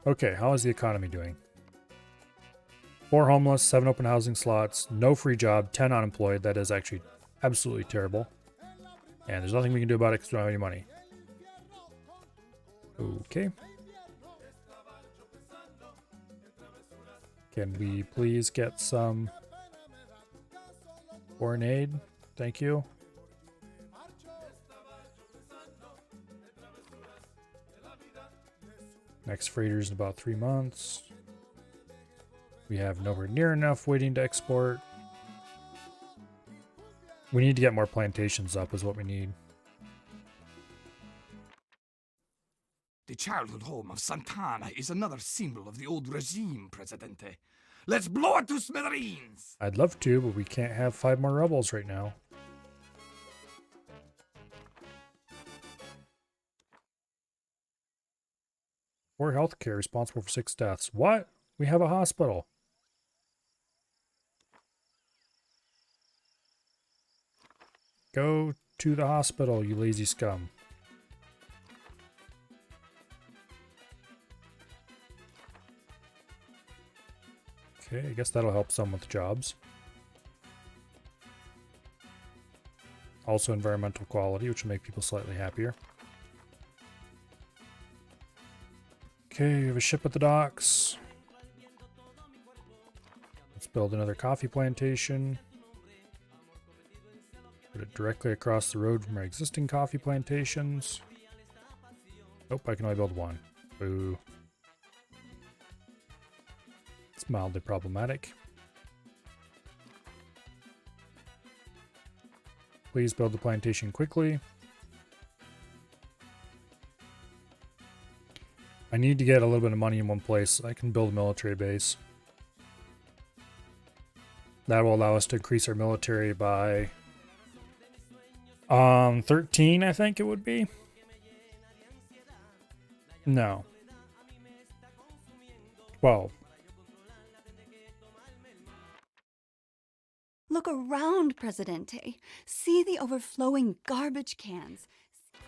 Okay, how is the economy doing? 4 homeless, 7 open housing slots, no free job, 10 unemployed. That is actually absolutely terrible. And there's nothing we can do about it because we don't have any money. Okay. Can we please get some foreign aid? Thank you. Next freighter's in about 3 months. We have nowhere near enough waiting to export. We need to get more plantations up is what we need. The childhood home of Santana is another symbol of the old regime, Presidente. Let's blow it to smithereens! I'd love to, but we can't have 5 more rebels right now. Poor healthcare responsible for 6 deaths. What? We have a hospital. Go to the hospital, you lazy scum. Okay, I guess that'll help some with jobs. Also environmental quality, which will make people slightly happier. Okay, we have a ship at the docks. Let's build another coffee plantation. Put it directly across the road from our existing coffee plantations. Nope, I can only build 1. Boo. It's mildly problematic. Please build the plantation quickly. I need to get a little bit of money in one place so I can build a military base. That will allow us to increase our military by 13, I think it would be. No. 12. Look around, Presidente. See the overflowing garbage cans.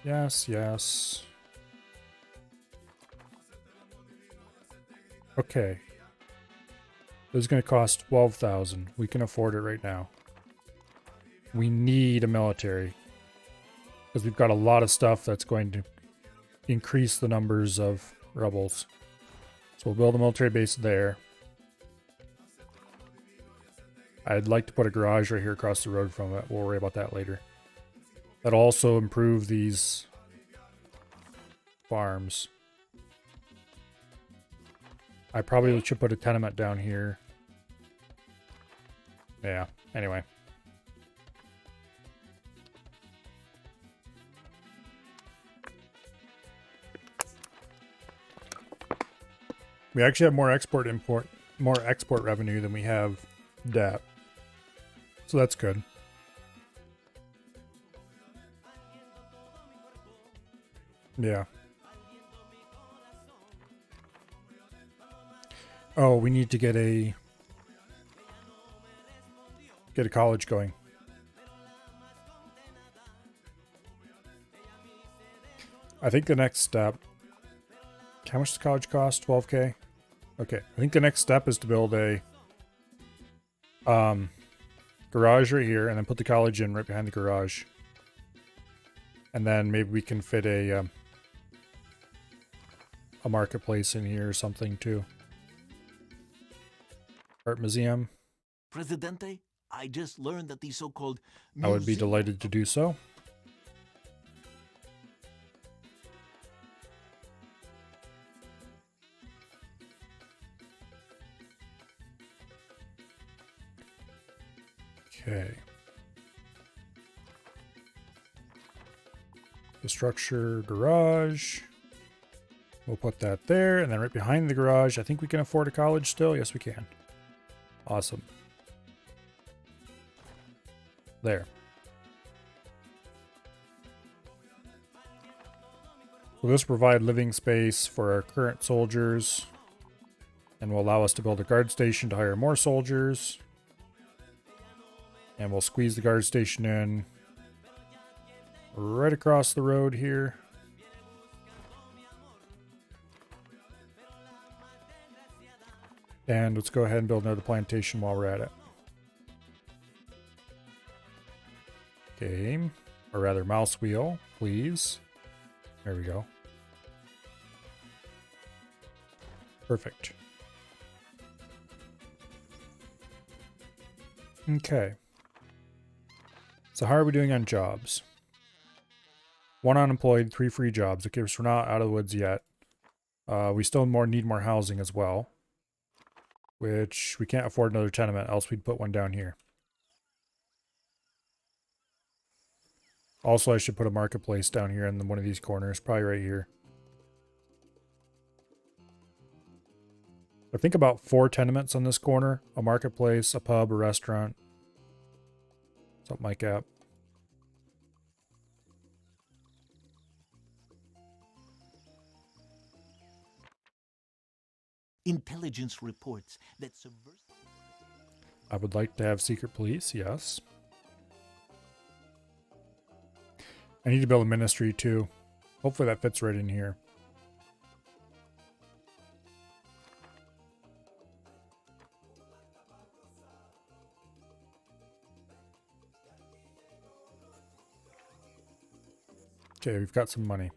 Yes, yes. Okay. This is going to cost 12,000. We can afford it right now. We need a military. Because we've got a lot of stuff that's going to increase the numbers of rebels. So we'll build a military base there. I'd like to put a garage right here across the road from it. We'll worry about that later. That'll also improve these farms. I probably should put a tenement down here. Yeah, anyway. We actually have more export revenue than we have debt. So that's good. Yeah. Oh, we need to get a college going. I think the next step. How much does college cost? 12K? Okay. I think the next step is to build a garage right here and then put the college in right behind the garage. And then maybe we can fit a marketplace in here or something too. Art museum. Presidente, I just learned that the so-called I would be delighted to do so. Okay. The structure garage. We'll put that there, and then right behind the garage, I think we can afford a college still. Yes, we can. Awesome. There. Will this provide living space for our current soldiers and will allow us to build a guard station to hire more soldiers. And we'll squeeze the guard station in right across the road here. And let's go ahead and build another plantation while we're at it. Okay, or rather mouse wheel, please. There we go. Perfect. Okay. So how are we doing on jobs? 1 unemployed, 3 free jobs. Okay, so we're not out of the woods yet. We still need more housing as well. Which we can't afford another tenement, else we'd put one down here. Also, I should put a marketplace down here in one of these corners, probably right here. I think about 4 tenements on this corner, a marketplace, a pub, a restaurant, something like that. Intelligence reports that subversive... I would like to have secret police, yes. I need to build a ministry too. Hopefully that fits right in here. Okay, we've got some money.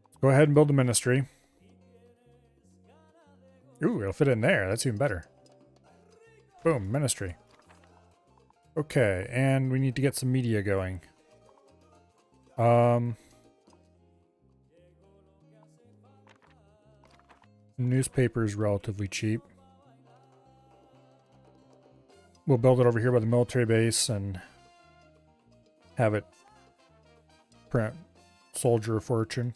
Let's go ahead and build a ministry. Ooh, it'll fit in there. That's even better. Boom, ministry. Okay, and we need to get some media going. Newspaper is relatively cheap. We'll build it over here by the military base and have it print Soldier of Fortune.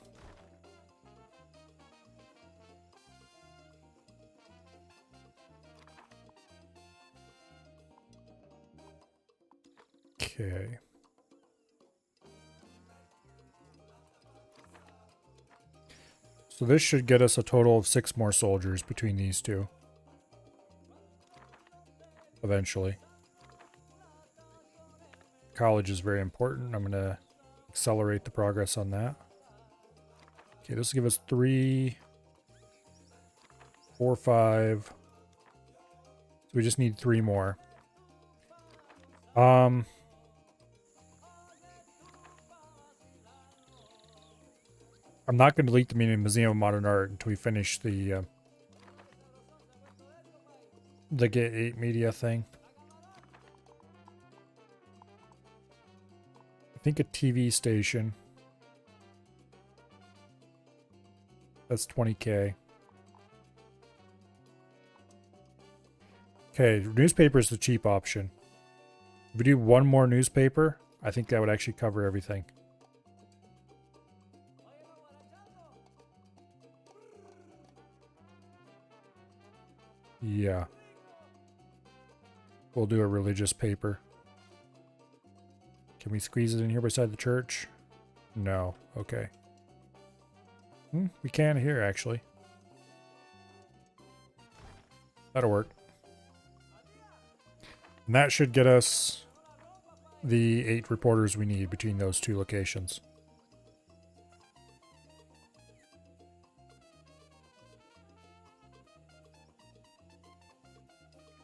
Okay. So this should get us a total of 6 more soldiers between these two. Eventually. College is very important. I'm going to accelerate the progress on that. Okay, this will give us 3, 4, 5. So we just need 3 more. I'm not going to delete the Museum of Modern Art until we finish the Get 8 media thing. I think a TV station. That's 20K. Okay, newspaper is the cheap option. If we do 1 more newspaper, I think that would actually cover everything. Yeah. We'll do a religious paper. Can we squeeze it in here beside the church? No. Okay. We can here, actually. That'll work. And that should get us the 8 reporters we need between those 2 locations.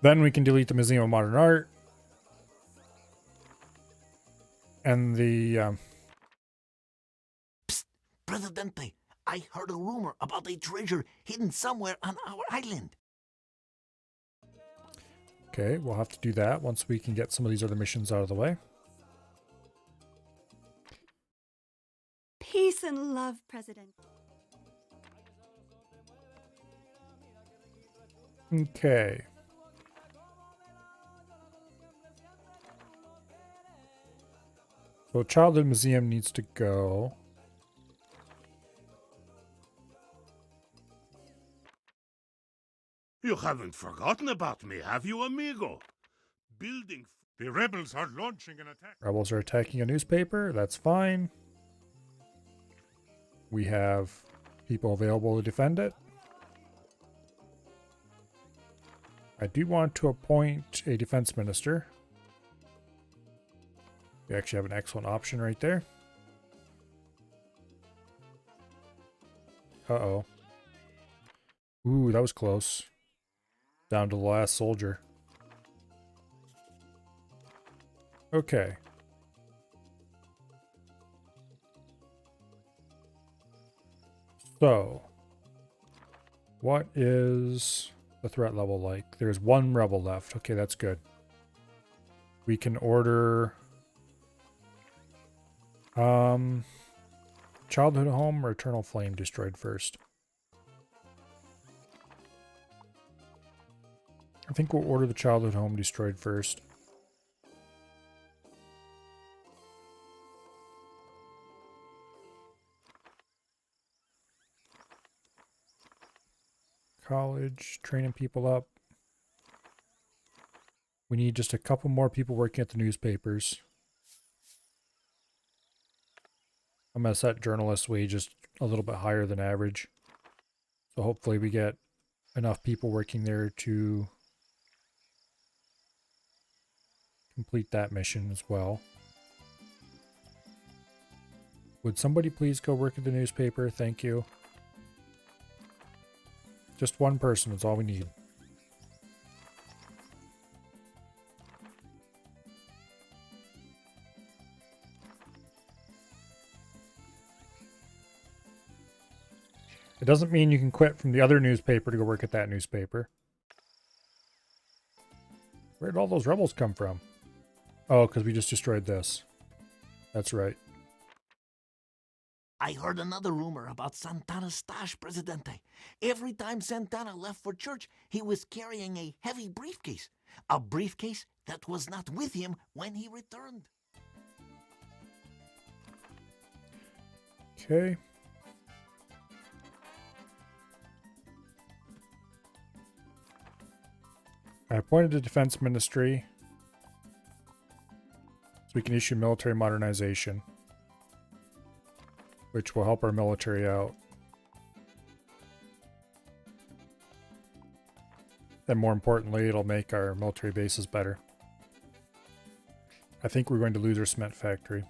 Then we can delete the Museum of Modern Art. And the... Psst, Presidente, I heard a rumor about a treasure hidden somewhere on our island. Okay, we'll have to do that once we can get some of these other missions out of the way. Peace and love, President. Okay. So Childhood Museum needs to go. You haven't forgotten about me, have you, amigo? Building... The rebels are launching an attack. Rebels are attacking a newspaper. That's fine. We have people available to defend it. I do want to appoint a defense minister. We actually have an excellent option right there. Uh-oh. Ooh, that was close. Down to the last soldier. Okay. So, what is the threat level like? There's 1 rebel left. Okay, that's good. We can order... Childhood Home or Eternal Flame destroyed first? I think we'll order the Childhood Home destroyed first. College, training people up. We need just a couple more people working at the newspapers. I'm going to set journalists' wages a little bit higher than average. So hopefully we get enough people working there to complete that mission as well. Would somebody please go work at the newspaper? Thank you. Just 1 person is all we need. It doesn't mean you can quit from the other newspaper to go work at that newspaper. Where did all those rebels come from? Oh, because we just destroyed this. That's right. I heard another rumor about Santana's stash, Presidente. Every time Santana left for church, he was carrying a heavy briefcase. A briefcase that was not with him when he returned. Okay. I appointed a defense ministry so we can issue military modernization, which will help our military out. And more importantly, it'll make our military bases better. I think we're going to lose our cement factory.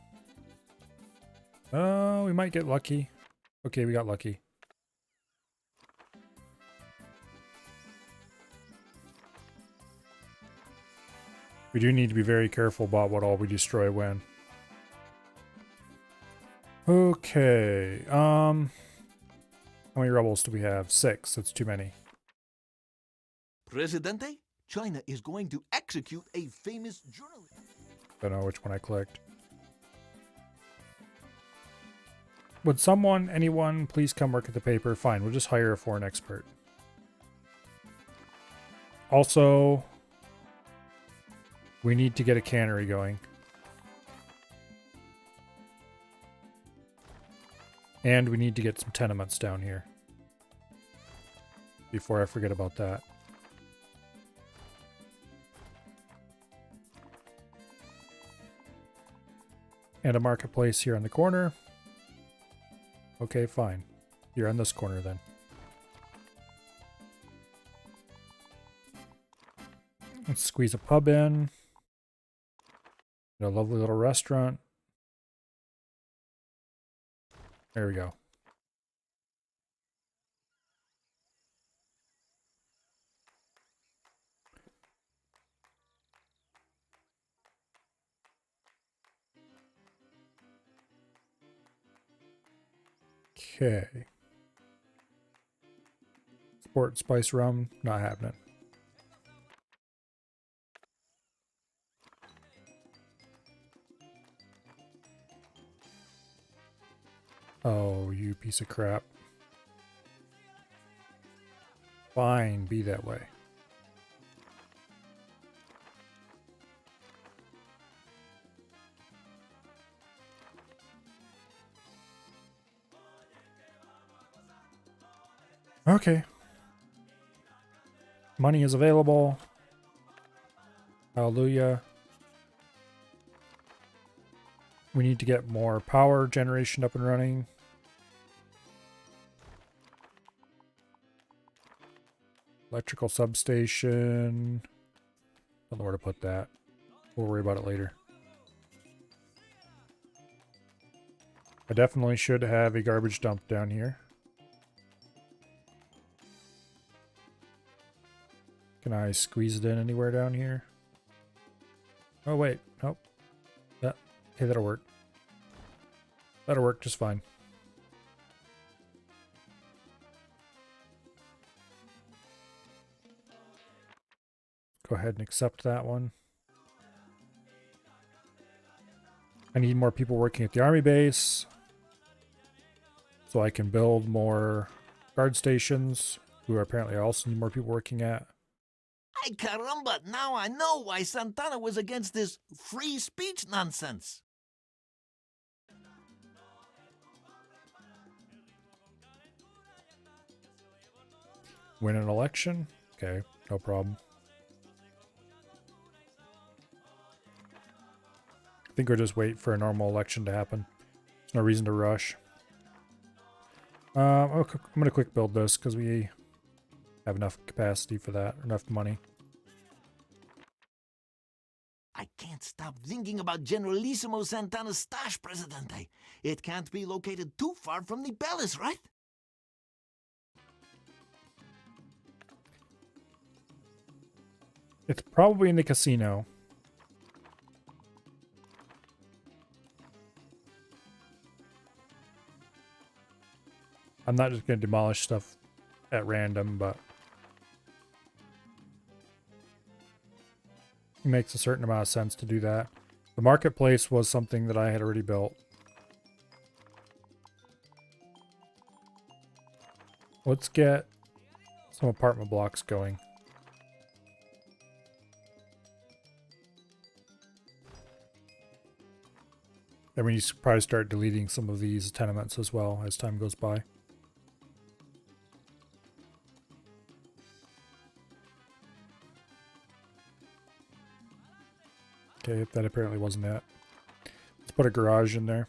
Oh, we might get lucky. Okay, we got lucky. We do need to be very careful about what all we destroy when. Okay, how many rebels do we have? 6, that's too many. Presidente, China is going to execute a famous journalist. Don't know which one I clicked. Would someone, anyone, please come work at the paper? Fine, we'll just hire a foreign expert. Also, we need to get a cannery going. And we need to get some tenements down here. Before I forget about that. And a marketplace here on the corner. Okay, fine. You're on this corner then. Let's squeeze a pub in. A lovely little restaurant. There we go. Okay. Sport spice rum, not happening. Oh, you piece of crap. Fine, be that way. Okay. Money is available. Hallelujah. We need to get more power generation up and running. Electrical substation. Don't know where to put that. We'll worry about it later. I definitely should have a garbage dump down here. Can I squeeze it in anywhere down here? Oh, wait. Nope. Yeah. Okay, that'll work. That'll work just fine. Go ahead and accept that one. I need more people working at the army base. So I can build more guard stations, who apparently I also need more people working at. Ay caramba, now I know why Santana was against this free speech nonsense. Win an election? Okay, no problem. I think we'll just wait for a normal election to happen. There's no reason to rush. I'm going to quick build this because we have enough capacity for that, enough money. I can't stop thinking about Generalissimo Santana's stash, Presidente. It can't be located too far from the palace, right? It's probably in the casino. I'm not just going to demolish stuff at random, but it makes a certain amount of sense to do that. The marketplace was something that I had already built. Let's get some apartment blocks going. Then we need to probably start deleting some of these tenements as well as time goes by. Okay, that apparently wasn't it. Let's put a garage in there.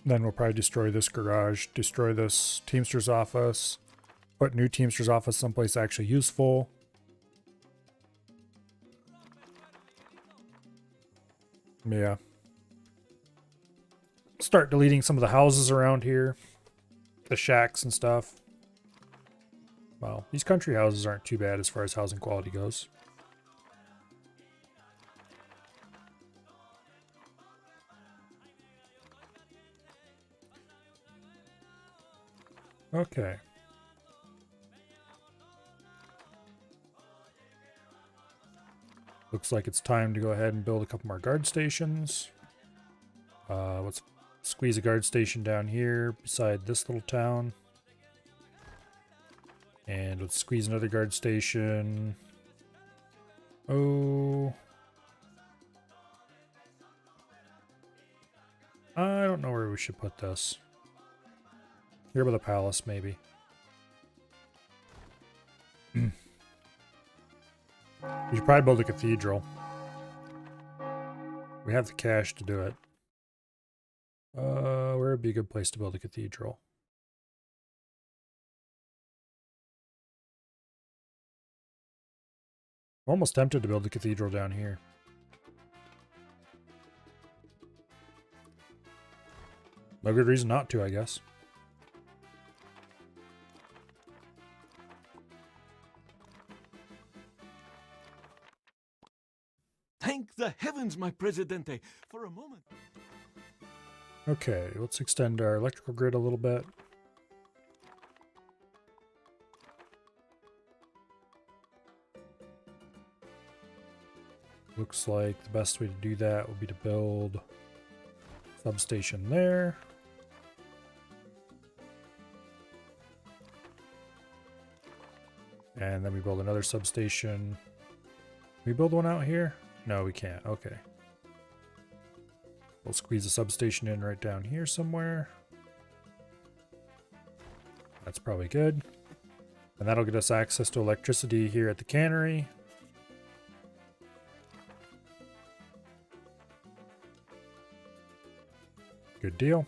Then we'll probably destroy this garage, destroy this Teamster's office, put new Teamster's office someplace actually useful. Yeah. Start deleting some of the houses around here. The shacks and stuff. Well, these country houses aren't too bad as far as housing quality goes. Okay. Looks like it's time to go ahead and build a couple more guard stations. Let's squeeze a guard station down here beside this little town. And let's squeeze another guard station. Oh. I don't know where we should put this. Here by the palace, maybe. We should probably build a cathedral. We have the cash to do it. Where would be a good place to build a cathedral? I'm almost tempted to build a cathedral down here. No good reason not to, I guess. Thank the heavens, my Presidente, for a moment. Okay, let's extend our electrical grid a little bit. Looks like the best way to do that would be to build a substation there. And then we build another substation. Can we build one out here? No, we can't. Okay. We'll squeeze a substation in right down here somewhere. That's probably good. And that'll get us access to electricity here at the cannery. Good deal.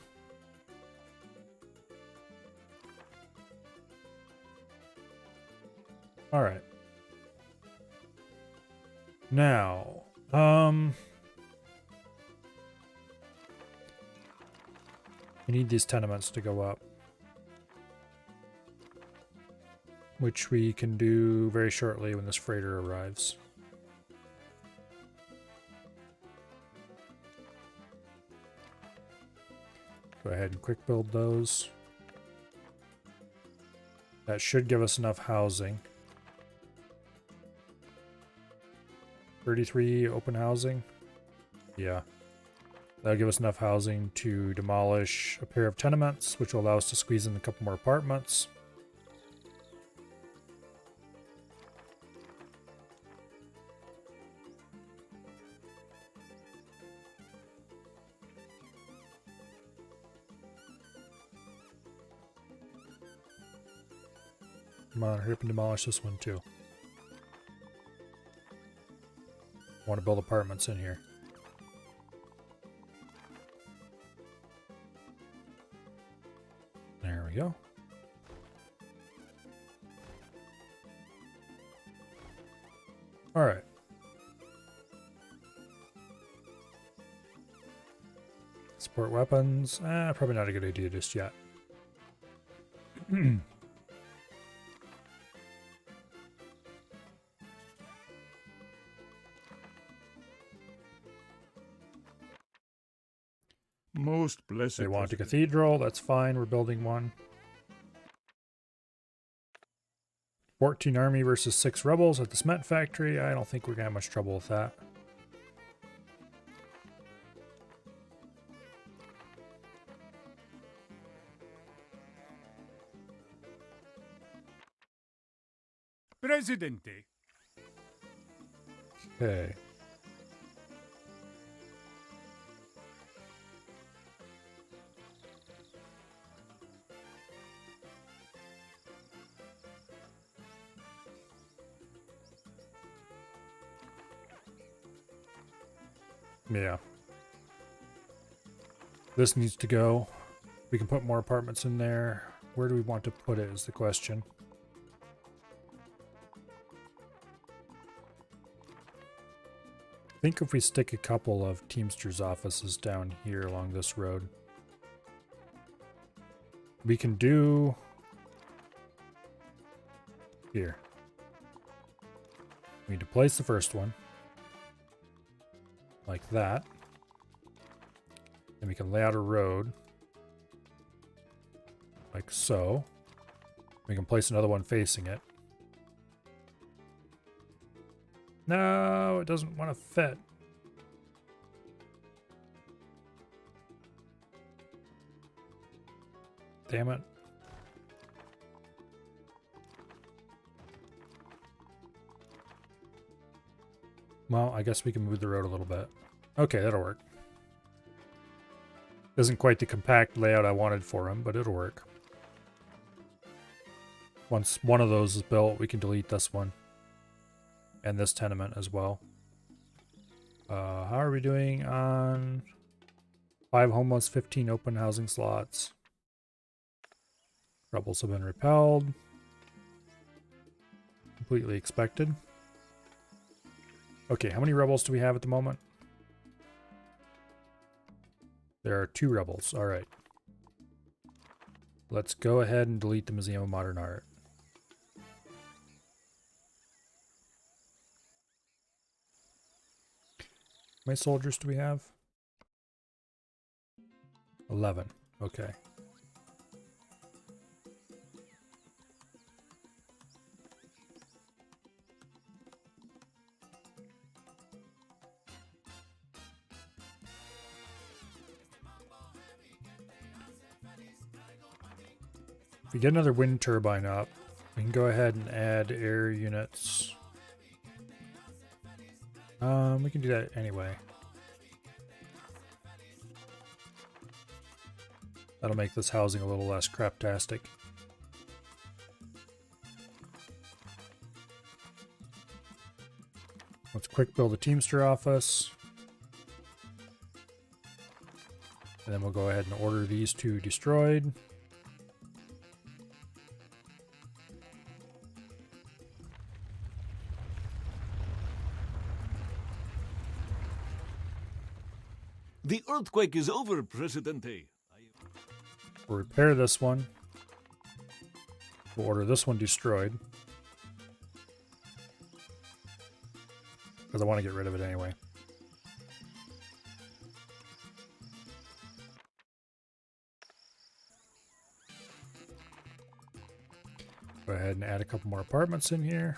All right. Now, we need these tenements to go up, which we can do very shortly when this freighter arrives. Go ahead and quick build those. That should give us enough housing. 33 open housing. Yeah. That'll give us enough housing to demolish a pair of tenements, which will allow us to squeeze in a couple more apartments. Come on, hurry up and demolish this one too. I want to build apartments in here. There we go. All right. Support weapons. Probably not a good idea just yet. Most blessed. They want a cathedral. That's fine. We're building one. 14 army versus 6 rebels at the cement factory. I don't think we're going to have much trouble with that. Presidente. Okay. Yeah. This needs to go. We can put more apartments in there. Where do we want to put it is the question. I think if we stick a couple of Teamsters offices down here along this road, we can do here. We need to place the first one like that. Then we can lay out a road like so. We can place another one facing it. No, it doesn't want to fit. Damn it. Well, I guess we can move the road a little bit. Okay, that'll work. Isn't quite the compact layout I wanted for him, but it'll work. Once one of those is built, we can delete this one. And this tenement as well. How are we doing on 5 homeless, 15 open housing slots? Rebels have been repelled. Completely expected. Okay, how many rebels do we have at the moment? There are 2 rebels. All right. Let's go ahead and delete the Museum of Modern Art. How many soldiers do we have? 11. Okay. If we get another wind turbine up, we can go ahead and add air units. We can do that anyway. That'll make this housing a little less craptastic. Let's quick build a Teamster office. And then we'll go ahead and order these 2 destroyed. The earthquake is over, Presidente. We'll repair this one. We'll order this one destroyed. Because I want to get rid of it anyway. Go ahead and add a couple more apartments in here.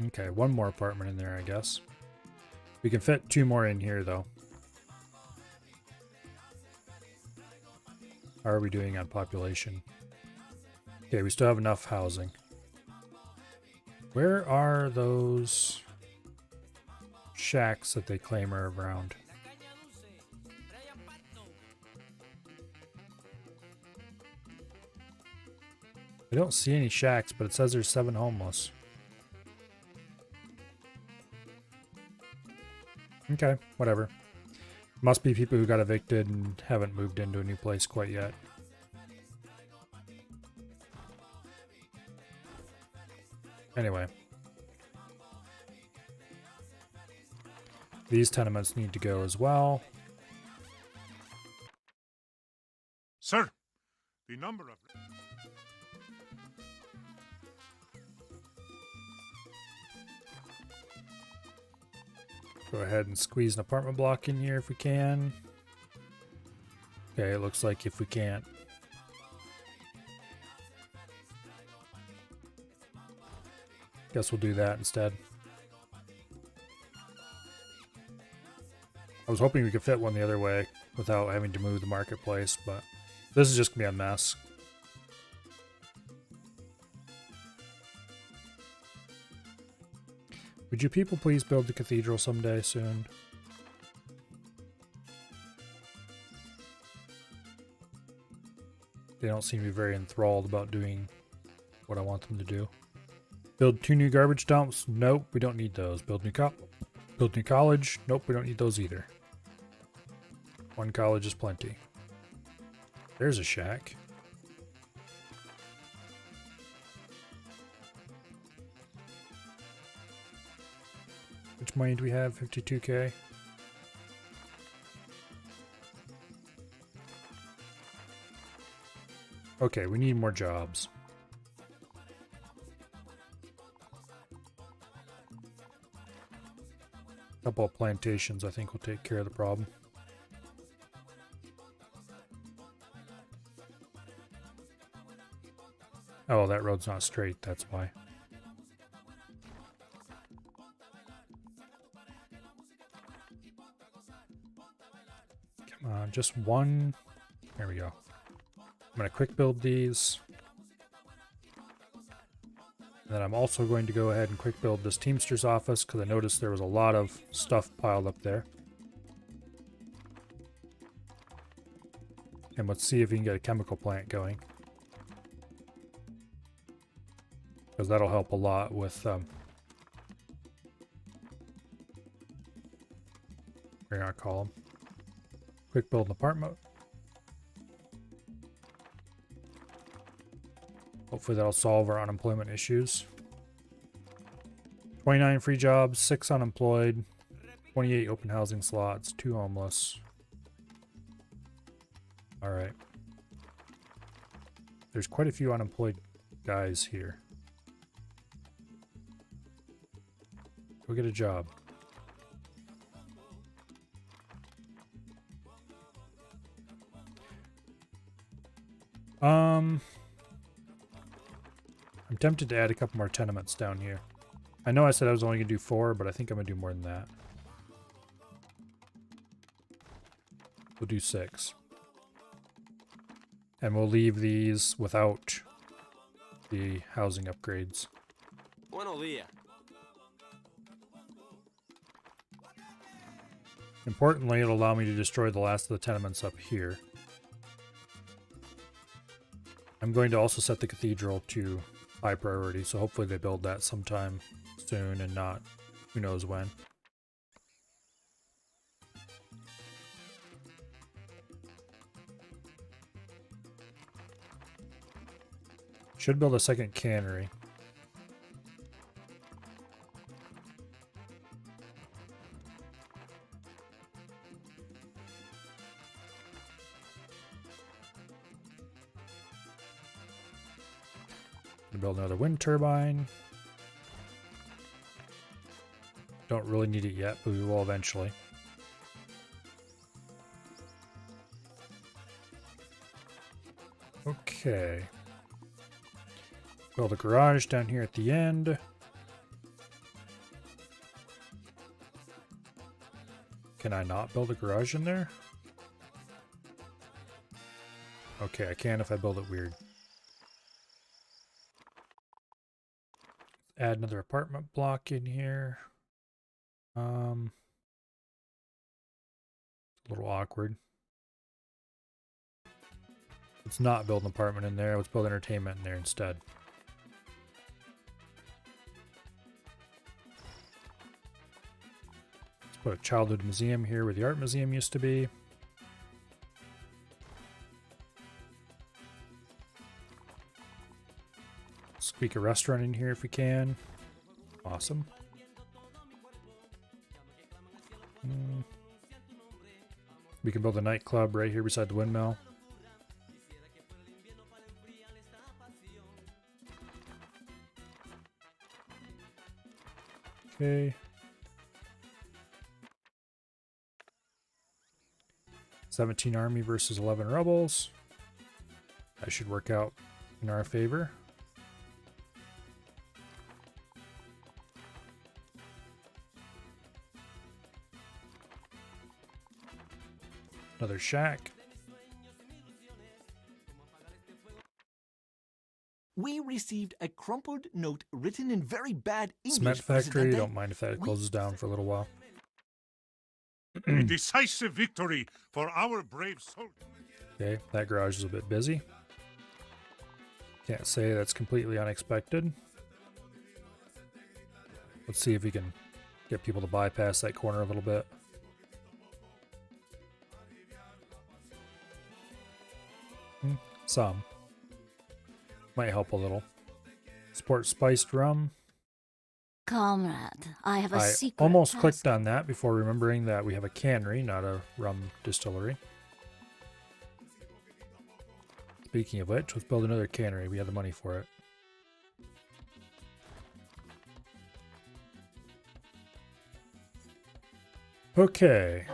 Okay, 1 more apartment in there, I guess. We can fit 2 more in here, though. How are we doing on population? Okay, we still have enough housing. Where are those shacks that they claim are around? I don't see any shacks, but it says there's 7 homeless. Okay, whatever. Must be people who got evicted and haven't moved into a new place quite yet. Anyway. These tenements need to go as well. Sir, the number of... Go ahead and squeeze an apartment block in here if we can. Okay, it looks like if we can't. Guess we'll do that instead. I was hoping we could fit one the other way without having to move the marketplace, but this is just gonna be a mess. Would you people please build the cathedral someday soon? They don't seem to be very enthralled about doing what I want them to do. Build 2 new garbage dumps? Nope, we don't need those. Build new Build new college. Nope, we don't need those either. One college is plenty. There's a shack. Which money do we have? 52K. Okay, we need more jobs. A couple of plantations, I think, will take care of the problem. Oh, that road's not straight, that's why. Come on, just one. There we go. I'm going to quick build these. And then I'm also going to go ahead and quick build this Teamster's office because I noticed there was a lot of stuff piled up there. And let's see if we can get a chemical plant going. Because that'll help a lot with we're gonna call them. Quick build an apartment. Hopefully that'll solve our unemployment issues. 29 free jobs, 6 unemployed, 28 open housing slots, 2 homeless. Alright. There's quite a few unemployed guys here. Go get a job. I'm tempted to add a couple more tenements down here. I know I said I was only going to do 4, but I think I'm going to do more than that. We'll do 6. And we'll leave these without the housing upgrades. Buenos días. Importantly, it'll allow me to destroy the last of the tenements up here. I'm going to also set the cathedral to high priority, so hopefully they build that sometime soon and not who knows when. Should build a second cannery. Build another wind turbine. Don't really need it yet, but we will eventually. Okay. Build a garage down here at the end. Can I not build a garage in there? Okay, I can if I build it weird. Add another apartment block in here. A little awkward. Let's not build an apartment in there. Let's build entertainment in there instead. Let's put a childhood museum here where the art museum used to be. Squeak a restaurant in here if we can. Awesome. We can build a nightclub right here beside the windmill. Okay. 17 army versus 11 rebels. That should work out in our favor. Another shack. We received a crumpled note written in very bad English. Cement factory, Presidente. don't mind if that closes down for a little while. A decisive victory for our brave soldiers. Okay, that garage is a bit busy. Can't say that's completely unexpected. Let's see if we can Get people to bypass that corner a little bit. Some. Might help a little. Support spiced rum. Comrade, I have a secret. Almost task. clicked on that before remembering that we have a cannery, not a rum distillery. Speaking of which, let's build another cannery. We have the money for it. Okay.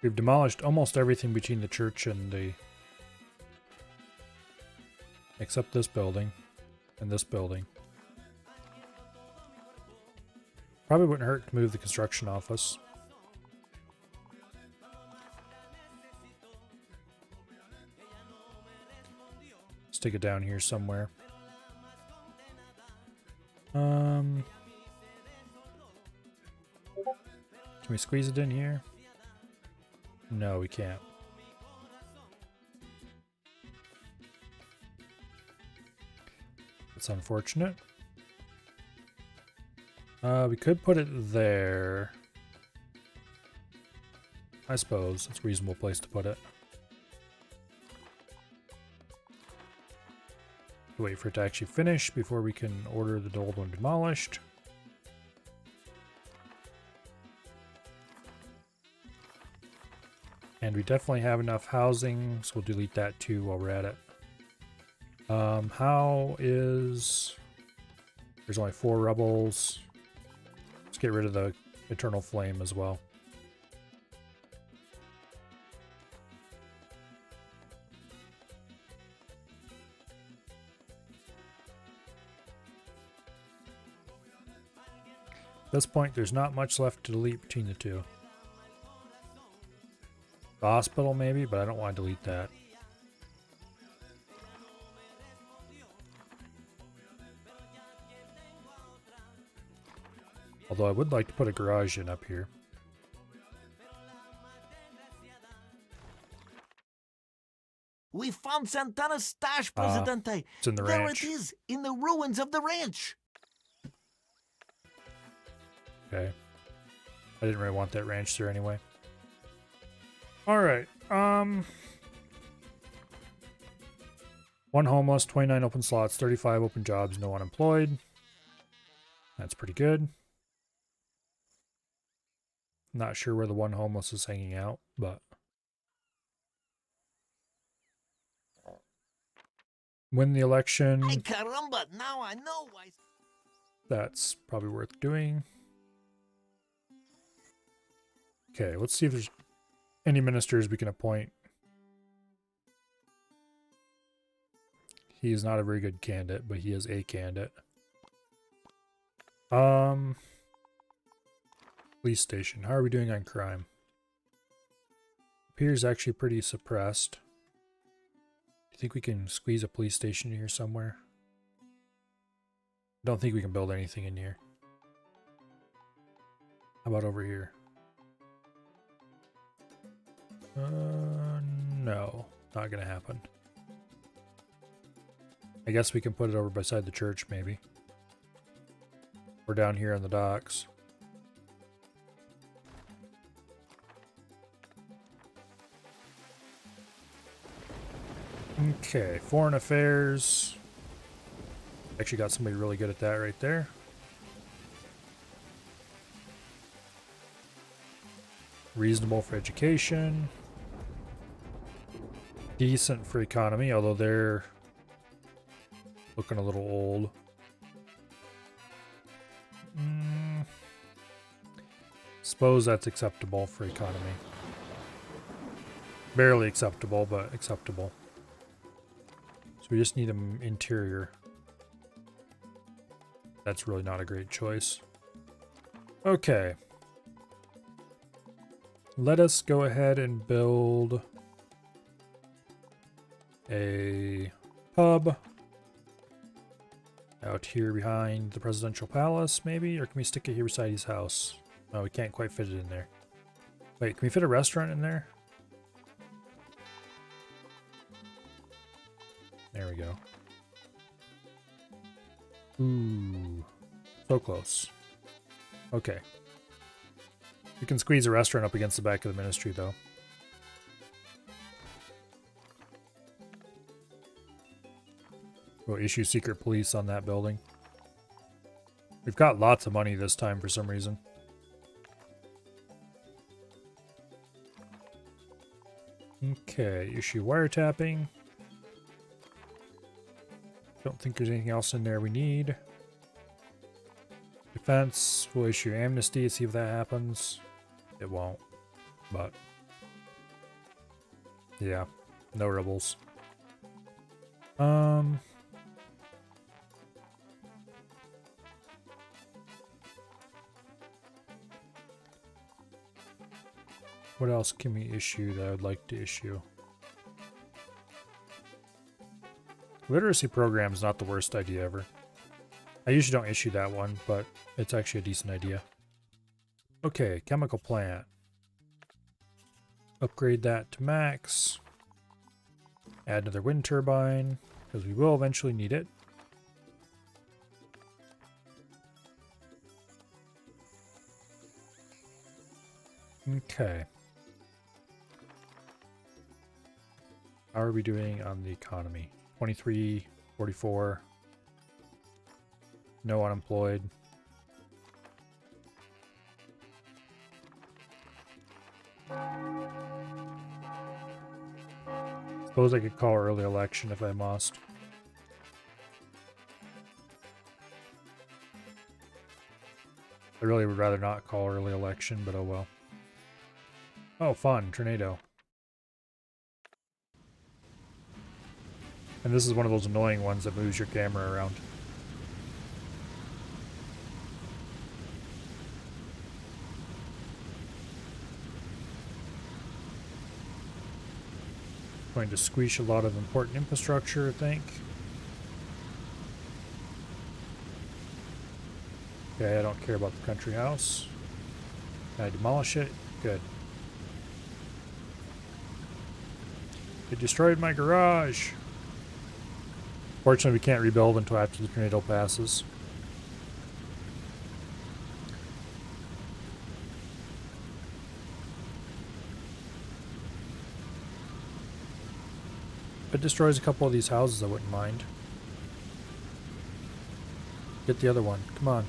We've demolished almost everything between the church and the... except this building and this building. Probably wouldn't hurt to move the construction office. Stick it down here somewhere. Can we squeeze it in here? No, we can't. That's unfortunate. We could put it there. I suppose it's a reasonable place to put it. Wait for it to actually finish before we can order the old one demolished. And we definitely have enough housing, so we'll delete that too while we're at it. How is... There's only 4 rebels. Let's get rid of the Eternal Flame as well. At this point, there's not much left to delete between the two. The hospital, maybe, but I don't want to delete that. Although I would like to put a garage in up here. We found Santana's stash, Presidente. It's in the there ranch. it is, in the ruins of the ranch. Okay. I didn't really want that ranch there anyway. Alright, 1 homeless, 29 open slots, 35 open jobs, no unemployed. That's pretty good. Not sure where the 1 homeless is hanging out, but... Win the election. Ay, caramba, now I know why. That's probably worth doing. Okay, let's see if there's any ministers we can appoint. He is not a very good candidate, but he is a candidate. Police station. How are we doing on crime? Appears actually pretty suppressed. Do you think we can squeeze a police station here somewhere? I don't think we can build anything in here. How about over here? No, not gonna happen. I guess we can put it over beside the church, maybe. We're down here on the docks. Okay, foreign affairs. Actually got somebody really good at that right there. Reasonable for education. Decent for economy, although they're looking a little old. Suppose that's acceptable for economy. Barely acceptable, but acceptable. So we just need an interior. That's really not a great choice. Okay. Let us go ahead and build a pub out here behind the presidential palace, maybe? Or can we stick it here beside his house? No, we can't quite fit it in there. Wait, can we fit a restaurant in there? There we go. Ooh. So close. Okay. We can squeeze a restaurant up against the back of the ministry, though. We'll issue secret police on that building. We've got lots of money this time for some reason. Okay, issue wiretapping. Don't think there's anything else in there we need. Defense, we'll issue amnesty, see if that happens. It won't, but yeah, no rebels. What else can we issue that I would like to issue? Literacy program is not the worst idea ever. I usually don't issue that one, but it's actually a decent idea. Okay, chemical plant. Upgrade that to max. Add another wind turbine, because we will eventually need it. Okay. How are we doing on the economy? 23, 44. No unemployed. Suppose I could call early election if I must. I really would rather not call early election, but oh well. Oh, fun. Tornado. And this is one of those annoying ones that moves your camera around. Going to squeeze a lot of important infrastructure, I think. Okay, I don't care about the country house. Can I demolish it? Good. It destroyed my garage. Fortunately, we can't rebuild until after the tornado passes. If it destroys a couple of these houses, I wouldn't mind. Get the other one. Come on.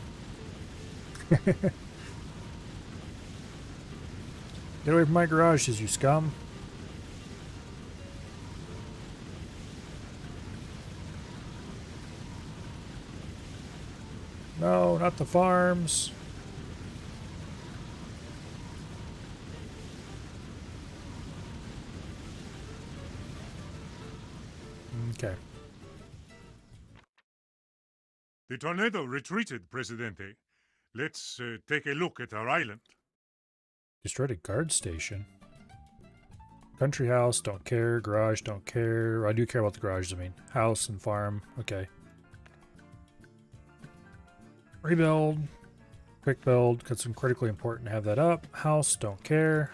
Get away from my garages, you scum. No, not the farms. Okay. The tornado retreated, Presidente. Let's take a look at our island. Destroyed a guard station. Country house, don't care. Garage, don't care. I do care about the garage, I mean. House and farm, okay. Rebuild. Quick build, because it's critically important to have that up. House, don't care.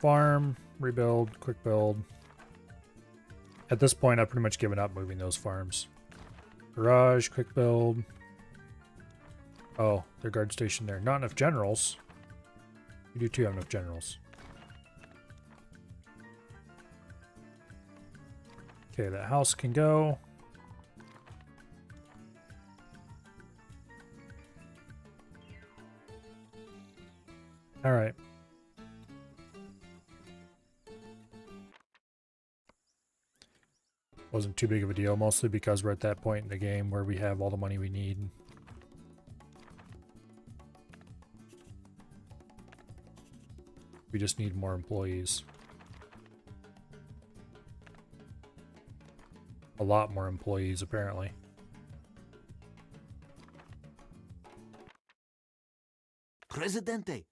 Farm, rebuild, quick build. At this point, I've pretty much given up moving those farms. Garage, quick build. Oh, their guard station there. Not enough generals. We do too have enough generals. Okay, that house can go. All right. Wasn't too big of a deal, mostly because we're at that point in the game where we have all the money we need. We just need more employees. A lot more employees, apparently. Presidente,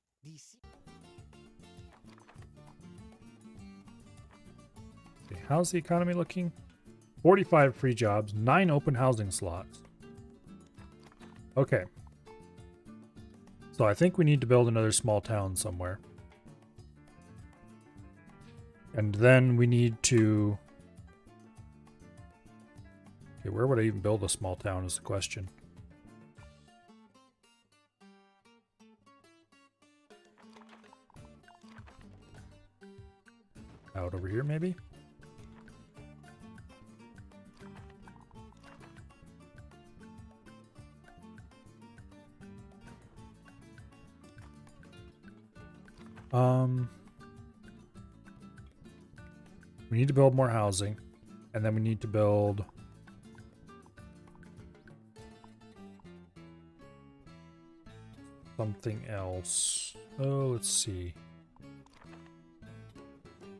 Okay, how's the economy looking? 45 free jobs, 9 open housing slots. Okay. So I think we need to build another small town somewhere. And then we need to where would I even build a small town is the question. Out over here, maybe? We need to build more housing, and then we need to build something else. Oh, let's see.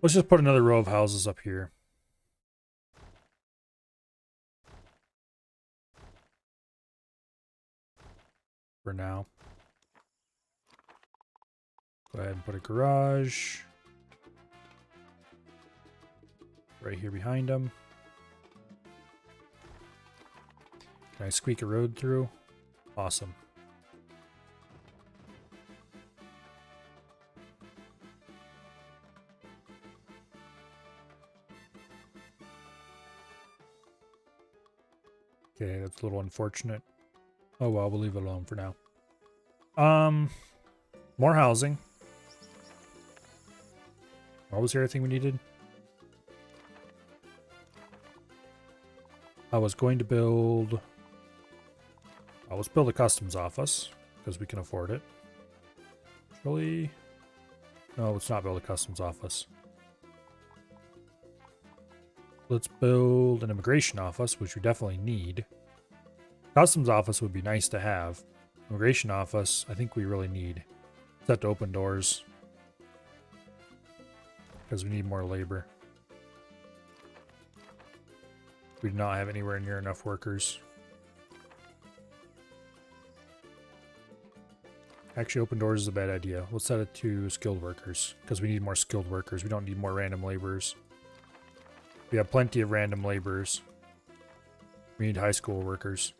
Let's just put another row of houses up here. For now. Go ahead and put a garage right here behind them. Can I squeak a road through? Awesome. Okay, that's a little unfortunate. Oh well, we'll leave it alone for now. More housing. What was the other thing we needed? Let's build a customs office, because we can afford it. Actually, no, let's not build a customs office. Let's build an immigration office, which we definitely need. Customs office would be nice to have. Immigration office, I think we really need. Set to open doors. Because we need more labor. We do not have anywhere near enough workers. Actually, open doors is a bad idea. Let's set it to skilled workers, because we need more skilled workers. We don't need more random laborers. We have plenty of random laborers. We need high school workers.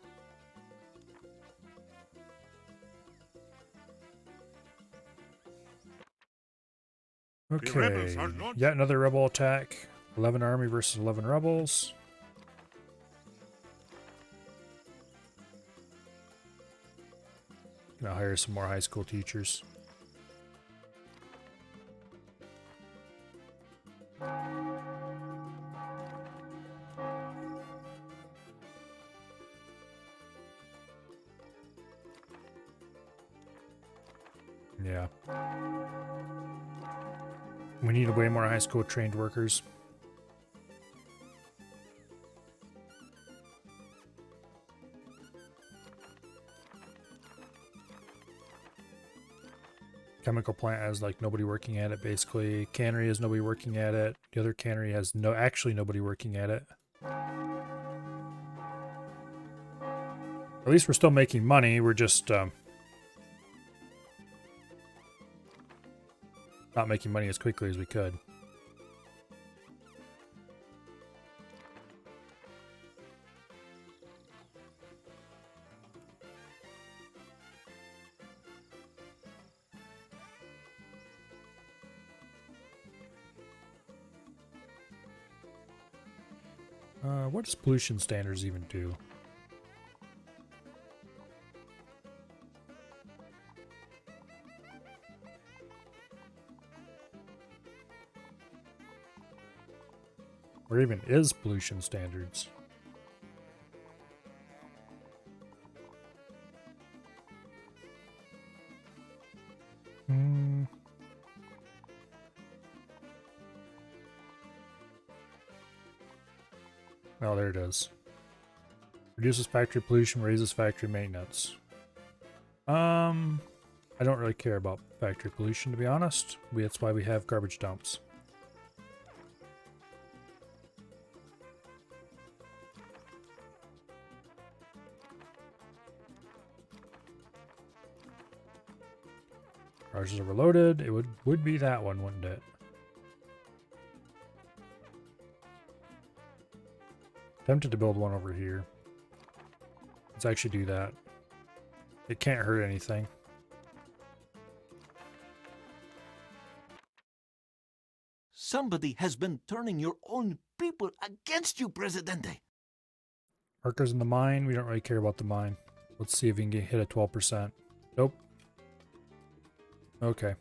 Okay, yet another rebel attack. 11 army versus 11 rebels. Gonna hire some more high school teachers. Yeah. We need way more high school trained workers. Chemical plant has like nobody working at it basically. Cannery has nobody working at it. The other cannery has actually nobody working at it. At least we're still making money. We're just not making money as quickly as we could. What does pollution standards even do? Or even is pollution standards? Oh, there it is. Reduces factory pollution, raises factory maintenance. I don't really care about factory pollution, to be honest. That's why we have garbage dumps. Garages are overloaded. It would be that one, wouldn't it? Tempted to build one over here. Let's actually do that. It can't hurt anything. Somebody has been turning your own people against you, Presidente. Markers in the mine. We don't really care about the mine. Let's see if we can hit a 12%. Nope. Okay.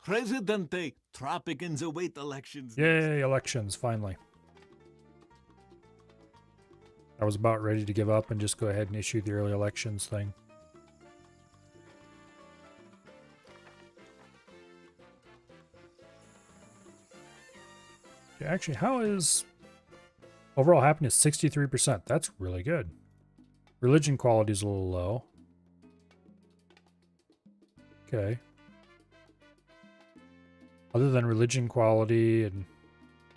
Presidente, Tropicans await elections. Yay, elections, finally. I was about ready to give up and just go ahead and issue the early elections thing. Okay, actually, how is overall happiness 63%? That's really good. Religion quality is a little low. Okay. Other than religion quality and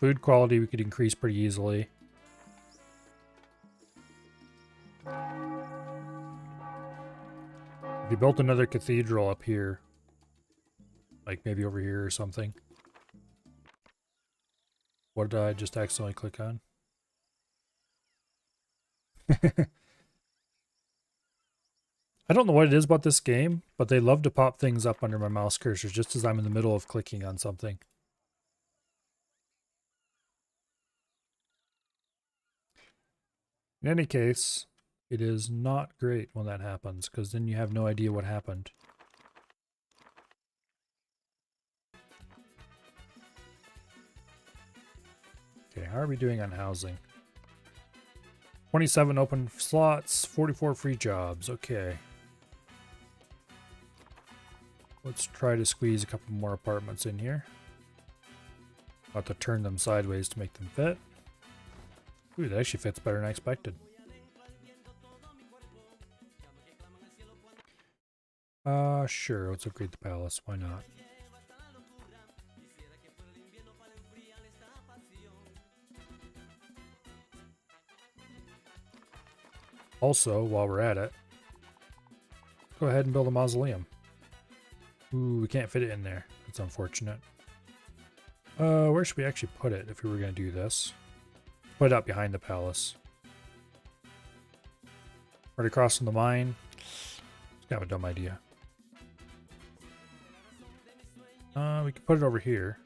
food quality, we could increase pretty easily. If you built another cathedral up here, like maybe over here or something. What did I just accidentally click on? I don't know what it is about this game, but they love to pop things up under my mouse cursor just as I'm in the middle of clicking on something. In any case, it is not great when that happens, because then you have no idea what happened. Okay, how are we doing on housing? 27 open slots, 44 free jobs. Okay. Let's try to squeeze a couple more apartments in here. I'll have to turn them sideways to make them fit. Ooh, that actually fits better than I expected. Sure, let's upgrade the palace. Why not? Also, while we're at it, go ahead and build a mausoleum. Ooh, we can't fit it in there. That's unfortunate. Where should we actually put it if we were going to do this? Put it out behind the palace. Right across from the mine. It's kind of a dumb idea. We could put it over here,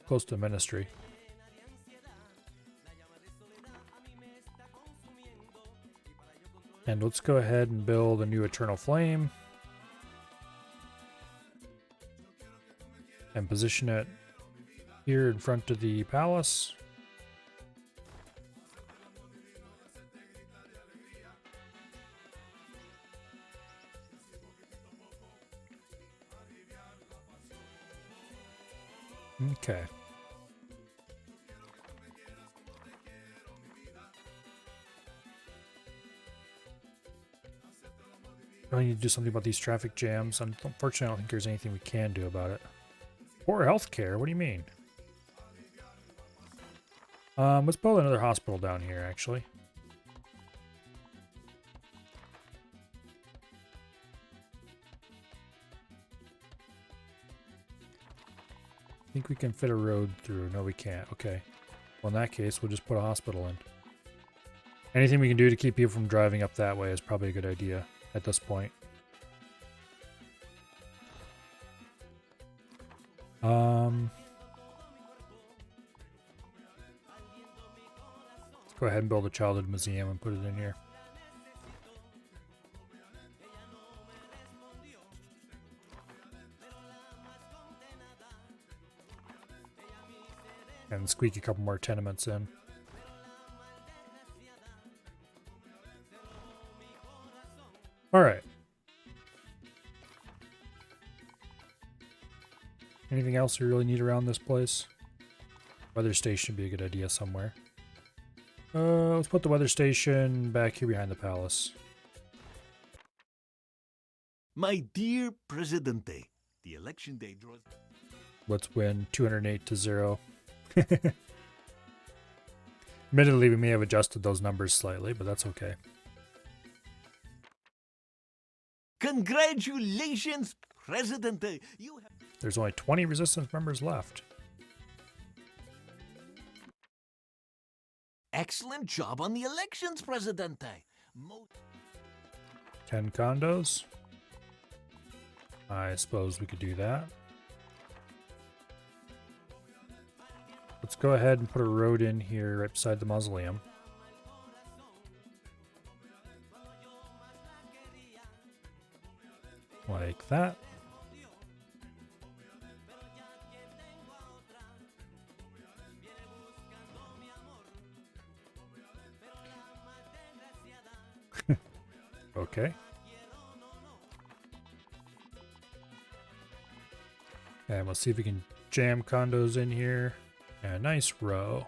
close to the ministry. And let's go ahead and build a new eternal flame. And position it here in front of the palace. Okay. I need to do something about these traffic jams. Unfortunately, I don't think there's anything we can do about it. Poor healthcare? What do you mean? Let's build another hospital down here, actually. I think we can fit a road through. No, we can't. Okay. Well, in that case, we'll just put a hospital in. Anything we can do to keep people from driving up that way is probably a good idea at this point. Let's go ahead and build a childhood museum and put it in here. And squeak a couple more tenements in. Alright. Anything else we really need around this place? Weather station would be a good idea somewhere. Let's put the weather station back here behind the palace. My dear Presidente, the election day draws... Let's win 208-0. Admittedly, we may have adjusted those numbers slightly, but that's okay. Congratulations, Presidente! You have... There's only 20 resistance members left. Excellent job on the elections, Presidente. 10 condos. I suppose we could do that. Let's go ahead and put a road in here right beside the mausoleum. Like that. Okay. And we'll see if we can jam condos in here. A nice row.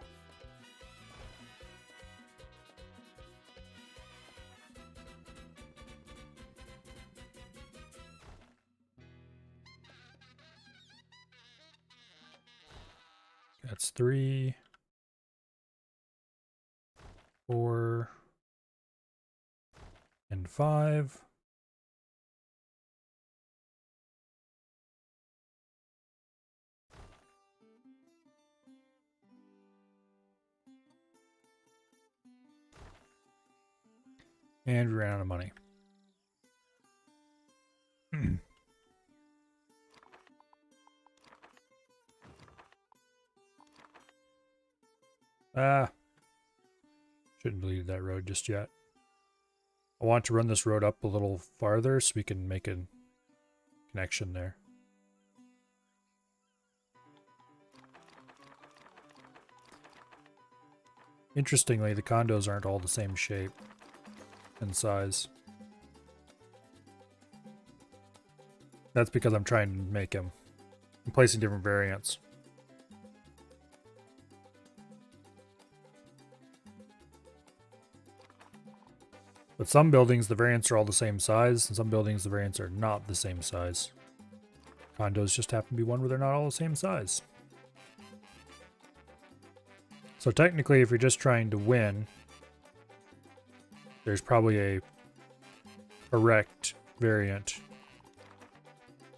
That's 3, 4, and 5. And we ran out of money. Shouldn't believe that road just yet. I want to run this road up a little farther so we can make a connection there. Interestingly, the condos aren't all the same shape and size. That's because I'm trying to make them. I'm placing different variants. But some buildings, the variants are all the same size, and some buildings, the variants are not the same size. Condos just happen to be one where they're not all the same size. So technically, if you're just trying to win, there's probably a erect variant.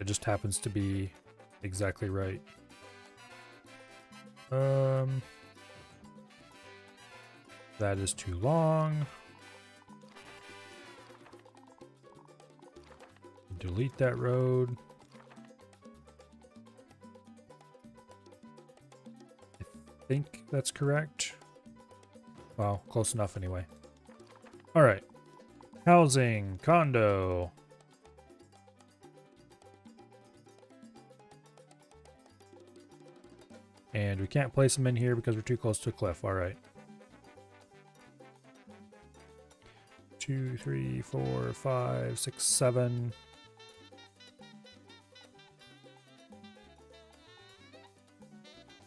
It just happens to be exactly right. That is too long. Delete that road. I think that's correct. Well, close enough anyway. All right. Housing, condo. And we can't place them in here because we're too close to a cliff. All right. 2, 3, 4, 5, 6, 7.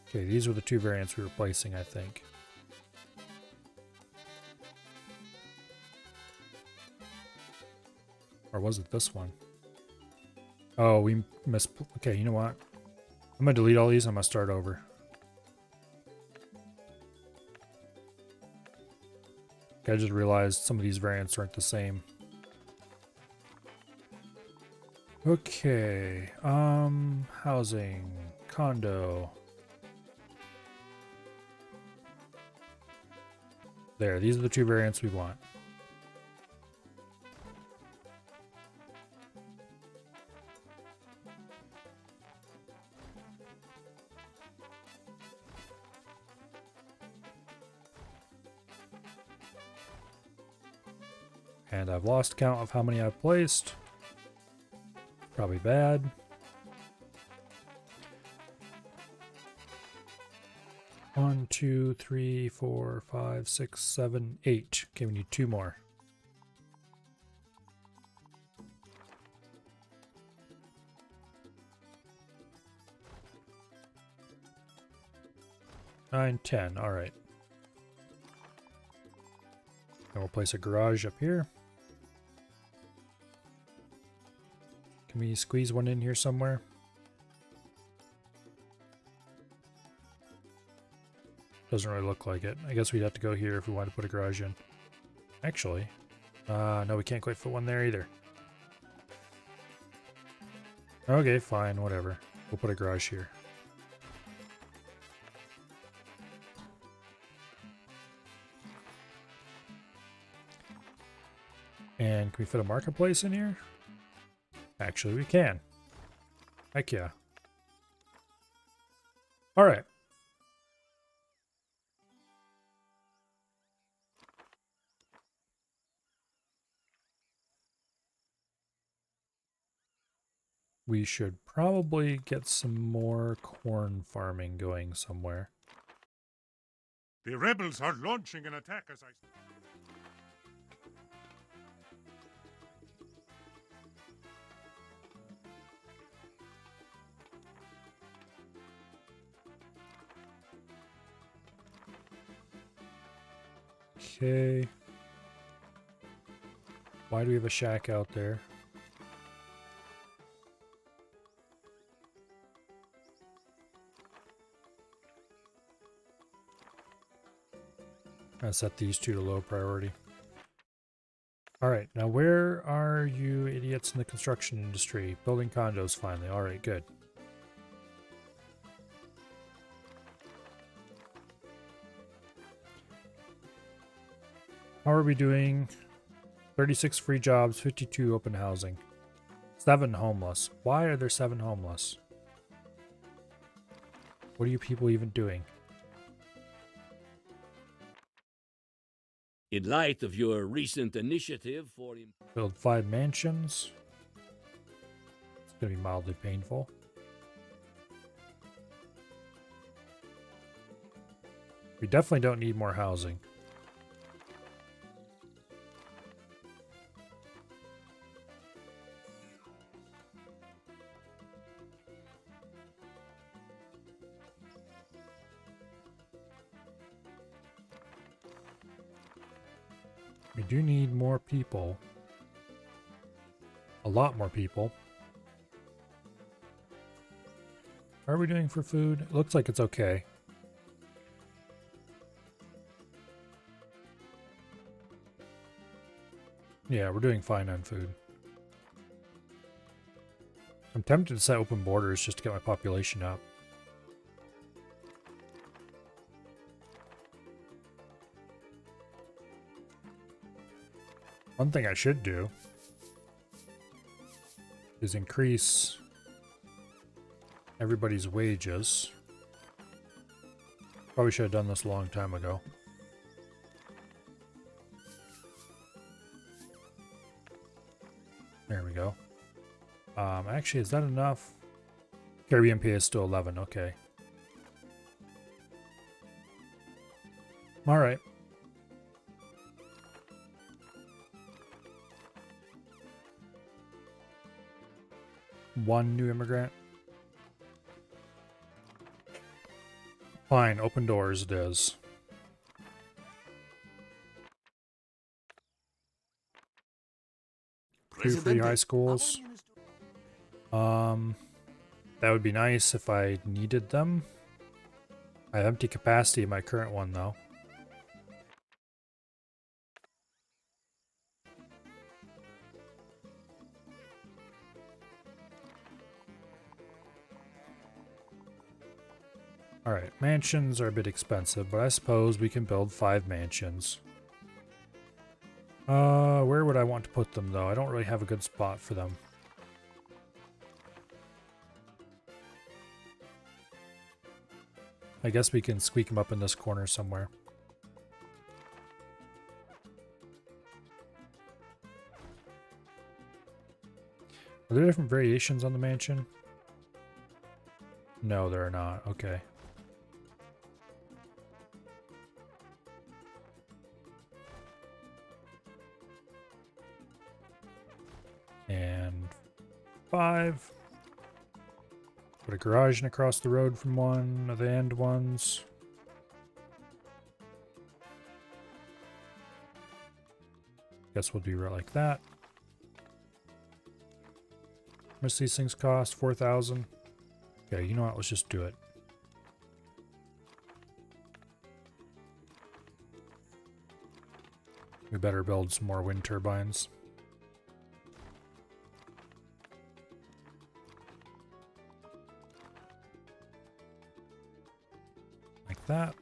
Okay, these were the two variants we were placing, I think. Or was it this one? Oh, we missed. Okay, you know what? I'm going to delete all these. I'm going to start over. Okay, I just realized some of these variants aren't the same. Okay. Housing. Condo. There, these are the two variants we want. And I've lost count of how many I've placed. Probably bad. One, 2, 3, 4, 5, 6, 7, 8. Okay, we need 2 more. Nine, 10. All right. And we'll place a garage up here. Can we squeeze one in here somewhere? Doesn't really look like it. I guess we'd have to go here if we wanted to put a garage in. Actually, no, we can't quite fit one there either. Okay, fine, whatever. We'll put a garage here. And can we fit a marketplace in here? Actually, we can. Heck yeah. All right. we should probably get some more corn farming going somewhere. The rebels are launching an attack as I... Okay. Why do we have a shack out there? I'll set these two to low priority. Alright, now where are you idiots in the construction industry? Building condos finally. Alright, good. How are we doing? 36 free jobs, 52 open housing. 7 homeless. Why are there 7 homeless? What are you people even doing? In light of your recent initiative for... Build 5 mansions. It's going to be mildly painful. We definitely don't need more housing. We do need more people. A lot more people. How are we doing for food? It looks like it's okay. Yeah, we're doing fine on food. I'm tempted to set open borders just to get my population up. One thing I should do is increase everybody's wages. Probably should have done this a long time ago. There we go. Actually, is that enough? Caribbean pay is still 11, okay. Alright. One new immigrant. Fine, open doors it is. Two free high schools. That would be nice if I needed them. I have empty capacity in my current one though. Alright, mansions are a bit expensive, but I suppose we can build 5 mansions. Where would I want to put them though? I don't really have a good spot for them. I guess we can squeak them up in this corner somewhere. Are there different variations on the mansion? No, there are not. Okay. And 5. Put a garage in across the road from one of the end ones. Guess we'll do it like that. How much these things cost? 4,000. Okay, you know what? Let's just do it. We better build some more wind turbines. Like that.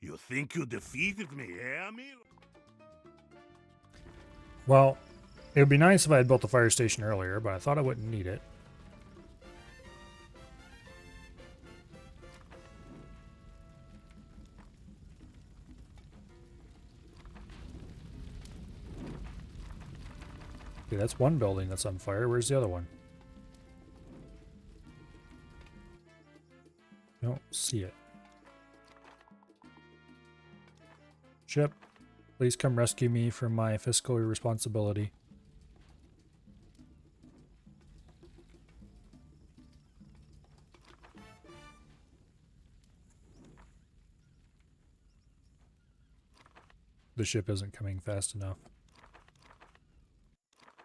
You think you defeated me, eh, amigo? Well, it would be nice if I had built the fire station earlier, but I thought I wouldn't need it. Okay, that's one building that's on fire. Where's the other one? Don't see it. Ship, please come rescue me from my fiscal irresponsibility. The ship isn't coming fast enough.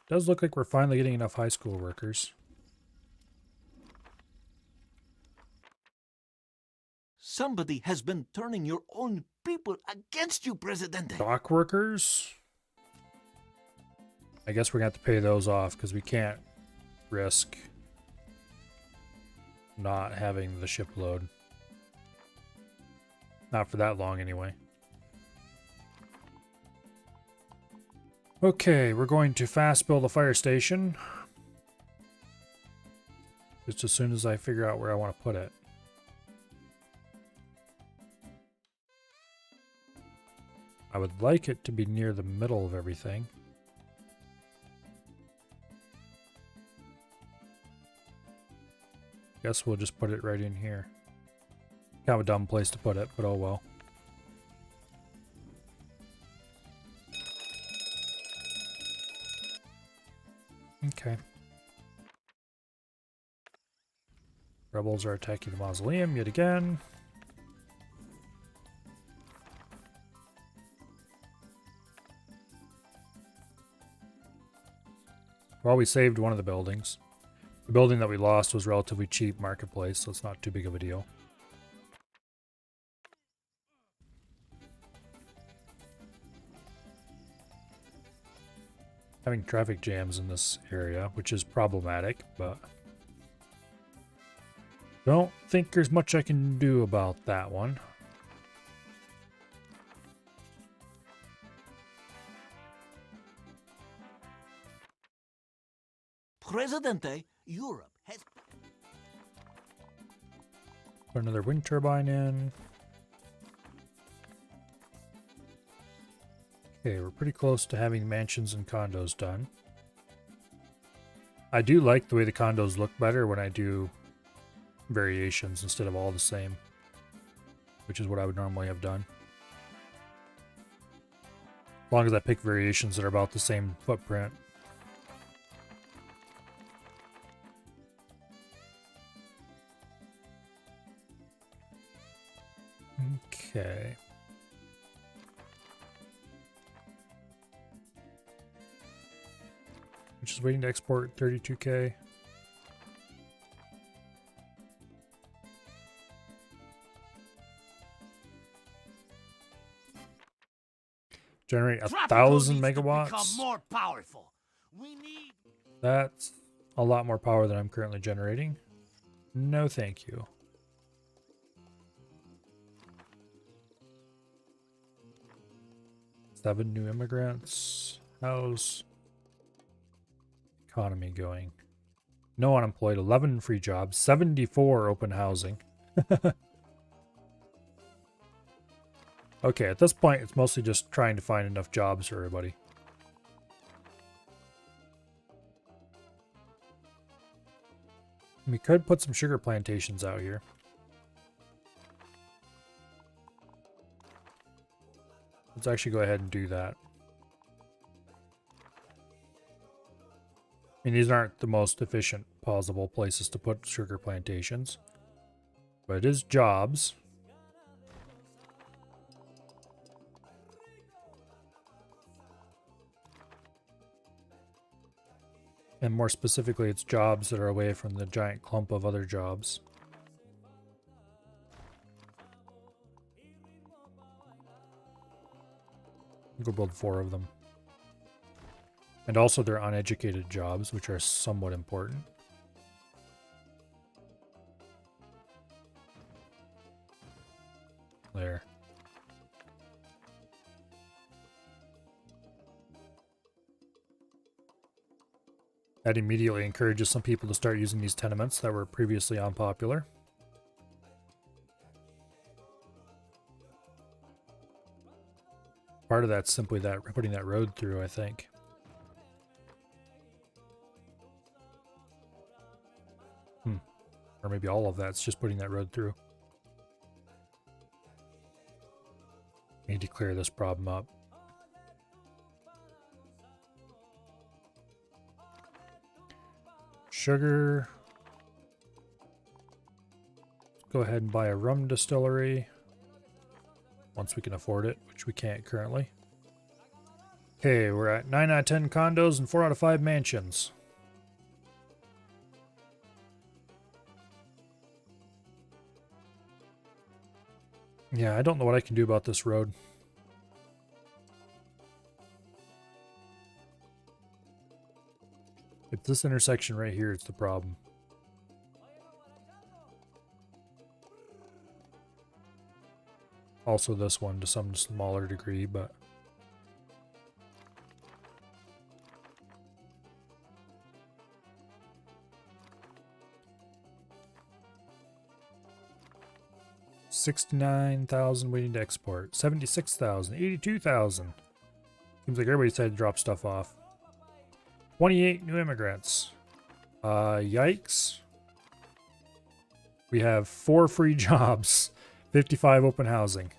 Does look like we're finally getting enough high school workers. Somebody has been turning your own people against you, Presidente. Dock workers? I guess we're going to have to pay those off because we can't risk not having the ship load. Not for that long anyway. Okay, we're going to fast build a fire station. Just as soon as I figure out where I want to put it. I would like it to be near the middle of everything. Guess we'll just put it right in here. Kind of a dumb place to put it, but oh well. Okay. Rebels are attacking the mausoleum yet again. Well, we saved one of the buildings. The building that we lost was relatively cheap marketplace, so it's not too big of a deal. Having traffic jams in this area, which is problematic, but don't think there's much I can do about that one. Presidente, Europe has... Put another wind turbine in. Okay, we're pretty close to having mansions and condos done. I do like the way the condos look better when I do variations instead of all the same, which is what I would normally have done. As long as I pick variations that are about the same footprint. Okay. I'm just waiting to export 32K. Generate 1,000 megawatts. Become more powerful. We need... That's a lot more power than I'm currently generating. No, thank you. Seven new immigrants. How's economy going? No unemployed, 11 free jobs, 74 open housing. Okay, at this point, it's mostly just trying to find enough jobs for everybody. We could put some sugar plantations out here. Let's actually go ahead and do that. I mean, these aren't the most efficient possible places to put sugar plantations, but it is jobs. And more specifically, it's jobs that are away from the giant clump of other jobs. We'll build 4 of them. And also they're uneducated jobs, which are somewhat important. There. That immediately encourages some people to start using these tenements that were previously unpopular. Part of that's simply that putting that road through, I think. Or maybe all of that's just putting that road through. Need to clear this problem up. Sugar. Go ahead and buy a rum distillery. Once we can afford it, which we can't currently. Okay, we're at 9 out of 10 condos and 4 out of 5 mansions. Yeah, I don't know what I can do about this road. If this intersection right here is the problem. Also this one to some smaller degree, but... $69,000 waiting to export. 76,000, 82,000. Seems like everybody decided to drop stuff off. 28 new immigrants. Yikes. We have 4 free jobs. 55 open housing.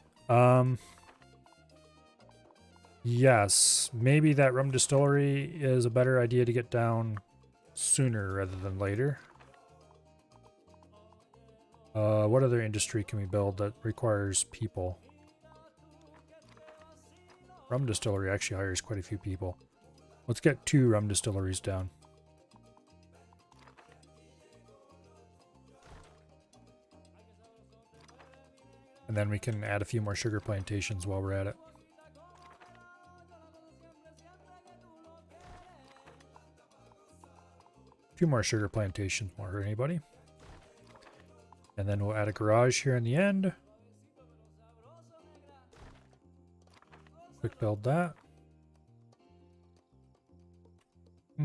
Yes, maybe that rum distillery is a better idea to get down sooner rather than later. What other industry can we build that requires people? Rum distillery actually hires quite a few people. Let's get 2 rum distilleries down. And then we can add a few more sugar plantations while we're at it. Two more sugar plantations won't hurt anybody. And then we'll add a garage here in the end. Quick build that.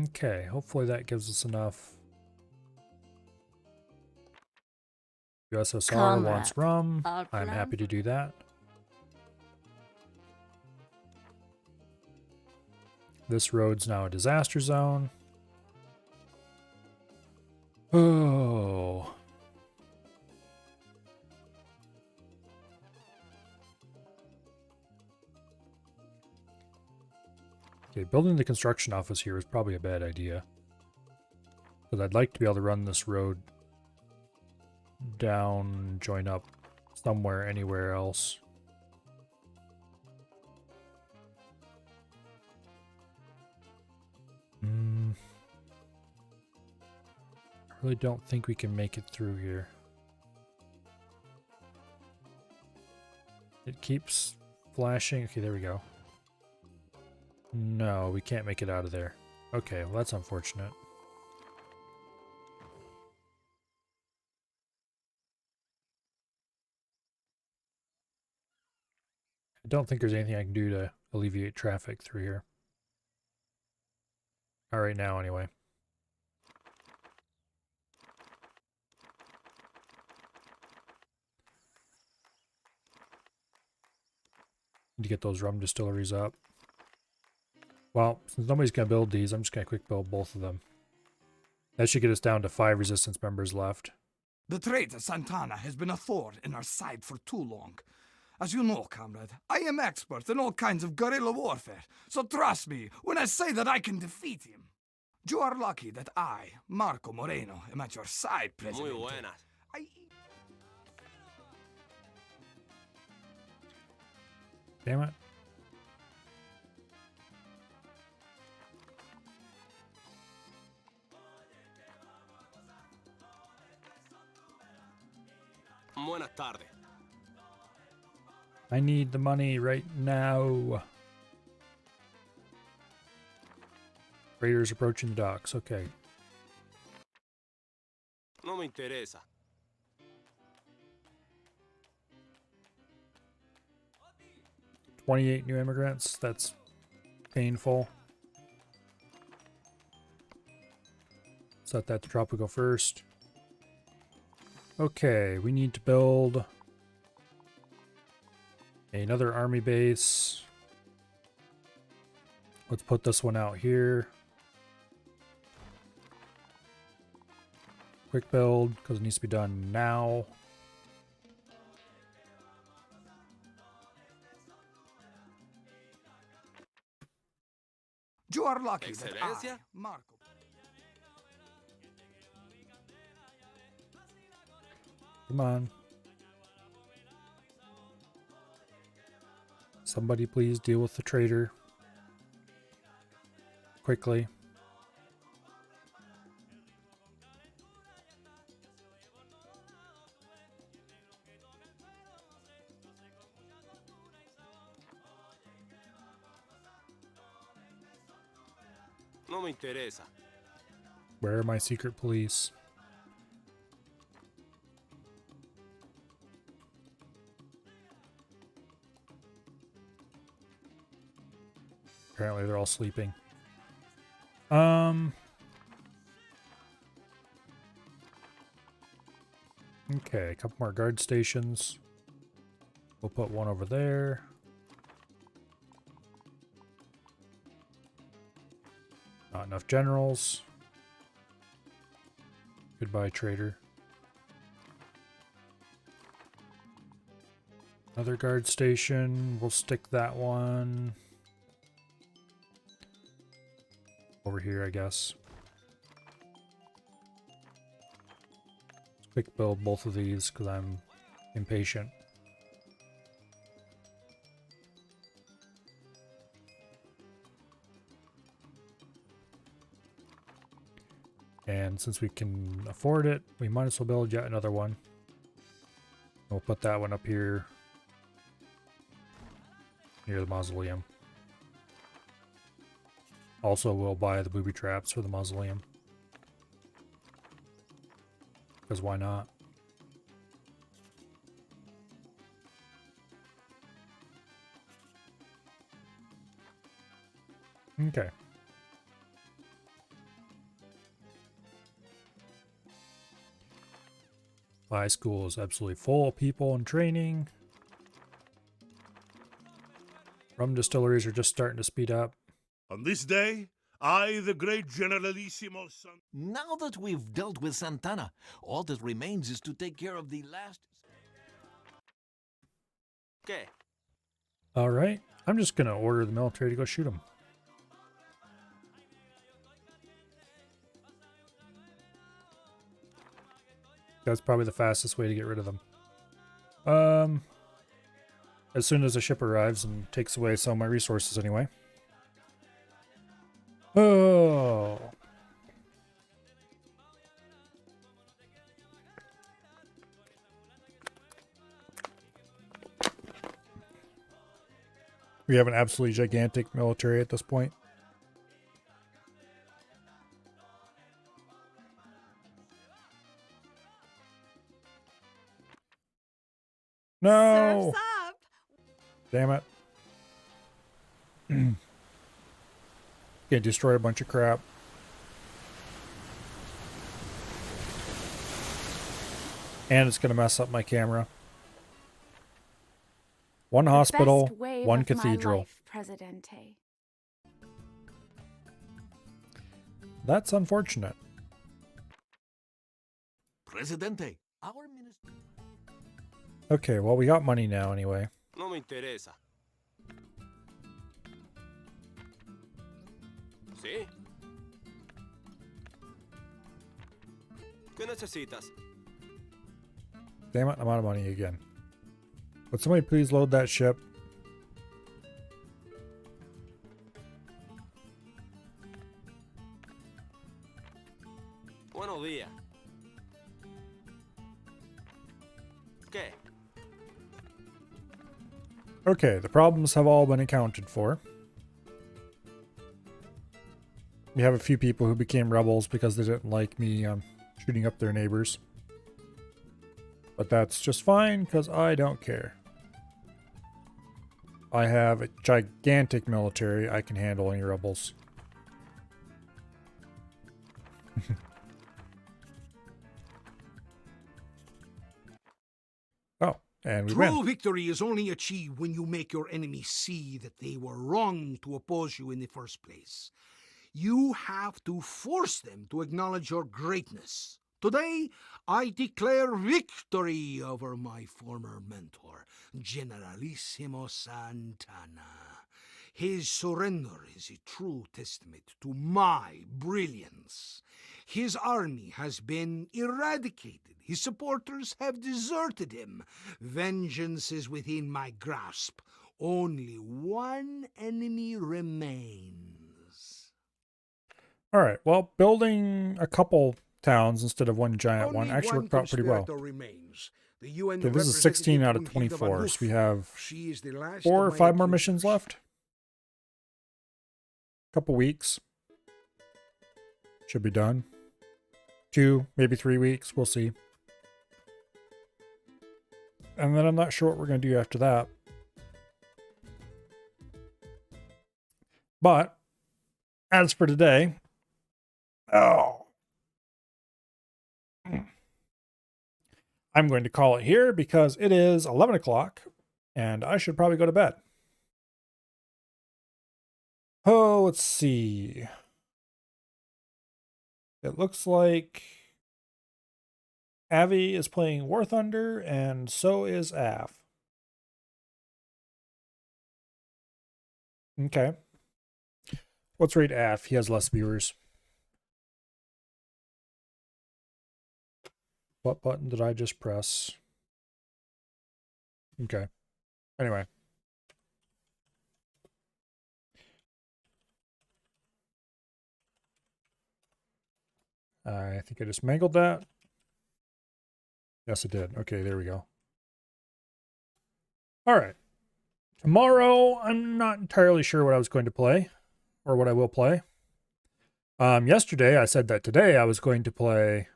Okay, hopefully that gives us enough. USSR wants rum. I'm happy to do that. This road's now a disaster zone. Oh. Okay, building the construction office here is probably a bad idea. Because I'd like to be able to run this road down, join up somewhere, anywhere else. I really don't think we can make it through here. It keeps flashing. Okay, there we go. No, we can't make it out of there. Okay, well that's unfortunate. I don't think there's anything I can do to alleviate traffic through here. All right, now anyway. Need to get those rum distilleries up. Well, since nobody's going to build these, I'm just going to quick build both of them. That should get us down to 5 resistance members left. The traitor Santana has been a thorn in our side for too long. As you know, comrade, I am expert in all kinds of guerrilla warfare, so trust me when I say that I can defeat him. You are lucky that I, Marco Moreno, am at your side, President. Muy buenas. Damn it. Buenas tardes. I need the money right now. Raiders approaching the docks. Okay. No me interesa. $28 new immigrants. That's painful. Set that to Tropico first. Okay, we need to build another army base. Let's put this one out here. quick build because it needs to be done now. You are lucky that I, Excelencia? Marco. Come on. Somebody please deal with the traitor. Quickly. No me interesa. Where are my secret police? Apparently they're all sleeping. Okay, a couple more guard stations. We'll put one over there. Not enough generals. Goodbye, traitor. Another guard station. We'll stick that one over here, I guess. Let's quick build both of these because I'm impatient. And since we can afford it, we might as well build yet another one. We'll put that one up here near the mausoleum. Also, we'll buy the booby traps for the mausoleum. Because why not? Okay. My school is absolutely full of people in training. Rum distilleries are just starting to speed up. On this day, I, the great Generalissimo Now that we've dealt with Santana, all that remains is to take care of the last... Okay. Alright, I'm just going to order the military to go shoot him. That's probably the fastest way to get rid of them. As soon as a ship arrives and takes away some of my resources anyway. Oh. We have an absolutely gigantic military at this point. No! Surf's up! Damn it. Can't destroy a bunch of crap. And it's going to mess up my camera. One hospital, one cathedral. Life, Presidente. That's unfortunate. Presidente, our minister... Okay, well, we got money now anyway. No me interesa. ¿Sí? ¿Qué necesitas? Damn it, I'm out of money again. Would somebody please load that ship? Buenos días. ¿Qué? Okay, the problems have all been accounted for. We have a few people who became rebels because they didn't like me shooting up their neighbors. But that's just fine, because I don't care. I have a gigantic military. I can handle any rebels. Oh, and we True win. victory is only achieved when you make your enemies see that they were wrong to oppose you in the first place. You have to force them to acknowledge your greatness, Today, I declare victory over my former mentor, Generalissimo Santana. His surrender is a true testament to my brilliance. His army has been eradicated. His supporters have deserted him. Vengeance is within my grasp. Only one enemy remains. All right. Well, building a couple towns instead of one giant one Only actually one worked out pretty well. conspirator remains. The UN Okay, this is 16 out of representative 24, so we have She is the last 4 or of my 5 more missions accusers. left. Couple weeks. Should be done. 2, maybe 3 weeks. We'll see. And then I'm not sure what we're going to do after that. But as for today, I'm going to call it here because it is 11 o'clock and I should probably go to bed. Oh, let's see. It looks like Avi is playing War Thunder and so is Av. Okay. Let's rate Av. He has less viewers. What button did I just press? Okay. Anyway. I think I just mangled that. Yes, it did. Okay, there we go. All right. Tomorrow, I'm not entirely sure what I was going to play or what I will play. Yesterday, I said that today I was going to play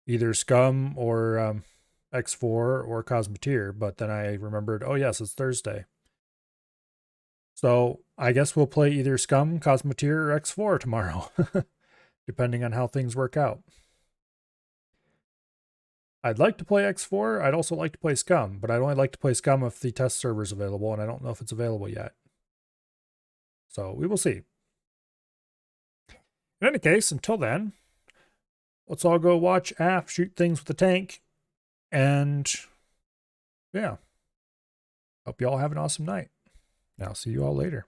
either Scum or X4 or Cosmeteer, but then I remembered, oh yes, it's Thursday. So I guess we'll play either Scum, Cosmeteer, or X4 tomorrow, depending on how things work out. I'd like to play X4. I'd also like to play Scum, but I'd only like to play Scum if the test server is available, and I don't know if it's available yet. So we will see. In any case, until then, let's all go watch Af shoot things with the tank. And yeah, hope you all have an awesome night. I'll see you all later.